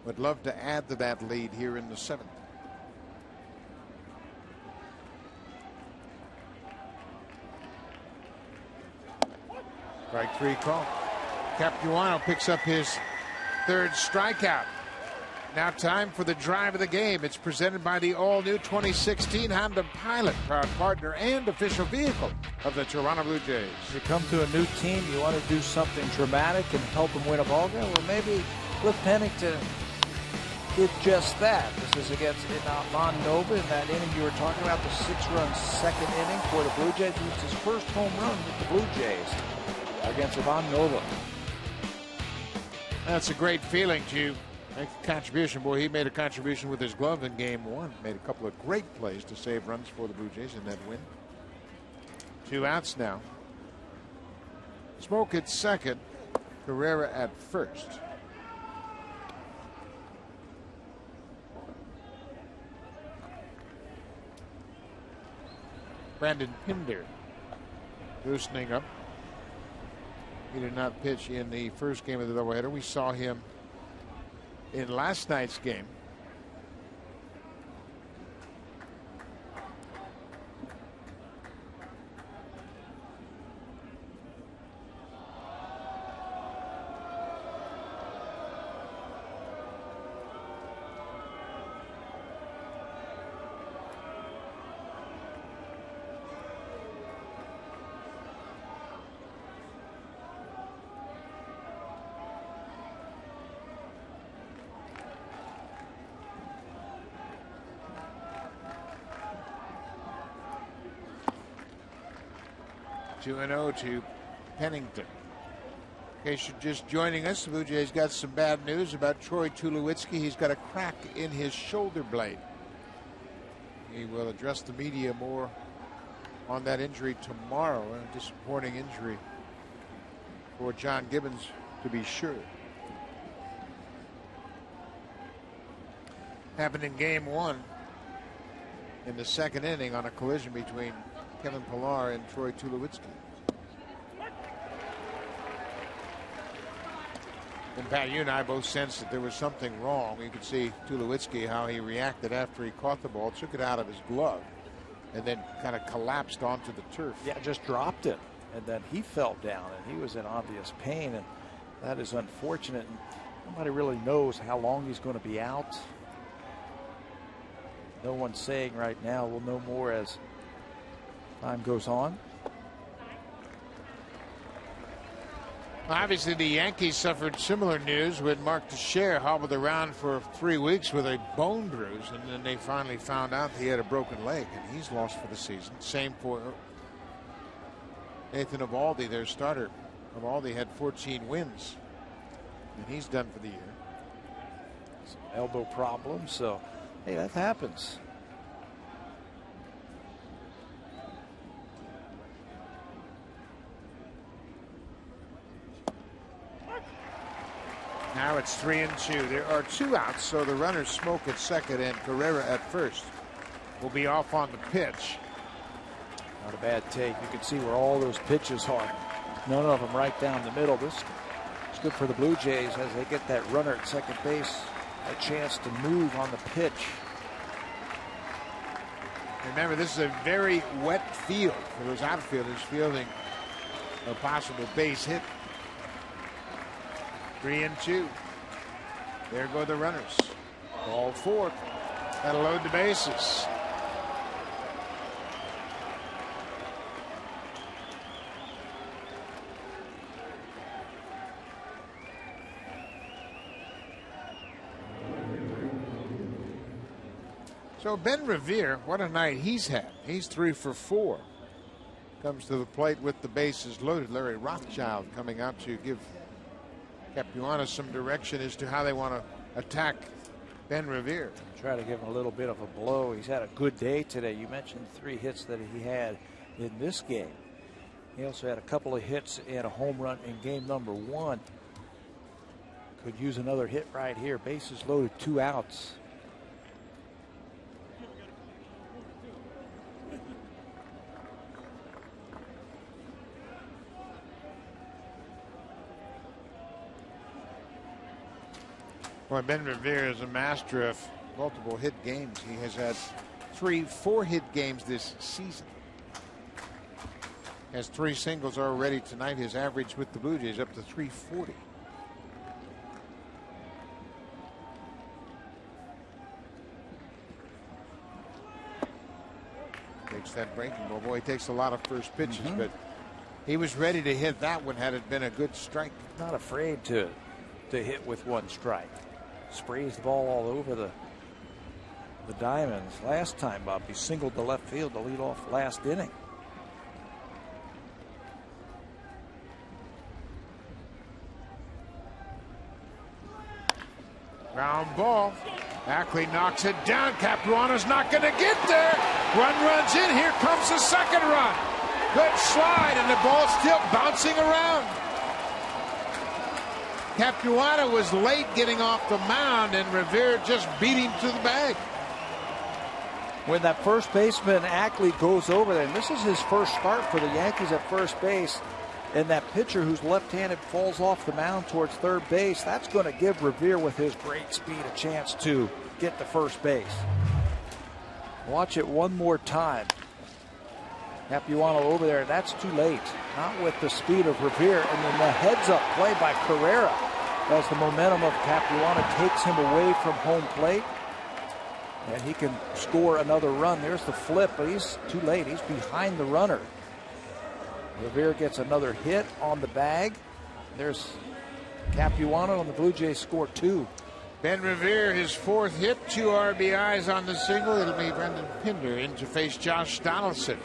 would love to add to that lead here in the 7th. Strike 3 call. Capuano picks up his 3rd strikeout. Now time for the drive of the game. It's presented by the all-new 2016 Honda Pilot, proud partner and official vehicle of the Toronto Blue Jays. You come to a new team, you want to do something dramatic and help them win a ball game. Well, maybe Cliff Pennington did just that. This is against Ivan Nova in that inning you were talking about, the 6-run 2nd inning for the Blue Jays. It's his first home run with the Blue Jays against Ivan Nova. That's a great feeling to make a contribution. Boy, he made a contribution with his glove in game 1. Made a couple of great plays to save runs for the Blue Jays in that win. 2 outs now. Smoke at 2nd. Carrera at 1st. Brandon Pinder loosening up. He did not pitch in the first game of the doubleheader. We saw him in last night's game. 2-0 to Pennington. In case you're just joining us, the Blue Jays got some bad news about Troy Tulowitzki. He's got a crack in his shoulder blade. He will address the media more on that injury tomorrow. A disappointing injury for John Gibbons, to be sure. Happened in game 1 in the second inning on a collision between Kevin Pillar and Troy Tulowitzki. And Pat, you and I both sensed that there was something wrong. You could see Tulowitzki, how he reacted after he caught the ball, took it out of his glove, and then kind of collapsed onto the turf. Yeah, just dropped it, and then he fell down, and he was in obvious pain, and that is unfortunate. And nobody really knows how long he's going to be out. No one's saying right now. We'll know more as time goes on. Obviously, the Yankees suffered similar news when Mark Teixeira hobbled around for 3 weeks with a bone bruise, and then they finally found out he had a broken leg, and he's lost for the season. Same for Nathan Eovaldi, their starter. Eovaldi had 14 wins, and he's done for the year. Some elbow problems, so hey, that happens. Now it's 3-2. There are 2 outs, so the runners smoke at second and Carrera at first will be off on the pitch. Not a bad take. You can see where all those pitches are. None of them right down the middle. This is good for the Blue Jays as they get that runner at second base a chance to move on the pitch. Remember, this is a very wet field for those outfielders fielding a possible base hit. 3-2. There go the runners. Ball 4. That'll load the bases. So Ben Revere, what a night he's had. He's 3 for 4. Comes to the plate with the bases loaded. Larry Rothschild coming out to give Capuano some direction as to how they want to attack Ben Revere. Try to give him a little bit of a blow. He's had a good day today. You mentioned 3 hits that he had in this game. He also had a couple of hits and a home run in game number 1. Could use another hit right here. Bases loaded, 2 outs. Boy, Ben Revere is a master of multiple hit games. He has had 3 4-hit games this season. Has 3 singles already tonight. His average with the Blue Jays up to 340. Takes that breaking ball. Boy, he takes a lot of first pitches, but he was ready to hit that one had it been a good strike. Not afraid to hit with 1 strike. Sprays the ball all over the Diamonds. Last time, Bob, he singled the left field to lead off last inning. Ground ball. Ackley knocks it down. Capuano's not going to get there. Run runs in. Here comes the second run. Good slide, and the ball's still bouncing around. Capuano was late getting off the mound, and Revere just beat him to the bag. When that first baseman Ackley goes over there, and this is his first start for the Yankees at first base, and that pitcher who's left-handed falls off the mound towards third base, that's going to give Revere with his great speed a chance to get to first base. Watch it one more time. Capuano over there, and that's too late. Not with the speed of Revere, and then the heads-up play by Carrera as the momentum of Capuano takes him away from home plate. And he can score another run. There's the flip, but he's too late. He's behind the runner. Revere gets another hit on the bag. There's Capuano, and the Blue Jays score 2. Ben Revere, his 4th hit, 2 RBIs on the single. It'll be Brendan Pinder in to face Josh Donaldson.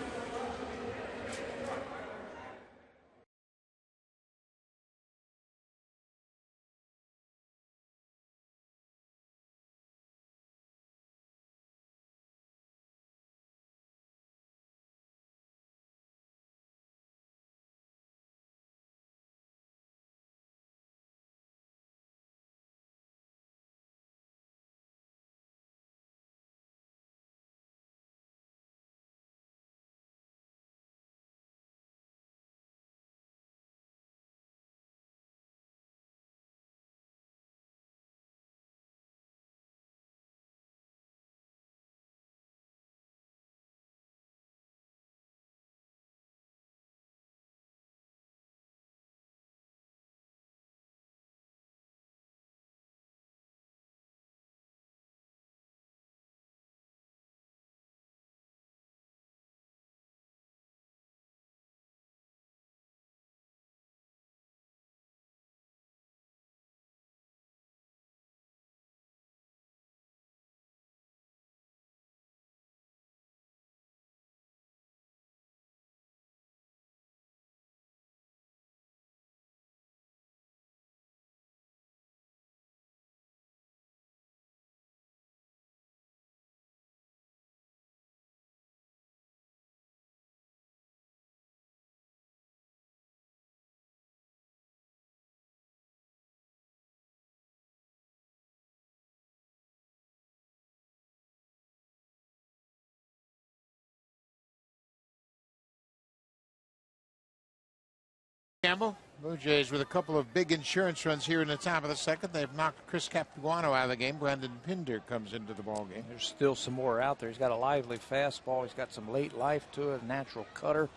Campbell. Blue Jays with a couple of big insurance runs here in the top of the second. They've knocked Chris Capuano out of the game. Brandon Pinder comes into the ball game. There's still some more out there. He's got a lively fastball. He's got some late life to it, a natural cutter.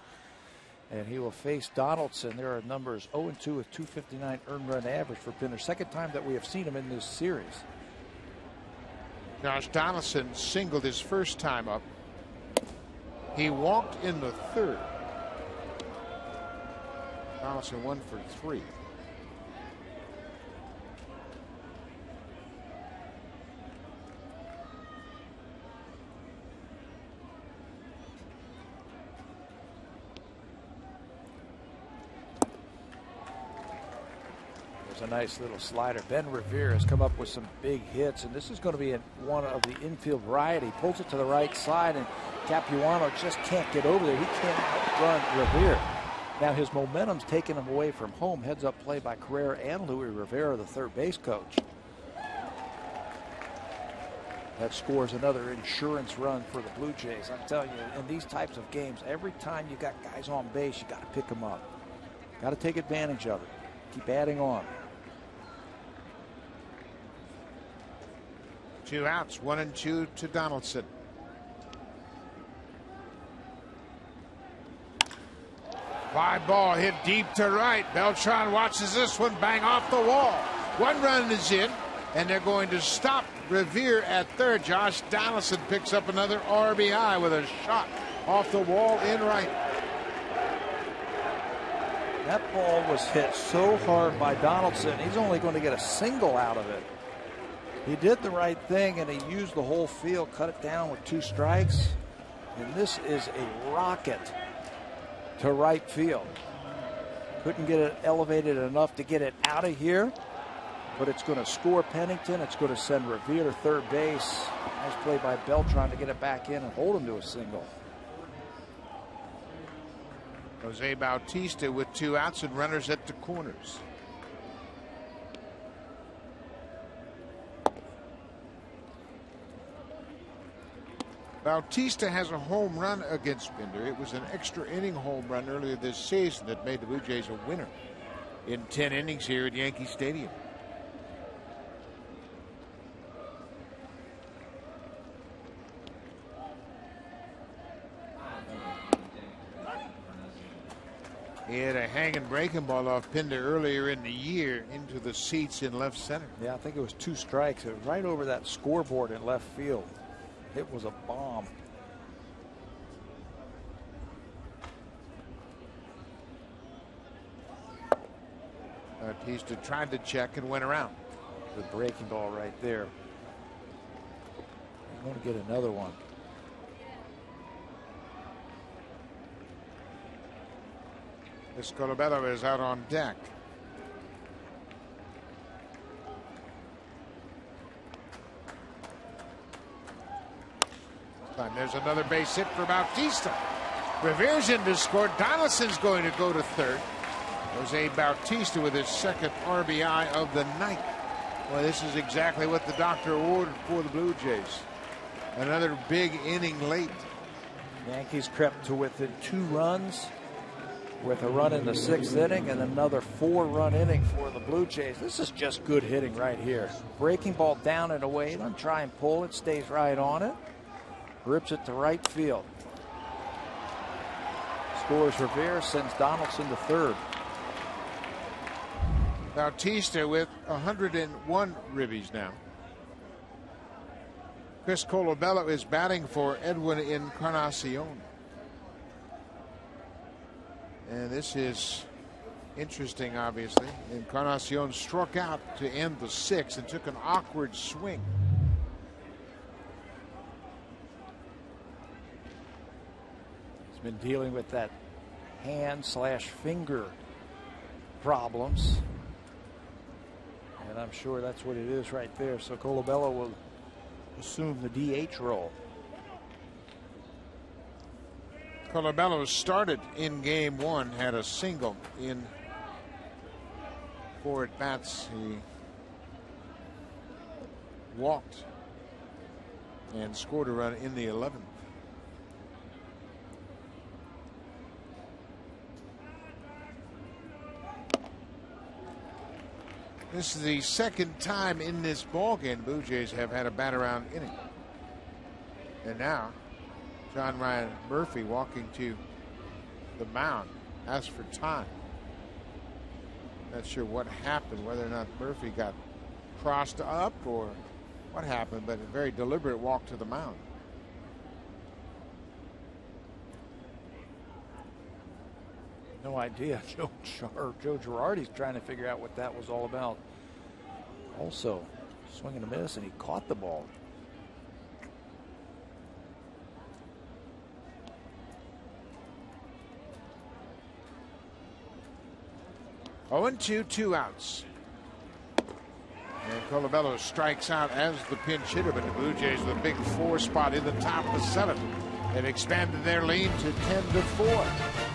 And he will face Donaldson. There are numbers 0-2 with 259 earned run average for Pinder. Second time that we have seen him in this series. Josh Donaldson singled his first time up. He walked in the third. Donaldson 1 for 3. There's a nice little slider. Ben Revere has come up with some big hits, and this is going to be one of the infield variety. Pulls it to the right side, and Capuano just can't get over there. He can't outrun Revere. Now his momentum's taking him away from home. Heads up play by Carrera and Louis Rivera, the third base coach. That scores another insurance run for the Blue Jays. I'm telling you, in these types of games, every time you got guys on base, you got to pick them up. Got to take advantage of it. Keep adding on. 2 outs, 1 and 2 to Donaldson. Fly ball hit deep to right. Beltran watches this one bang off the wall. 1 run is in, and they're going to stop Revere at third. Josh Donaldson picks up another RBI with a shot off the wall in right. That ball was hit so hard by Donaldson, he's only going to get a single out of it. He did the right thing, and he used the whole field, cut it down with 2 strikes. And this is a rocket to right field. Couldn't get it elevated enough to get it out of here, but it's going to score Pennington. It's going to send Revere to third base. Nice play by Beltran to get it back in and hold him to a single. Jose Bautista with 2 outs and runners at the corners. Bautista has a home run against Pinder. It was an extra inning home run earlier this season that made the Blue Jays a winner in 10 innings here at Yankee Stadium. He had a hanging breaking ball off Pinder earlier in the year into the seats in left center. Yeah, I think it was 2 strikes. It was right over that scoreboard in left field. It was a bomb. Bautista tried to check and went around. The breaking ball right there. I'm going to get another one. Colabello is out on deck. There's another base hit for Bautista. Revere's in to score. Donaldson's going to go to third. Jose Bautista with his second RBI of the night. Well, this is exactly what the doctor ordered for the Blue Jays. Another big inning late. Yankees crept to within 2 runs with a run in the 6th inning and another 4-run inning for the Blue Jays. This is just good hitting right here. Breaking ball down and away. Don't try and pull it. Stays right on it. Rips it to right field. Scores Rivera, sends Donaldson to third. Bautista with 101 ribbies now. Chris Colabello is batting for Edwin Encarnacion. And this is interesting, obviously. Encarnacion struck out to end the 6th and took an awkward swing. Been dealing with that hand/finger problems, and I'm sure that's what it is right there. So Colabello will assume the DH role. Colabello started in game 1, had a single in 4 at bats. He walked and scored a run in the 11th. This is the second time in this ballgame Blue Jays have had a bat around inning. And now, John Ryan Murphy walking to the mound, asks for time. Not sure what happened, whether or not Murphy got crossed up or what happened, but a very deliberate walk to the mound. No idea. Joe Girardi's trying to figure out what that was all about. Also, swing and a miss, and he caught the ball. Oh, 2, 2 outs. And Colabello strikes out as the pinch hitter, but the Blue Jays with a big 4 spot in the top of the 7th. They've expanded their lead to 10-4.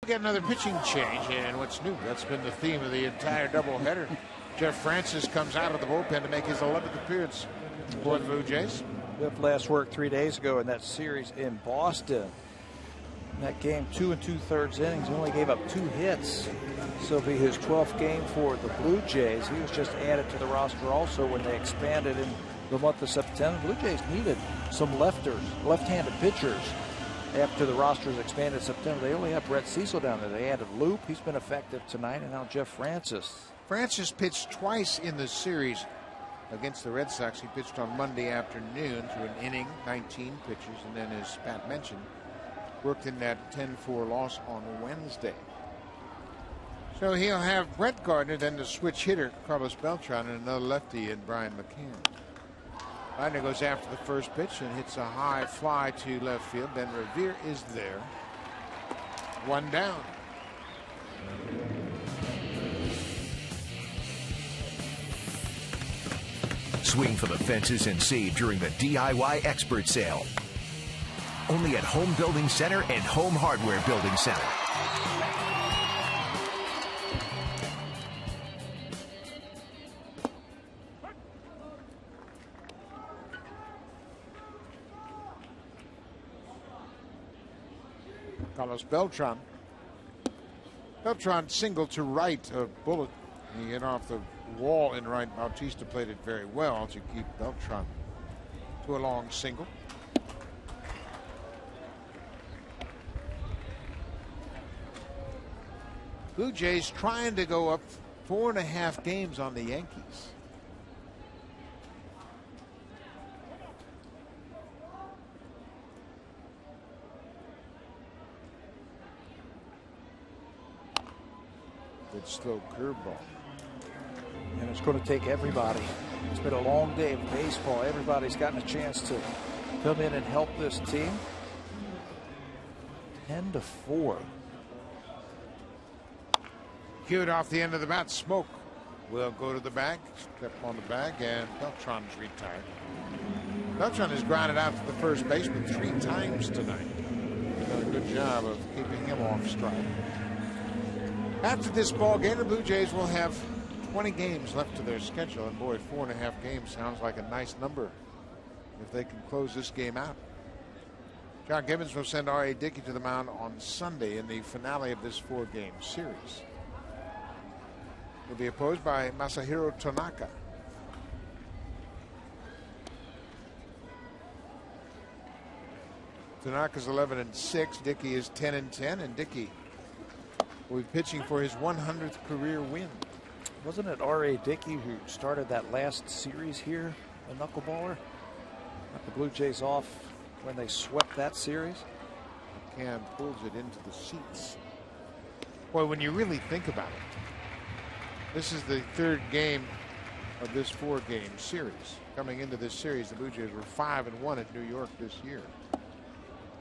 Get another pitching change, and what's new? That's been the theme of the entire doubleheader. Jeff Francis comes out of the bullpen to make his 11th appearance for the Blue Jays. Whip last worked 3 days ago in that series in Boston. In that game, 2 2/3 innings, he only gave up 2 hits. So it'll be his 12th game for the Blue Jays. He was just added to the roster also when they expanded in the month of September. Blue Jays needed some left-handed pitchers. After the roster is expanded in September, they only have Brett Cecil down there. They added Loop. He's been effective tonight, and now Jeff Francis. Francis pitched twice in the series against the Red Sox. He pitched on Monday afternoon through an inning, 19 pitches, and then, as Pat mentioned, worked in that 10-4 loss on Wednesday. So he'll have Brett Gardner, then the switch hitter, Carlos Beltran, and another lefty in Brian McCann. Gardner goes after the first pitch and hits a high fly to left field. Ben Revere is there. 1 down. Swing for the fences and save during the DIY expert sale. only at Home Building Center and Home Hardware Building Center. Carlos Beltran. Beltran singled to right, a bullet. He hit off the wall in right. Bautista played it very well to keep Beltran to a long single. Blue Jays trying to go up 4.5 games on the Yankees. Good slow curveball. And it's going to take everybody. It's been a long day of baseball. Everybody's gotten a chance to come in and help this team. 10-4. Cued off the end of the bat. Smoke will go to the bag. Step on the bag, and Beltran's retired. Beltran has grounded out to the first baseman 3 times tonight. Done a good job of keeping him off strike. After this ball game, the Blue Jays will have 20 games left to their schedule, and boy, 4.5 games sounds like a nice number if they can close this game out. John Gibbons will send R.A. Dickey to the mound on Sunday in the finale of this 4-game series. He'll be opposed by Masahiro Tanaka. Tanaka's 11-6. Dickey is 10-10, and Dickey will be pitching for his 100th career win. Wasn't it R.A. Dickey who started that last series here, a knuckleballer? Got the Blue Jays off when they swept that series. McCann pulls it into the seats. Boy, when you really think about it, this is the 3rd game of this 4-game series. Coming into this series, the Blue Jays were 5-1 at New York this year.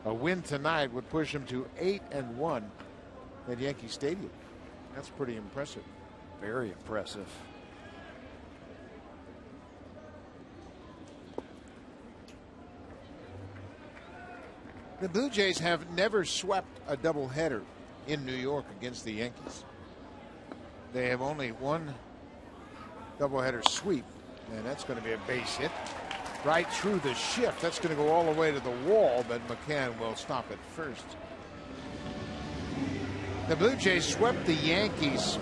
A win tonight would push them to 8-1 at Yankee Stadium. That's pretty impressive. Very impressive. The Blue Jays have never swept a doubleheader in New York against the Yankees. They have only one doubleheader sweep, and that's going to be a base hit right through the shift. That's going to go all the way to the wall, but McCann will stop it first. The Blue Jays swept the Yankees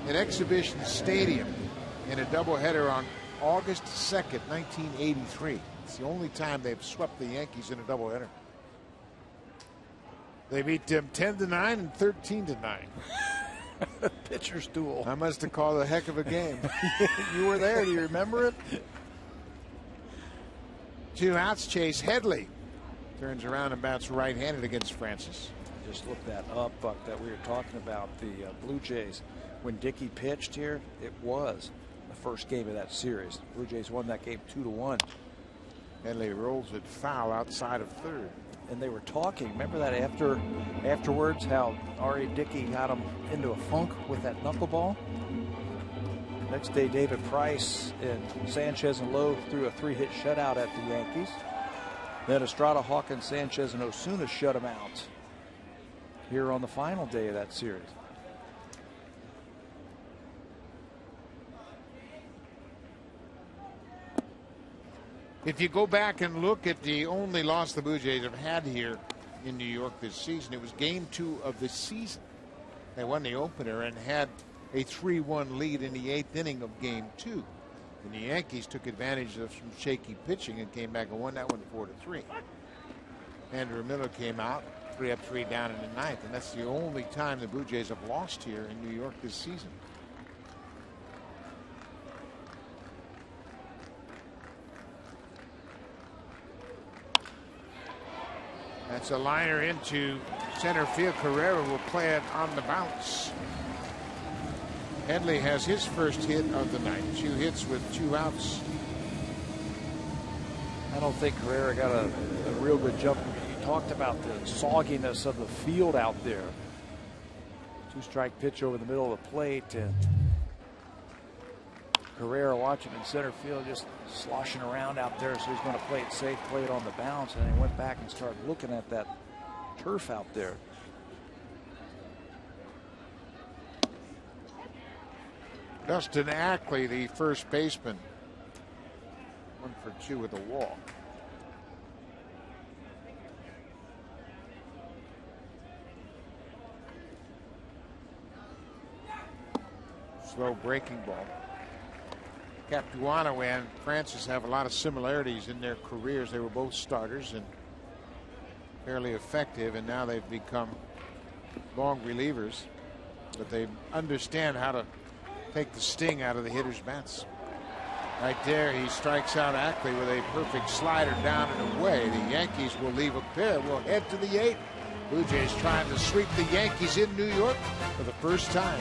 in Exhibition Stadium in a doubleheader on August 2nd, 1983. It's the only time they've swept the Yankees in a doubleheader. They beat them 10-9 and 13-9. Pitcher's duel. I must have called a heck of a game. You were there. Do you remember it? 2 outs. Chase Headley turns around and bats right-handed against Francis. Just look that up, Buck, that we were talking about. The Blue Jays, when Dickey pitched here, it was the first game of that series. The Blue Jays won that game 2-1. Headley rolls it foul outside of third. And they were talking, remember that afterwards, how R.A. Dickey got him into a funk with that knuckleball? Next day, David Price and Sanchez and Lowe threw a 3-hit shutout at the Yankees. Then Estrada, Hawkins, Sanchez, and Osuna shut him out here on the final day of that series. If you go back and look at the only loss the Blue Jays have had here in New York this season, it was game 2 of the season. They won the opener and had a 3-1 lead in the 8th inning of game 2. And the Yankees took advantage of some shaky pitching and came back and won that one 4-3. Andrew Miller came out, 3 up, 3 down in the 9th, and that's the only time the Blue Jays have lost here in New York this season. That's a liner into center field. Carrera will play it on the bounce. Headley has his first hit of the night. 2 hits with 2 outs. I don't think Carrera got a real good jump. You talked about the sogginess of the field out there. 2-strike pitch over the middle of the plate, and Carrera watching in center field, just sloshing around out there, so he's going to play it safe, play it on the bounce, and he went back and started looking at that turf out there. Dustin Ackley, the first baseman, 1 for 2 with a walk. Slow breaking ball. Capuano and Francis have a lot of similarities in their careers. They were both starters and fairly effective, and now they've become long relievers, but they understand how to take the sting out of the hitter's bats. Right there, he strikes out Ackley with a perfect slider down and away. The Yankees will leave a pair. We'll head to the 8th. Blue Jays trying to sweep the Yankees in New York for the first time.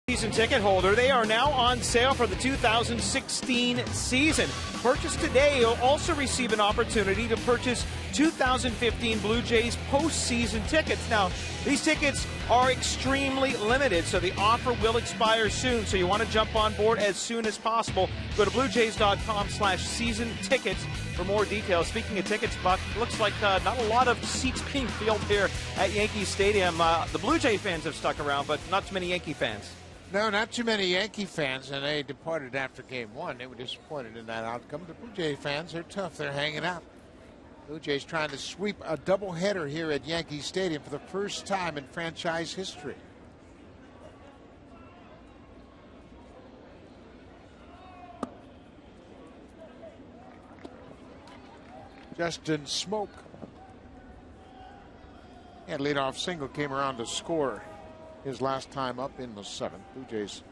Season ticket holder, they are now on sale for the 2016 season. Purchase today, you'll also receive an opportunity to purchase 2015 Blue Jays postseason tickets. Now, these tickets are extremely limited, so the offer will expire soon. So you want to jump on board as soon as possible. Go to bluejays.com/season tickets for more details. Speaking of tickets, Buck, looks like not a lot of seats being filled here at Yankee Stadium. The Blue Jay fans have stuck around, but not too many Yankee fans. No, not too many Yankee fans, and they departed after game 1. They were disappointed in that outcome. The Blue Jay fans are tough. They're hanging out. Blue Jays trying to sweep a doubleheader here at Yankee Stadium for the first time in franchise history. Justin Smoke. And leadoff single came around to score his last time up in the 7th. Blue Jays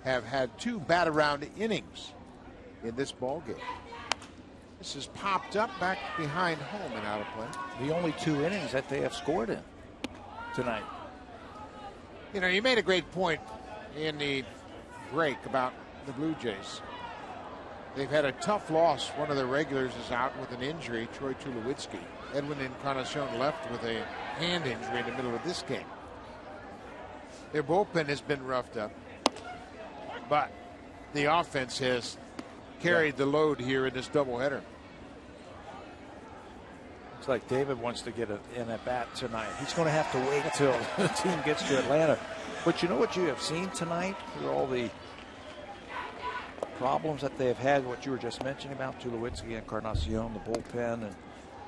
have had 2 bat-around innings in this ball game. This is popped up back behind home and out of play. The only 2 innings that they have scored in tonight. You know, you made a great point in the break about the Blue Jays. They've had a tough loss. One of their regulars is out with an injury, Troy Tulowitzki. Edwin Encarnacion left with a hand injury in the middle of this game. Their bullpen has been roughed up, but the offense has carried the load here in this doubleheader. Looks like David wants to get in at bat tonight. He's going to have to wait until the team gets to Atlanta. But you know what you have seen tonight through all the problems that they have had, what you were just mentioning about Tulowitzki, Encarnacion, the bullpen, and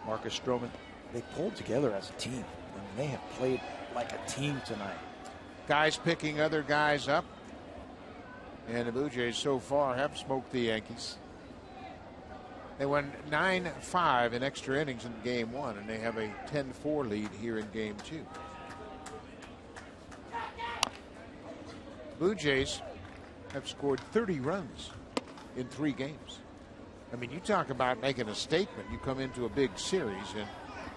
Marcus Stroman. They pulled together as a team. I mean, they have played like a team tonight. Guys picking other guys up. And the Blue Jays so far have smoked the Yankees. They won 9-5 in extra innings in game 1, and they have a 10-4 lead here in game 2. Blue Jays have scored 30 runs in 3 games. I mean, you talk about making a statement. You come into a big series, and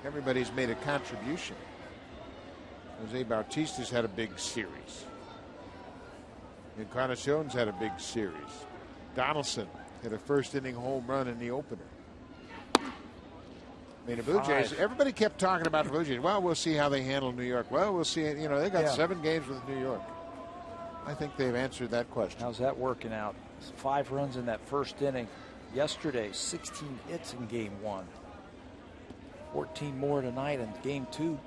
Everybody's made a contribution. Jose Bautista's had a big series. Encarnacion's had a big series. Donaldson hit a first inning home run in the opener. I mean, the Blue Jays, everybody kept talking about the Blue Jays. Well, we'll see how they handle New York. Well, we'll see. You know, they got 7 games with New York. I think they've answered that question. How's that working out? 5 runs in that first inning. Yesterday, 16 hits in game 1. 14 more tonight in game 2.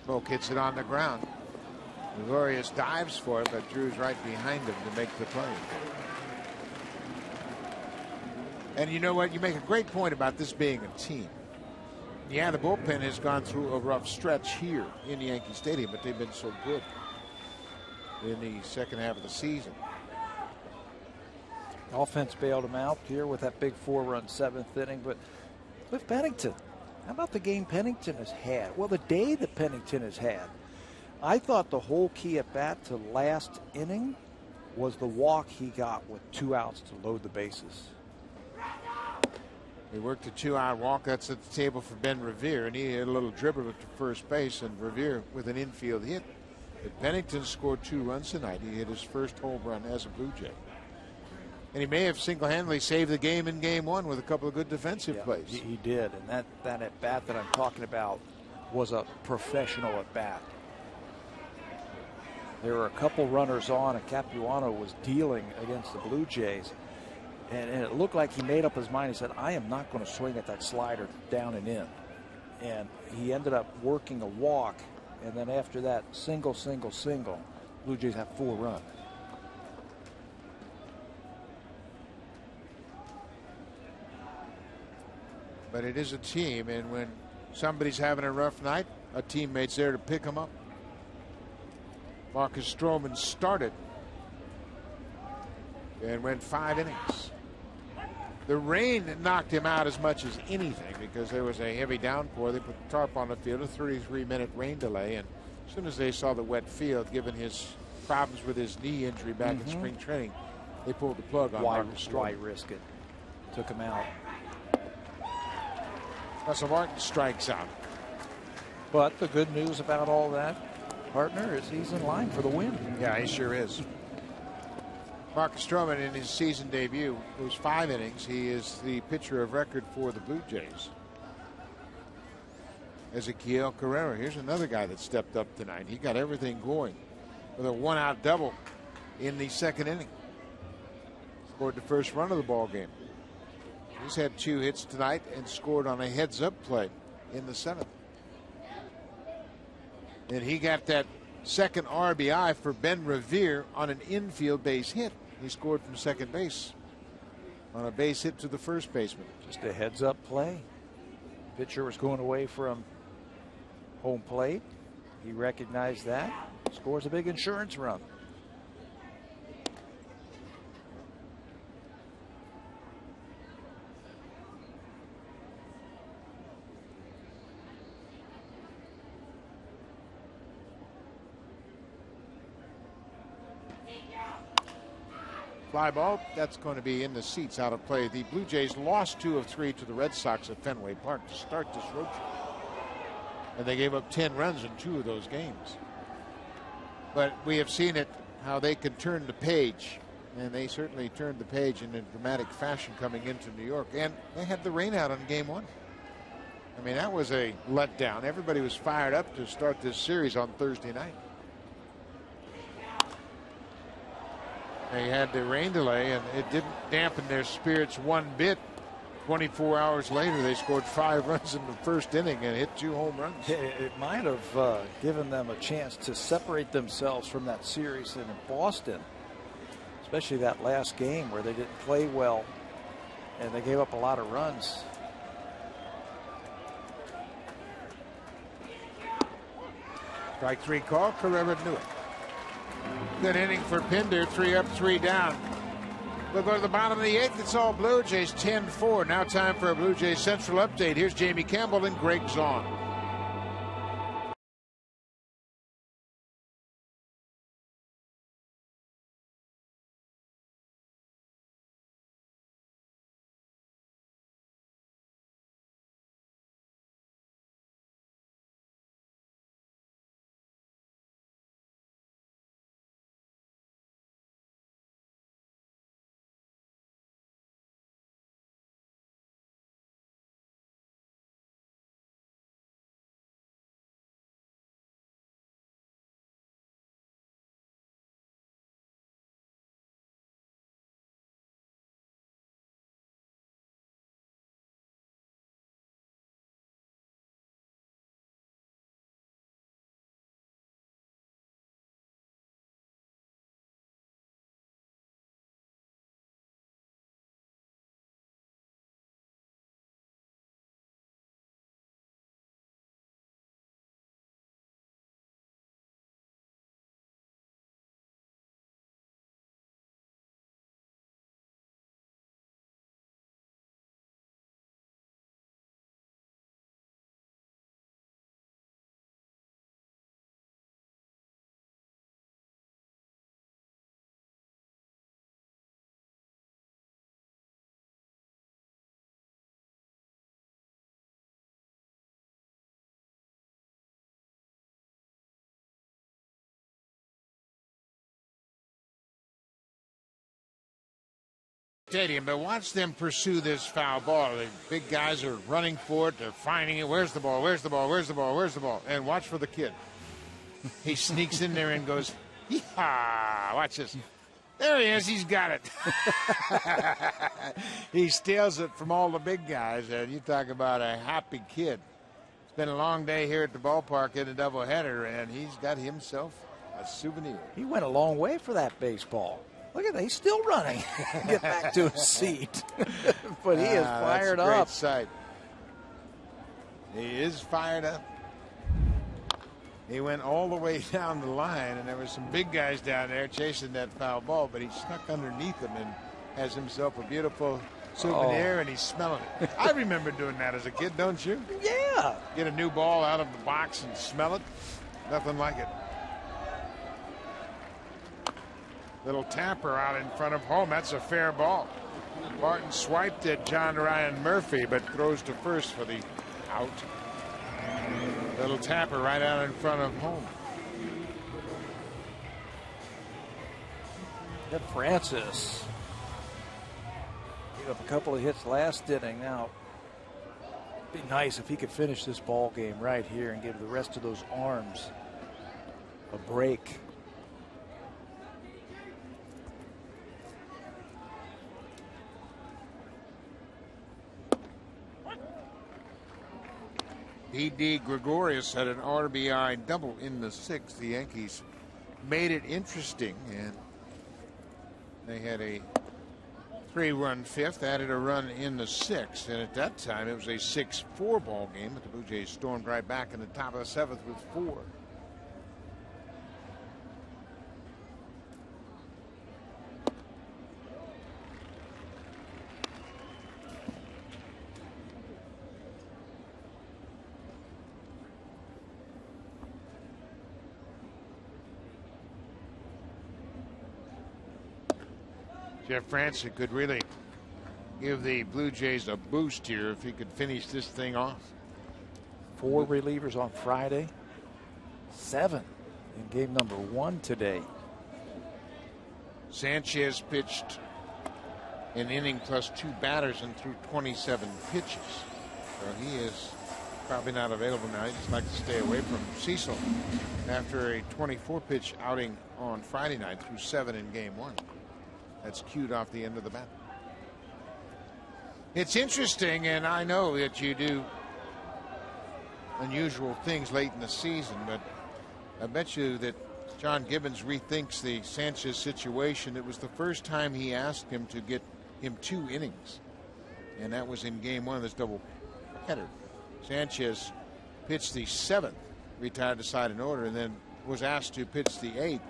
Smoke hits it on the ground. Gregorius dives for it, but Drew's right behind him to make the play. And you know what? You make a great point about this being a team. Yeah, the bullpen has gone through a rough stretch here in Yankee Stadium, but they've been so good in the second half of the season. Offense bailed him out here with that big 4-run 7th inning. But with Pennington, how about the game Pennington has had? Well, the day that Pennington has had. I thought the whole key at bat to last inning was the walk he got with 2 outs to load the bases. He worked a 2-out walk. That's at the table for Ben Revere, and he had a little dribble at the first base, and Revere with an infield hit. But Pennington scored 2 runs tonight. He hit his first home run as a Blue Jay. And he may have single-handedly saved the game in game 1 with a couple of good defensive plays. He did, and that at-bat that I'm talking about was a professional at-bat. There were a couple runners on, and Capuano was dealing against the Blue Jays. And it looked like he made up his mind. He said, I am not going to swing at that slider down and in. And he ended up working a walk. And then after that, single, Blue Jays have 4 runs. But it is a team, and when somebody's having a rough night, a teammate's there to pick them up. Marcus Stroman started and went 5 innings. The rain knocked him out as much as anything because there was a heavy downpour. They put the tarp on the field, a 33-minute rain delay, and as soon as they saw the wet field, given his problems with his knee injury back in spring training, they pulled the plug on Marcus Stroman. Why risk it? Took him out. Russell Martin strikes out. But the good news about all that, partner, is he's in line for the win. Yeah, he sure is. Marcus Stroman in his season debut was 5 innings. He is the pitcher of record for the Blue Jays. Ezequiel Carrera, here's another guy that stepped up tonight. He got everything going with a 1-out double in the 2nd inning. Scored the first run of the ball game. He's had 2 hits tonight and scored on a heads-up play in the 7th. And he got that 2nd RBI for Ben Revere on an infield base hit. He scored from second base on a base hit to the first baseman. Just a heads-up play. Pitcher was going away from home plate. He recognized that. Scores a big insurance run. Fly ball, that's going to be in the seats, out of play. The Blue Jays lost 2 of 3 to the Red Sox at Fenway Park to start this road trip. And they gave up 10 runs in 2 of those games. But we have seen it, how they can turn the page. And they certainly turned the page in a dramatic fashion coming into New York. And they had the rain out on game 1. I mean, that was a letdown. Everybody was fired up to start this series on Thursday night. They had the rain delay, and it didn't dampen their spirits one bit. 24 hours later, they scored 5 runs in the first inning and hit 2 home runs. It might have given them a chance to separate themselves from that series in Boston, especially that last game where they didn't play well and they gave up a lot of runs. Strike 3 call. Carrera knew it. Good inning for Pinder. 3 up, 3 down. We'll go to the bottom of the 8th. It's all Blue Jays, 10-4. Now time for a Blue Jays Central update. Here's Jamie Campbell and Greg Zahn. stadium, but watch them pursue this foul ball. The big guys are running for it. They're finding it. Where's the ball? Where's the ball? Where's the ball? Where's the ball? And watch for the kid. He sneaks in there and goes, yee-haw. Watch this. There he is. He's got it. He steals it from all the big guys. And you talk about a happy kid. It's been a long day here at the ballpark in a doubleheader, and he's got himself a souvenir. He went a long way for that baseball. Look at that. He's still running. Get back to his seat. But he is fired that's a great up. sight. He is fired up. He went all the way down the line, and there were some big guys down there chasing that foul ball, but he snuck underneath them and has himself a beautiful souvenir, and he's smelling it. I remember doing that as a kid, don't you? Yeah. Get a new ball out of the box and smell it. Nothing like it. Little tamper out in front of home. That's a fair ball. Martin swiped at John Ryan Murphy, but throws to first for the out. Little tapper right out in front of home. Ed Francis gave up a couple of hits last inning. Now, it'd be nice if he could finish this ball game right here and give the rest of those arms a break. P.D. Gregorius had an RBI double in the sixth. The Yankees made it interesting, and they had a 3-run fifth, added a run in the sixth, and at that time it was a 6-4 ball game, but the Blue Jays stormed right back in the top of the seventh with 4. Jeff Francis could really give the Blue Jays a boost here if he could finish this thing off. 4 relievers on Friday. 7 in game number 1 today. Sanchez pitched an inning plus 2 batters and threw 27 pitches. So he is probably not available now. He'd just like to stay away from Cecil after a 24-pitch outing on Friday night, threw 7 in game 1. That's cued off the end of the bat. It's interesting, and I know that you do unusual things late in the season, but I bet you that John Gibbons rethinks the Sanchez situation. It was the first time he asked him to get him 2 innings, and that was in game 1 of this double header. Sanchez pitched the 7th, retired to side in order, and then was asked to pitch the 8th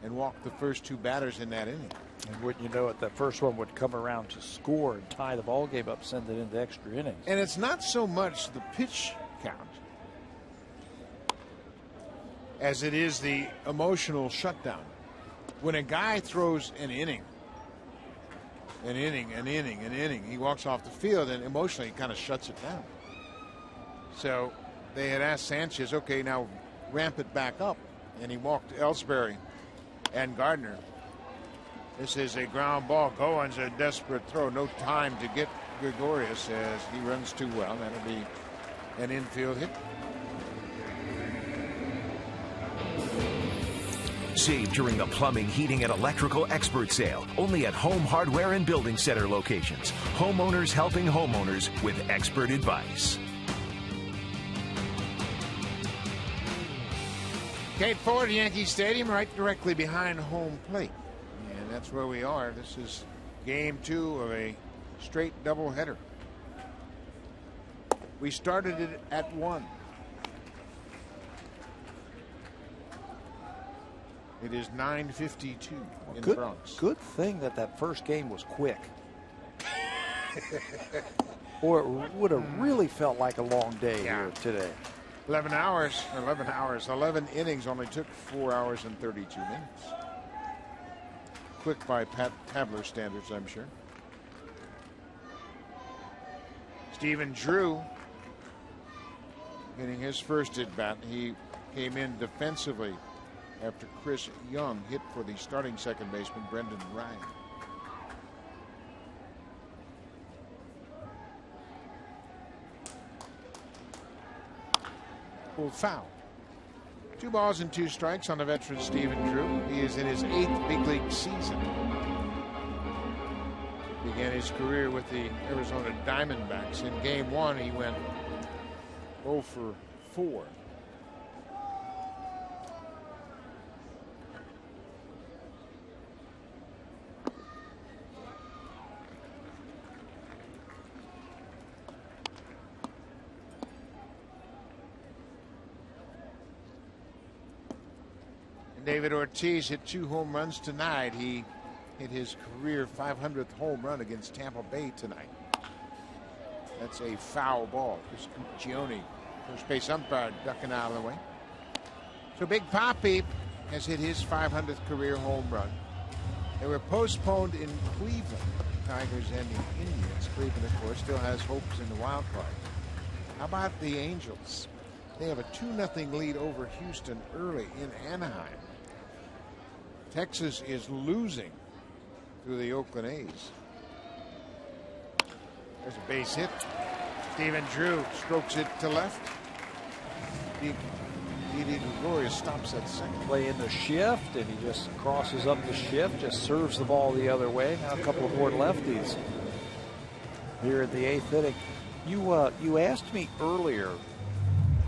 and walk the first 2 batters in that inning. And wouldn't you know it, that first one would come around to score and tie the ball game up, send it into extra innings. And it's not so much the pitch count as it is the emotional shutdown. When a guy throws an inning, he walks off the field, and emotionally he kind of shuts it down. So they had asked Sanchez, okay, now ramp it back up, and he walked Ellsbury and Gardner. This is a ground ball. Goins a desperate throw. No time to get Gregorius as he runs too well. That'll be an infield hit. Save during the plumbing, heating, and electrical expert sale. Only at Home Hardware and Building Center locations. Homeowners helping homeowners with expert advice. Gate forward, Yankee Stadium, right directly behind home plate. And that's where we are. This is game 2 of a straight doubleheader. We started it at 1. It is 9:52 in the Bronx. Good thing that first game was quick. Or it would have really felt like a long day here today. 11 innings only took 4 hours and 32 minutes. Quick by Pat Tabler standards, I'm sure. Stephen Drew getting his first at bat. He came in defensively after Chris Young hit for the starting second baseman, Brendan Ryan. Pulled foul. 2 balls and 2 strikes on the veteran Stephen Drew. He is in his 8th big league season. Began his career with the Arizona Diamondbacks. In game 1, he went 0 for 4. David Ortiz hit 2 home runs tonight. He hit his career 500th home run against Tampa Bay tonight. That's a foul ball. Chris Guccione, first base umpire, ducking out of the way. So Big Papi has hit his 500th career home run. They were postponed in Cleveland, Tigers and the Indians. Cleveland, of course, still has hopes in the wild card. How about the Angels? They have a 2-0 lead over Houston early in Anaheim. Texas is losing to the Oakland A's. There's a base hit. Stephen Drew strokes it to left. Didi Gregorius stops at second. Play in the shift, and he just crosses up the shift, just serves the ball the other way. Now a couple of more lefties here at the 8th inning. You asked me earlier.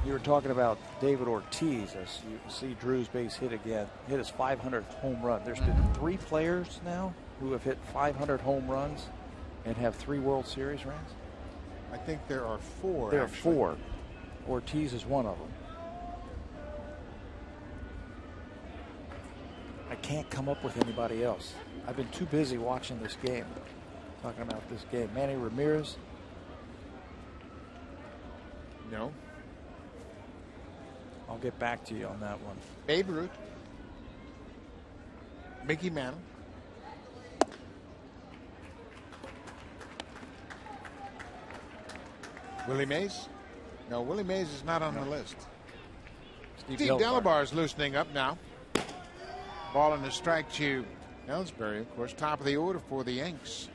You were talking about David Ortiz, as you see Drew's base hit again, hit his 500th home run. There's been 3 players now who have hit 500 home runs and have 3 World Series rings. I think there are 4. There are 4. Ortiz is one of them. I can't come up with anybody else. I've been too busy watching this game, talking about this game. Manny Ramirez? No. I'll get back to you on that one. Babe Ruth. Mickey Mantle. Willie Mays? No, Willie Mays is not on the list. Steve Delabar is loosening up now. Ball in the strike to Ellsbury, of course, top of the order for the Yanks.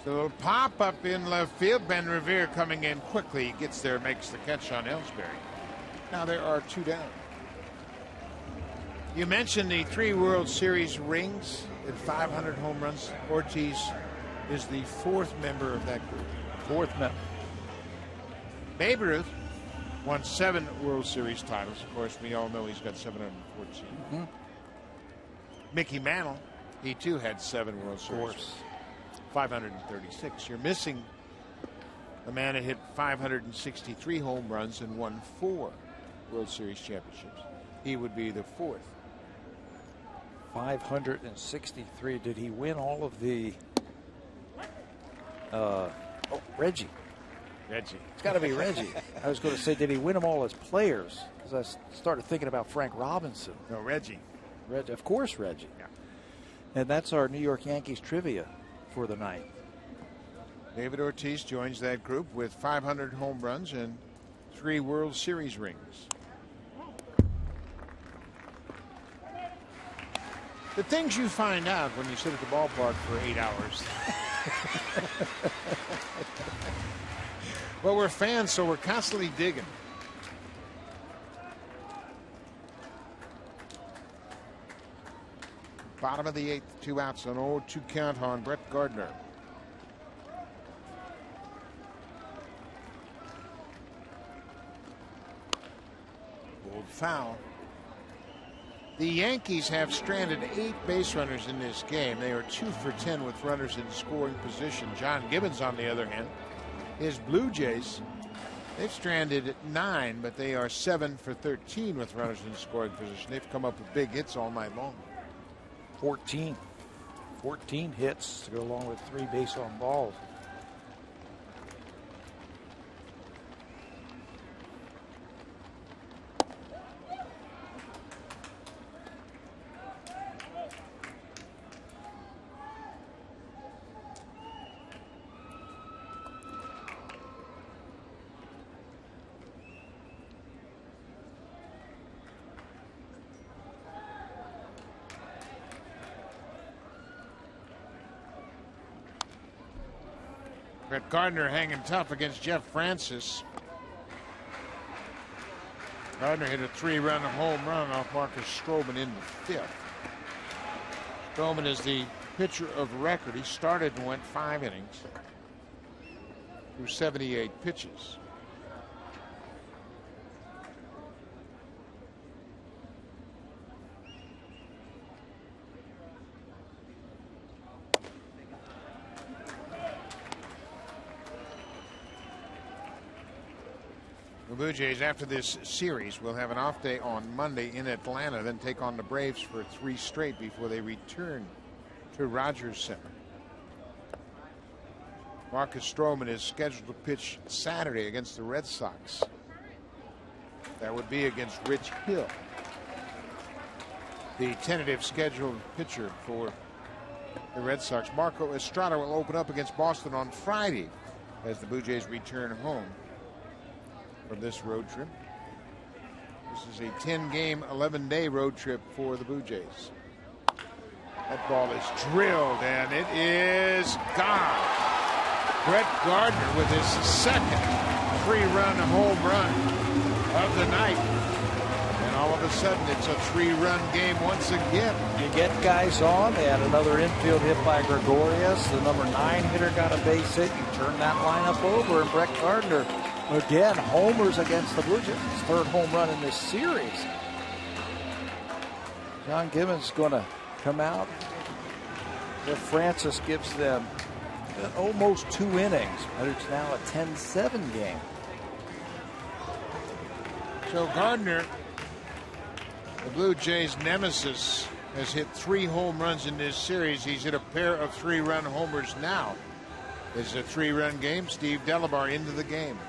So a pop up in left field. Ben Revere coming in quickly. He gets there, makes the catch on Ellsbury. Now there are 2 down. You mentioned the 3 World Series rings and 500 home runs. Ortiz is the 4th member of that group. 4th member. Babe Ruth won 7 World Series titles. Of course, we all know he's got 714. Mm-hmm. Mickey Mantle, he too had 7 World Series. 536. You're missing the man that hit 563 home runs and won 4 World Series championships. He would be the 4th. 563. Did he win all of the Reggie? Reggie. It's got to be Reggie. I was going to say, did he win them all as players? Because I started thinking about Frank Robinson. No, Reggie. Reggie, of course, Reggie. Yeah. And that's our New York Yankees trivia for the night. David Ortiz joins that group with 500 home runs and 3 World Series rings. The things you find out when you sit at the ballpark for 8 hours. Well, we're fans, so we're constantly digging. Bottom of the 8th, 2 outs, an 0-2 count on Brett Gardner. Pulled foul. The Yankees have stranded 8 base runners in this game. They are 2 for 10 with runners in scoring position. John Gibbons, on the other hand, his Blue Jays, they've stranded 9, but they are 7 for 13 with runners in scoring position. They've come up with big hits all night long. 14 hits to go along with 3 base on balls. Brett Gardner hanging tough against Jeff Francis. Gardner hit a 3-run home run off Marcus Stroman in the 5th. Stroman is the pitcher of record. He started and went 5 innings through 78 pitches. The Blue Jays, after this series, will have an off day on Monday in Atlanta, then take on the Braves for 3 straight before they return to Rogers Center. Marcus Stroman is scheduled to pitch Saturday against the Red Sox. That would be against Rich Hill, the tentative scheduled pitcher for the Red Sox. Marco Estrada will open up against Boston on Friday as the Blue Jays return home from this road trip. This is a 10-game, 11-day road trip for the Blue Jays. That ball is drilled, and it is gone. Brett Gardner with his second 3-run home run of the night. And all of a sudden, it's a 3-run game once again. You get guys on. They had another infield hit by Gregorius. The number 9 hitter got a base hit. You turn that lineup over, and Brett Gardner again homers against the Blue Jays. His 3rd home run in this series. John Gibbons going to come out. Jeff Francis gives them almost 2 innings, but it's now a 10-7 game. So Gardner, the Blue Jays' nemesis, has hit 3 home runs in this series. He's hit a pair of 3-run homers now. This is a 3-run game. Steve Delabar into the game.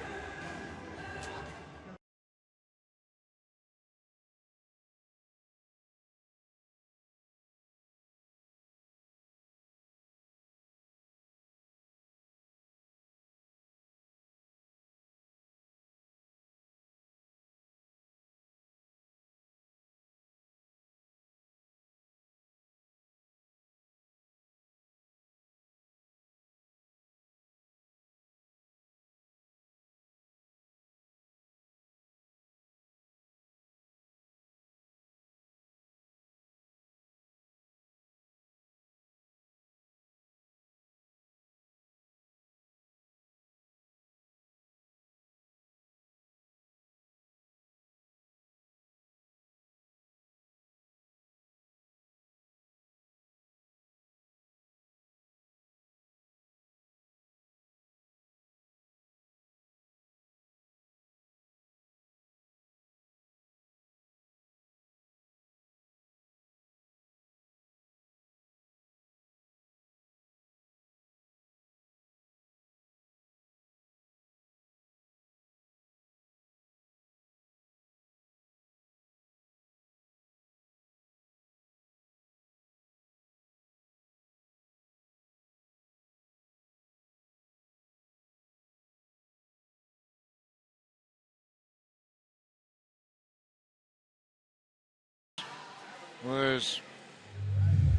Was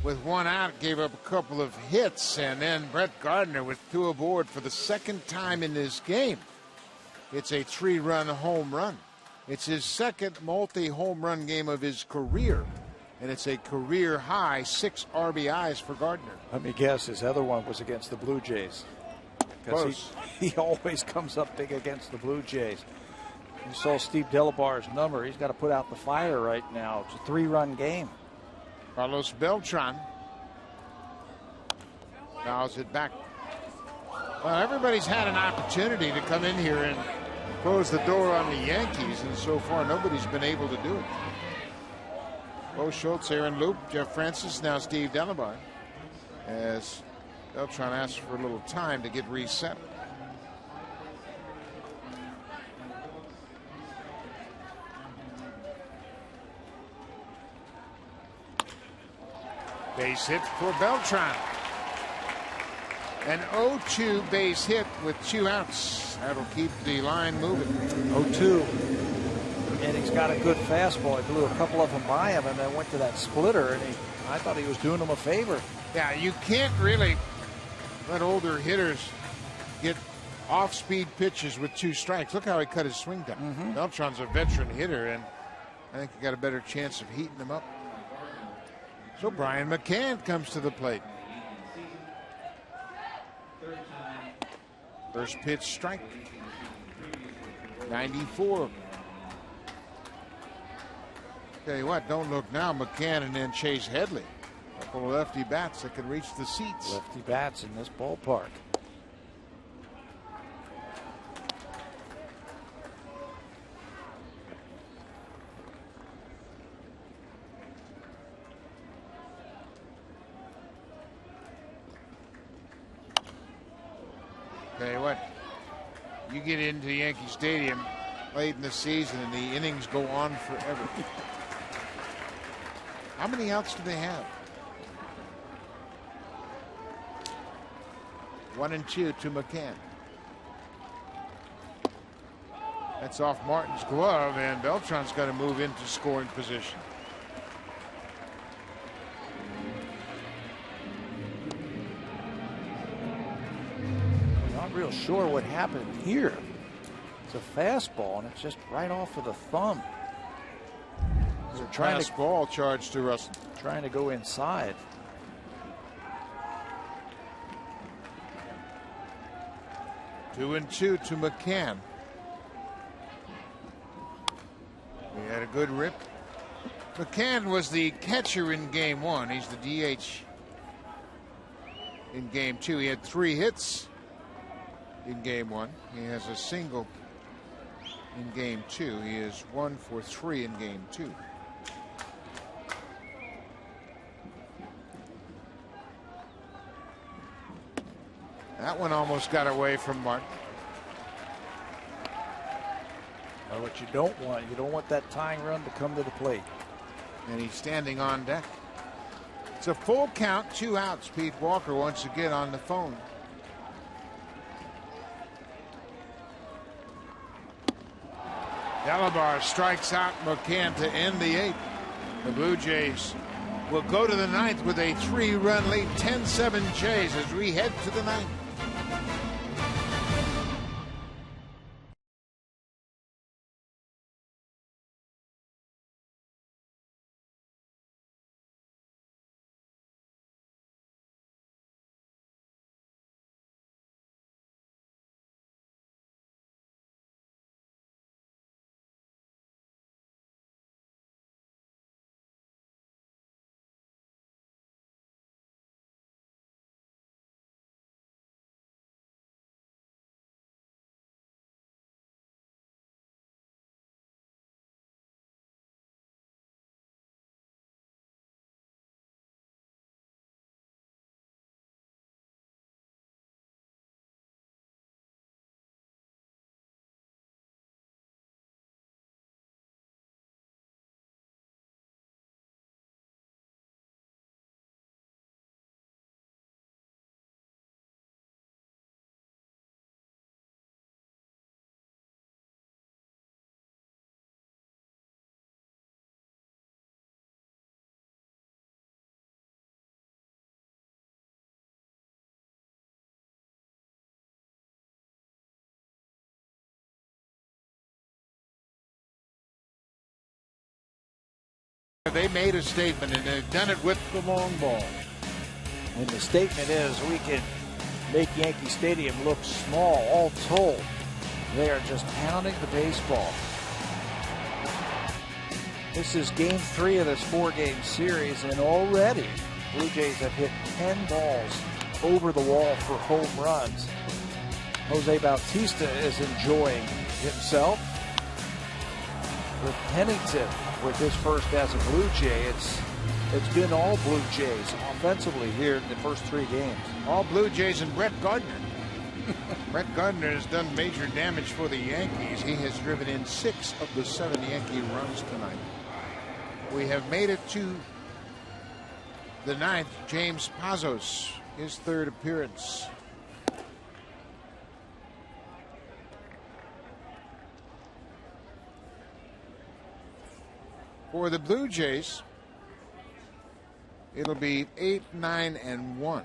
with 1 out, gave up a couple of hits, and then Brett Gardner with 2 aboard for the 2nd time in this game. It's a 3-run home run. It's his 2nd multi-home run game of his career, and it's a career high 6 RBIs for Gardner. Let me guess, his other one was against the Blue Jays. Because he always comes up big against the Blue Jays. You saw Steve Delabar's number. He's got to put out the fire right now. It's a 3-run game. Carlos Beltran fouls it back. Well, everybody's had an opportunity to come in here and close the door on the Yankees, and so far nobody's been able to do it. Bo Schultz, Aaron Loop, Jeff Francis, now Steve Delabar, as Beltran asks for a little time to get reset. Base hit for Beltran. An 0-2 base hit with 2 outs. That'll keep the line moving. 0-2. And he's got a good fastball. He blew a couple of them by him and then went to that splitter, and I thought he was doing him a favor. Yeah, you can't really let older hitters get off-speed pitches with 2 strikes. Look how he cut his swing down. Beltran's a veteran hitter, and I think he got a better chance of heating him up. So Brian McCann comes to the plate. First pitch strike. 94. Tell you what, don't look now. McCann and then Chase Headley. A couple of lefty bats that can reach the seats. Lefty bats in this ballpark. Tell you what, you get into Yankee Stadium late in the season and the innings go on forever. How many outs do they have? 1 and 2 to McCann. That's off Martin's glove, and Beltran's got to move into scoring position. Not real sure what happened here. It's a fastball, and it's just right off of the thumb. They're trying to ball charge to Russell. Trying to go inside. 2 and 2 to McCann. He had a good rip. McCann was the catcher in game 1. He's the DH in game 2. He had 3 hits in game 1. He has a single in game 2. He is 1 for 3 in game 2. That one almost got away from Martin. Well, what you don't want that tying run to come to the plate. And he's standing on deck. It's a full count, 2 outs. Pete Walker once again on the phone. Delabar strikes out McCann to end the 8th. The Blue Jays will go to the 9th with a 3-run lead, 10-7 Jays as we head to the 9th. They made a statement, and they've done it with the long ball. And the statement is, we can make Yankee Stadium look small. All told, they are just pounding the baseball. This is game 3 of this 4-game series, and already Blue Jays have hit 10 balls over the wall for home runs. Jose Bautista is enjoying himself. With Pennington with his first as a Blue Jay, it's been all Blue Jays offensively here in the first 3 games. All Blue Jays and Brett Gardner. Brett Gardner has done major damage for the Yankees. He has driven in 6 of the 7 Yankee runs tonight. We have made it to the 9th. James Pazos, his 3rd appearance. For the Blue Jays, it'll be 8, 9, and 1.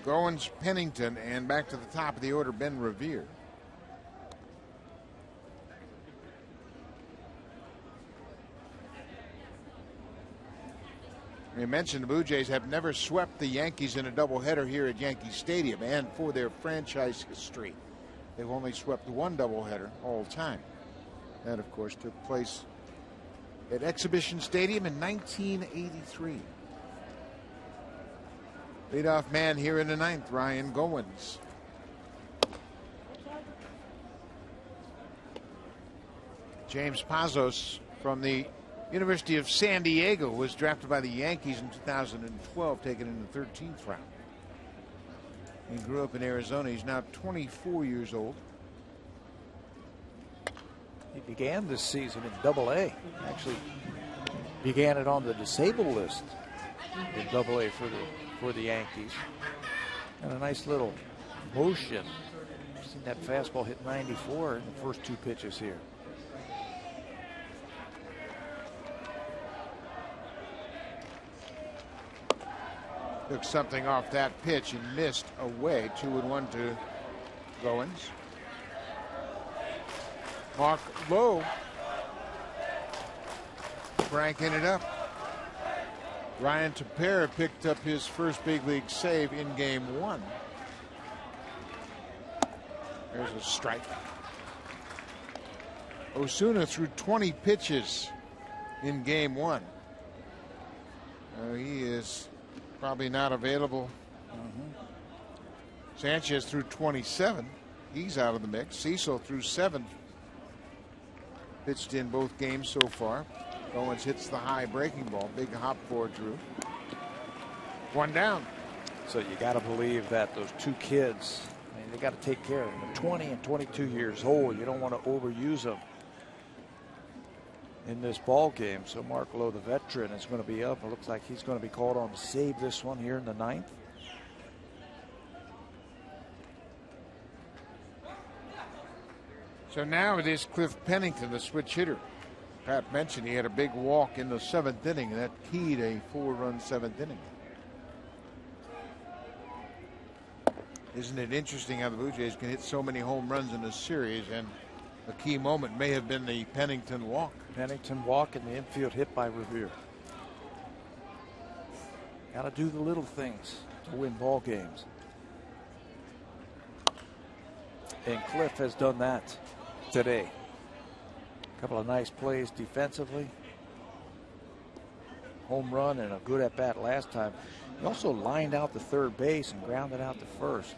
Goins, Pennington, and back to the top of the order, Ben Revere. We mentioned the Blue Jays have never swept the Yankees in a doubleheader here at Yankee Stadium, and for their franchise history, they've only swept one doubleheader all time. That, of course, took place at Exhibition Stadium in 1983. Leadoff man here in the ninth, Ryan Goins. James Pazos from the University of San Diego was drafted by the Yankees in 2012, taken in the 13th round. He grew up in Arizona. He's now 24 years old. He began this season in Double-A. Actually began it on the disabled list in Double-A for the Yankees. And a nice little motion. Seen that fastball hit 94 in the first two pitches here. Took something off that pitch and missed away. 2-1 to Goins. Mark Lowe cranking it up. Ryan Tepera picked up his first big league save in game one. There's a strike. Osuna threw 20 pitches in game one. He is probably not available. Sanchez threw 27. He's out of the mix. Cecil threw 7. Pitched in both games so far. Owens hits the high breaking ball. Big hop for Drew. One down. So you got to believe that those two kids, I mean, they got to take care of them. They're 20 and 22 years old. You don't want to overuse them in this ball game. So Mark Lowe, the veteran, is going to be up. It looks like he's going to be called on to save this one here in the ninth. So now it is Cliff Pennington, the switch hitter. Pat mentioned he had a big walk in the 7th inning, and that keyed a 4-run 7th inning. Isn't it interesting how the Blue Jays can hit so many home runs in a series, and a key moment may have been the Pennington walk. Pennington walk and the infield hit by Revere. Got to do the little things to win ball games. And Cliff has done that today. A couple of nice plays defensively. Home run and a good at bat last time. He also lined out to third base and grounded out to first.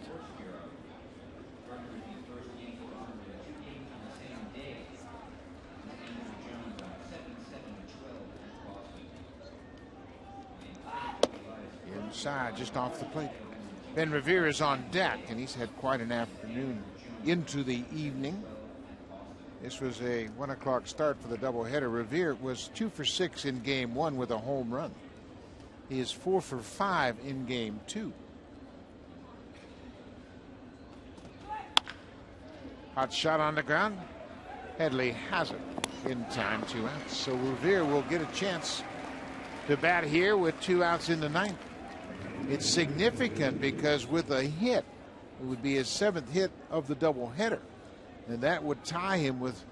Inside, just off the plate. Ben Revere is on deck, and he's had quite an afternoon into the evening. This was a 1 o'clock start for the doubleheader. Revere was 2 for 6 in game one with a home run. He is 4 for 5 in game two. Hot shot on the ground. Headley has it in time, 2 outs. So Revere will get a chance to bat here with 2 outs in the ninth. It's significant because with a hit, it would be his 7th hit of the doubleheader. And that would tie him with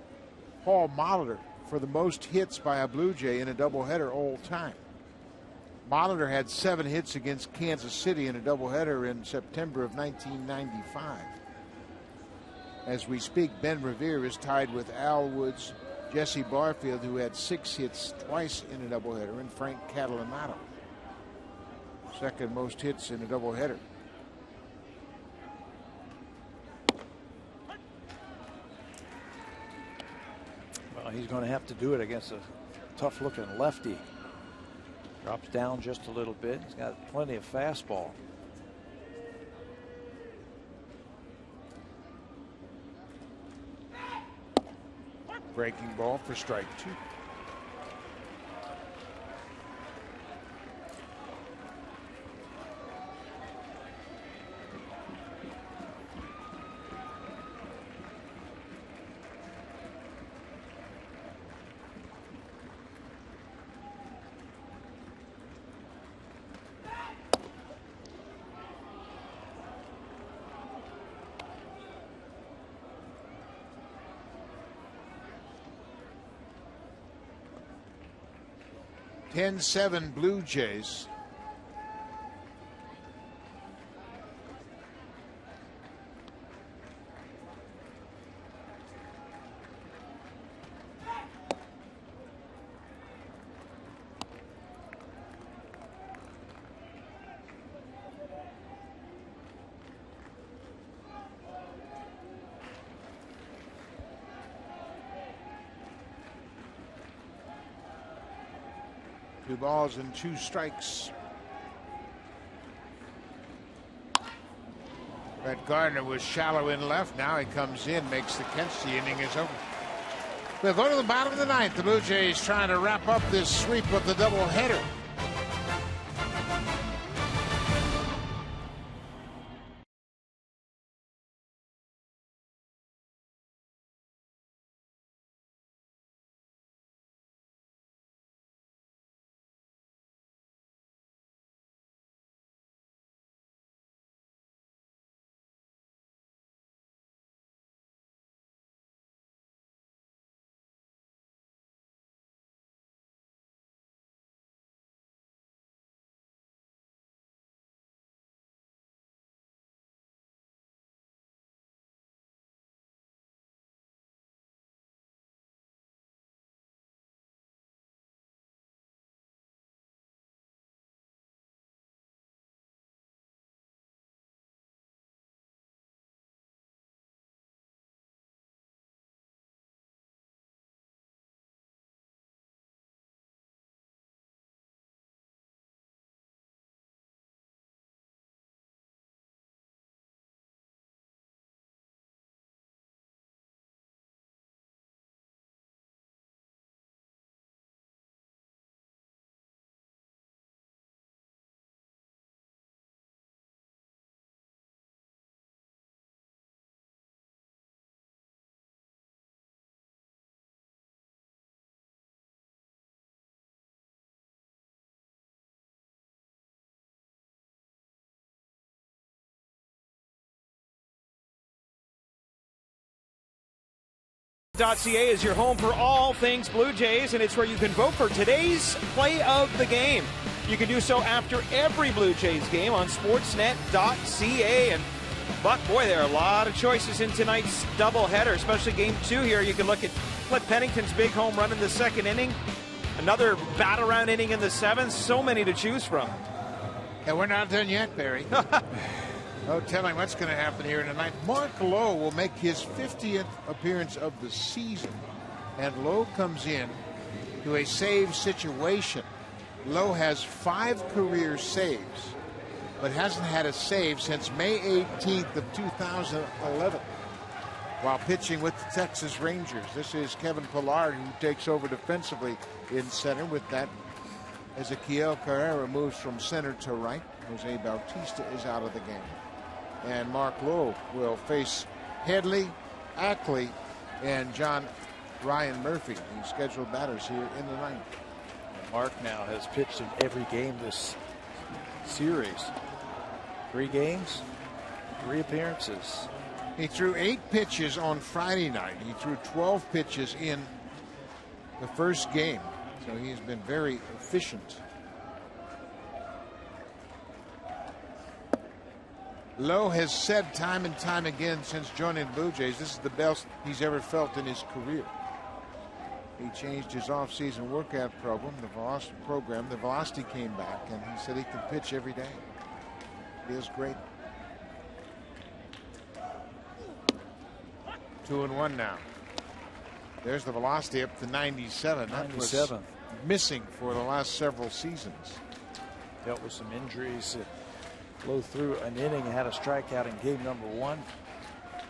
Paul Molitor for the most hits by a Blue Jay in a doubleheader all time. Molitor had 7 hits against Kansas City in a doubleheader in September of 1995. As we speak, Ben Revere is tied with Al Woods, Jesse Barfield, who had 6 hits twice in a doubleheader, and Frank Catalanato. Second most hits in a doubleheader. Well, he's going to have to do it against a tough-looking lefty. Drops down just a little bit. He's got plenty of fastball. Breaking ball for strike 2. 10-7 Blue Jays. Two balls and 2 strikes. Brett Gardner was shallow in left. Now he comes in, makes the catch. The inning is over. We'll go to the bottom of the ninth. The Blue Jays trying to wrap up this sweep of the doubleheader. .ca is your home for all things Blue Jays, and it's where you can vote for today's play of the game. You can do so after every Blue Jays game on sportsnet.ca. And Buck, boy, there are a lot of choices in tonight's doubleheader, especially Game 2 here. You can look at Clint Pennington's big home run in the 2nd inning, another bat-around inning in the 7th. So many to choose from. And we're not done yet, Barry. No telling what's going to happen here tonight. Mark Lowe will make his 50th appearance of the season. And Lowe comes in to a save situation. Lowe has 5 career saves, but hasn't had a save since May 18th of 2011 while pitching with the Texas Rangers. This is Kevin Pillar, who takes over defensively in center with that Ezequiel Carrera moves from center to right. Jose Bautista is out of the game. And Mark Lowe will face Headley, Ackley, and Ryan Murphy, the scheduled batters here in the ninth. Mark now has pitched in every game this series. 3 games, 3 appearances. He threw 8 pitches on Friday night. He threw 12 pitches in the first game. So he's been very efficient. Lowe has said time and time again since joining the Blue Jays, this is the best he's ever felt in his career. He changed his off-season workout program. The velocity came back, and he said he can pitch every day. Feels great. 2-1 now. There's the velocity up to 97. 97. That was missing for the last several seasons. Dealt with some injuries. Lowe threw an inning and had a strikeout in game number 1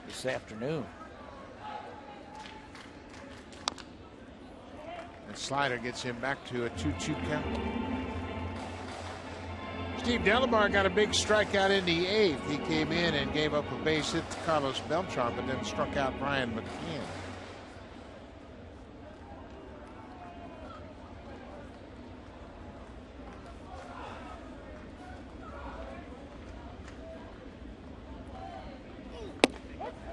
this afternoon. And slider gets him back to a 2-2 count. Steve Delabar got a big strikeout in the 8th. He came in and gave up a base hit to Carlos Beltran, but then struck out Brian McCann.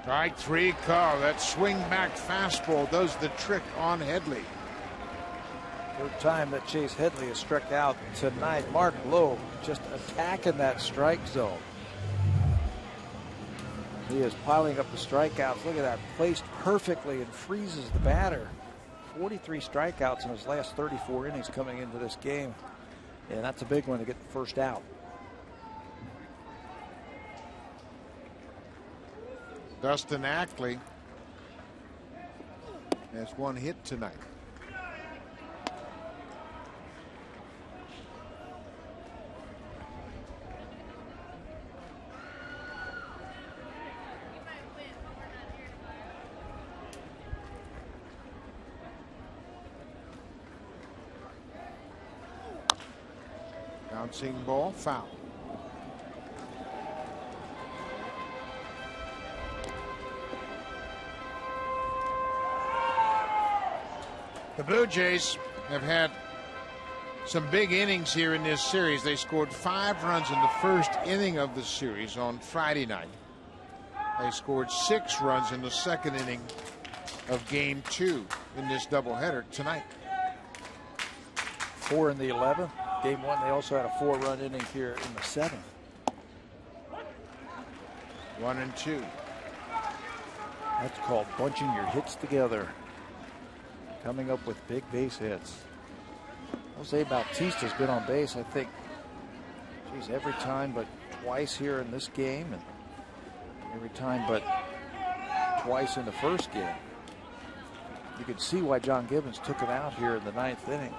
Strike 3 call. That swing back fastball does the trick on Headley. Third time that Chase Headley has struck out tonight. Mark Lowe just attacking that strike zone. He is piling up the strikeouts. Look at that, placed perfectly and freezes the batter. 43 strikeouts in his last 34 innings coming into this game. And that's a big one to get the first out. Dustin Ackley has one hit tonight. Bouncing ball, foul. The Blue Jays have had some big innings here in this series. They scored 5 runs in the first inning of the series on Friday night. They scored 6 runs in the second inning of Game 2 in this doubleheader tonight. 4 in the 11th. Game 1, they also had a 4-run inning here in the 7th. 1-2. That's called bunching your hits together. Coming up with big base hits. Jose Bautista's been on base, I think, geez, every time but twice here in this game, and every time but twice in the first game. You could see why John Gibbons took him out here in the 9th inning.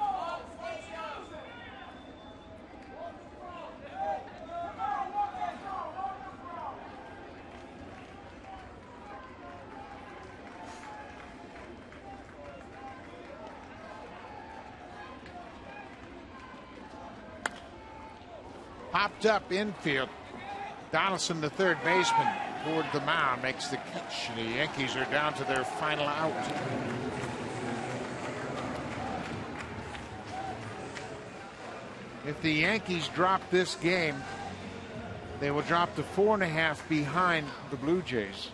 Popped up infield. Donaldson, the third baseman, toward the mound, makes the catch. The Yankees are down to their final out. If the Yankees drop this game, they will drop to 4.5 behind the Blue Jays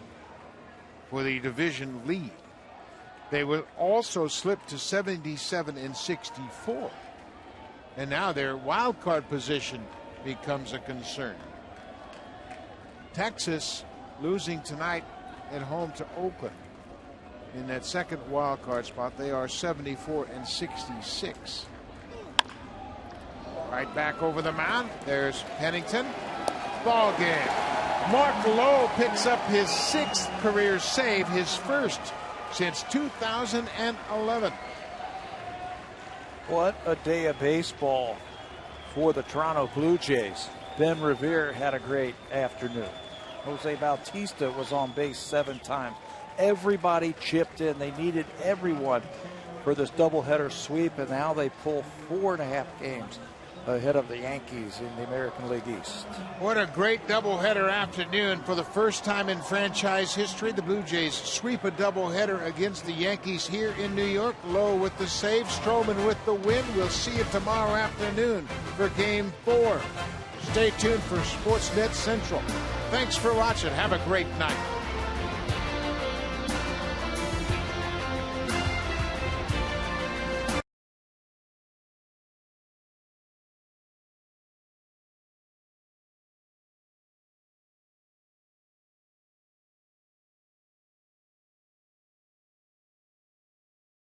for the division lead. They will also slip to 77 and 64. And now their wild card position becomes a concern. Texas losing tonight at home to Oakland in that second wild card spot. They are 74 and 66. Right back over the mound. There's Pennington. Ball game. Mark Lowe picks up his 6th career save, his first since 2011. What a day of baseball for the Toronto Blue Jays. Ben Revere had a great afternoon. Jose Bautista was on base 7 times. Everybody chipped in. They needed everyone for this doubleheader sweep, and now they pull 4.5 games ahead of the Yankees in the American League East. What a great doubleheader afternoon. For the first time in franchise history, the Blue Jays sweep a doubleheader against the Yankees here in New York. Lowe with the save, Stroman with the win. We'll see you tomorrow afternoon for Game 4. Stay tuned for Sportsnet Central. Thanks for watching. Have a great night.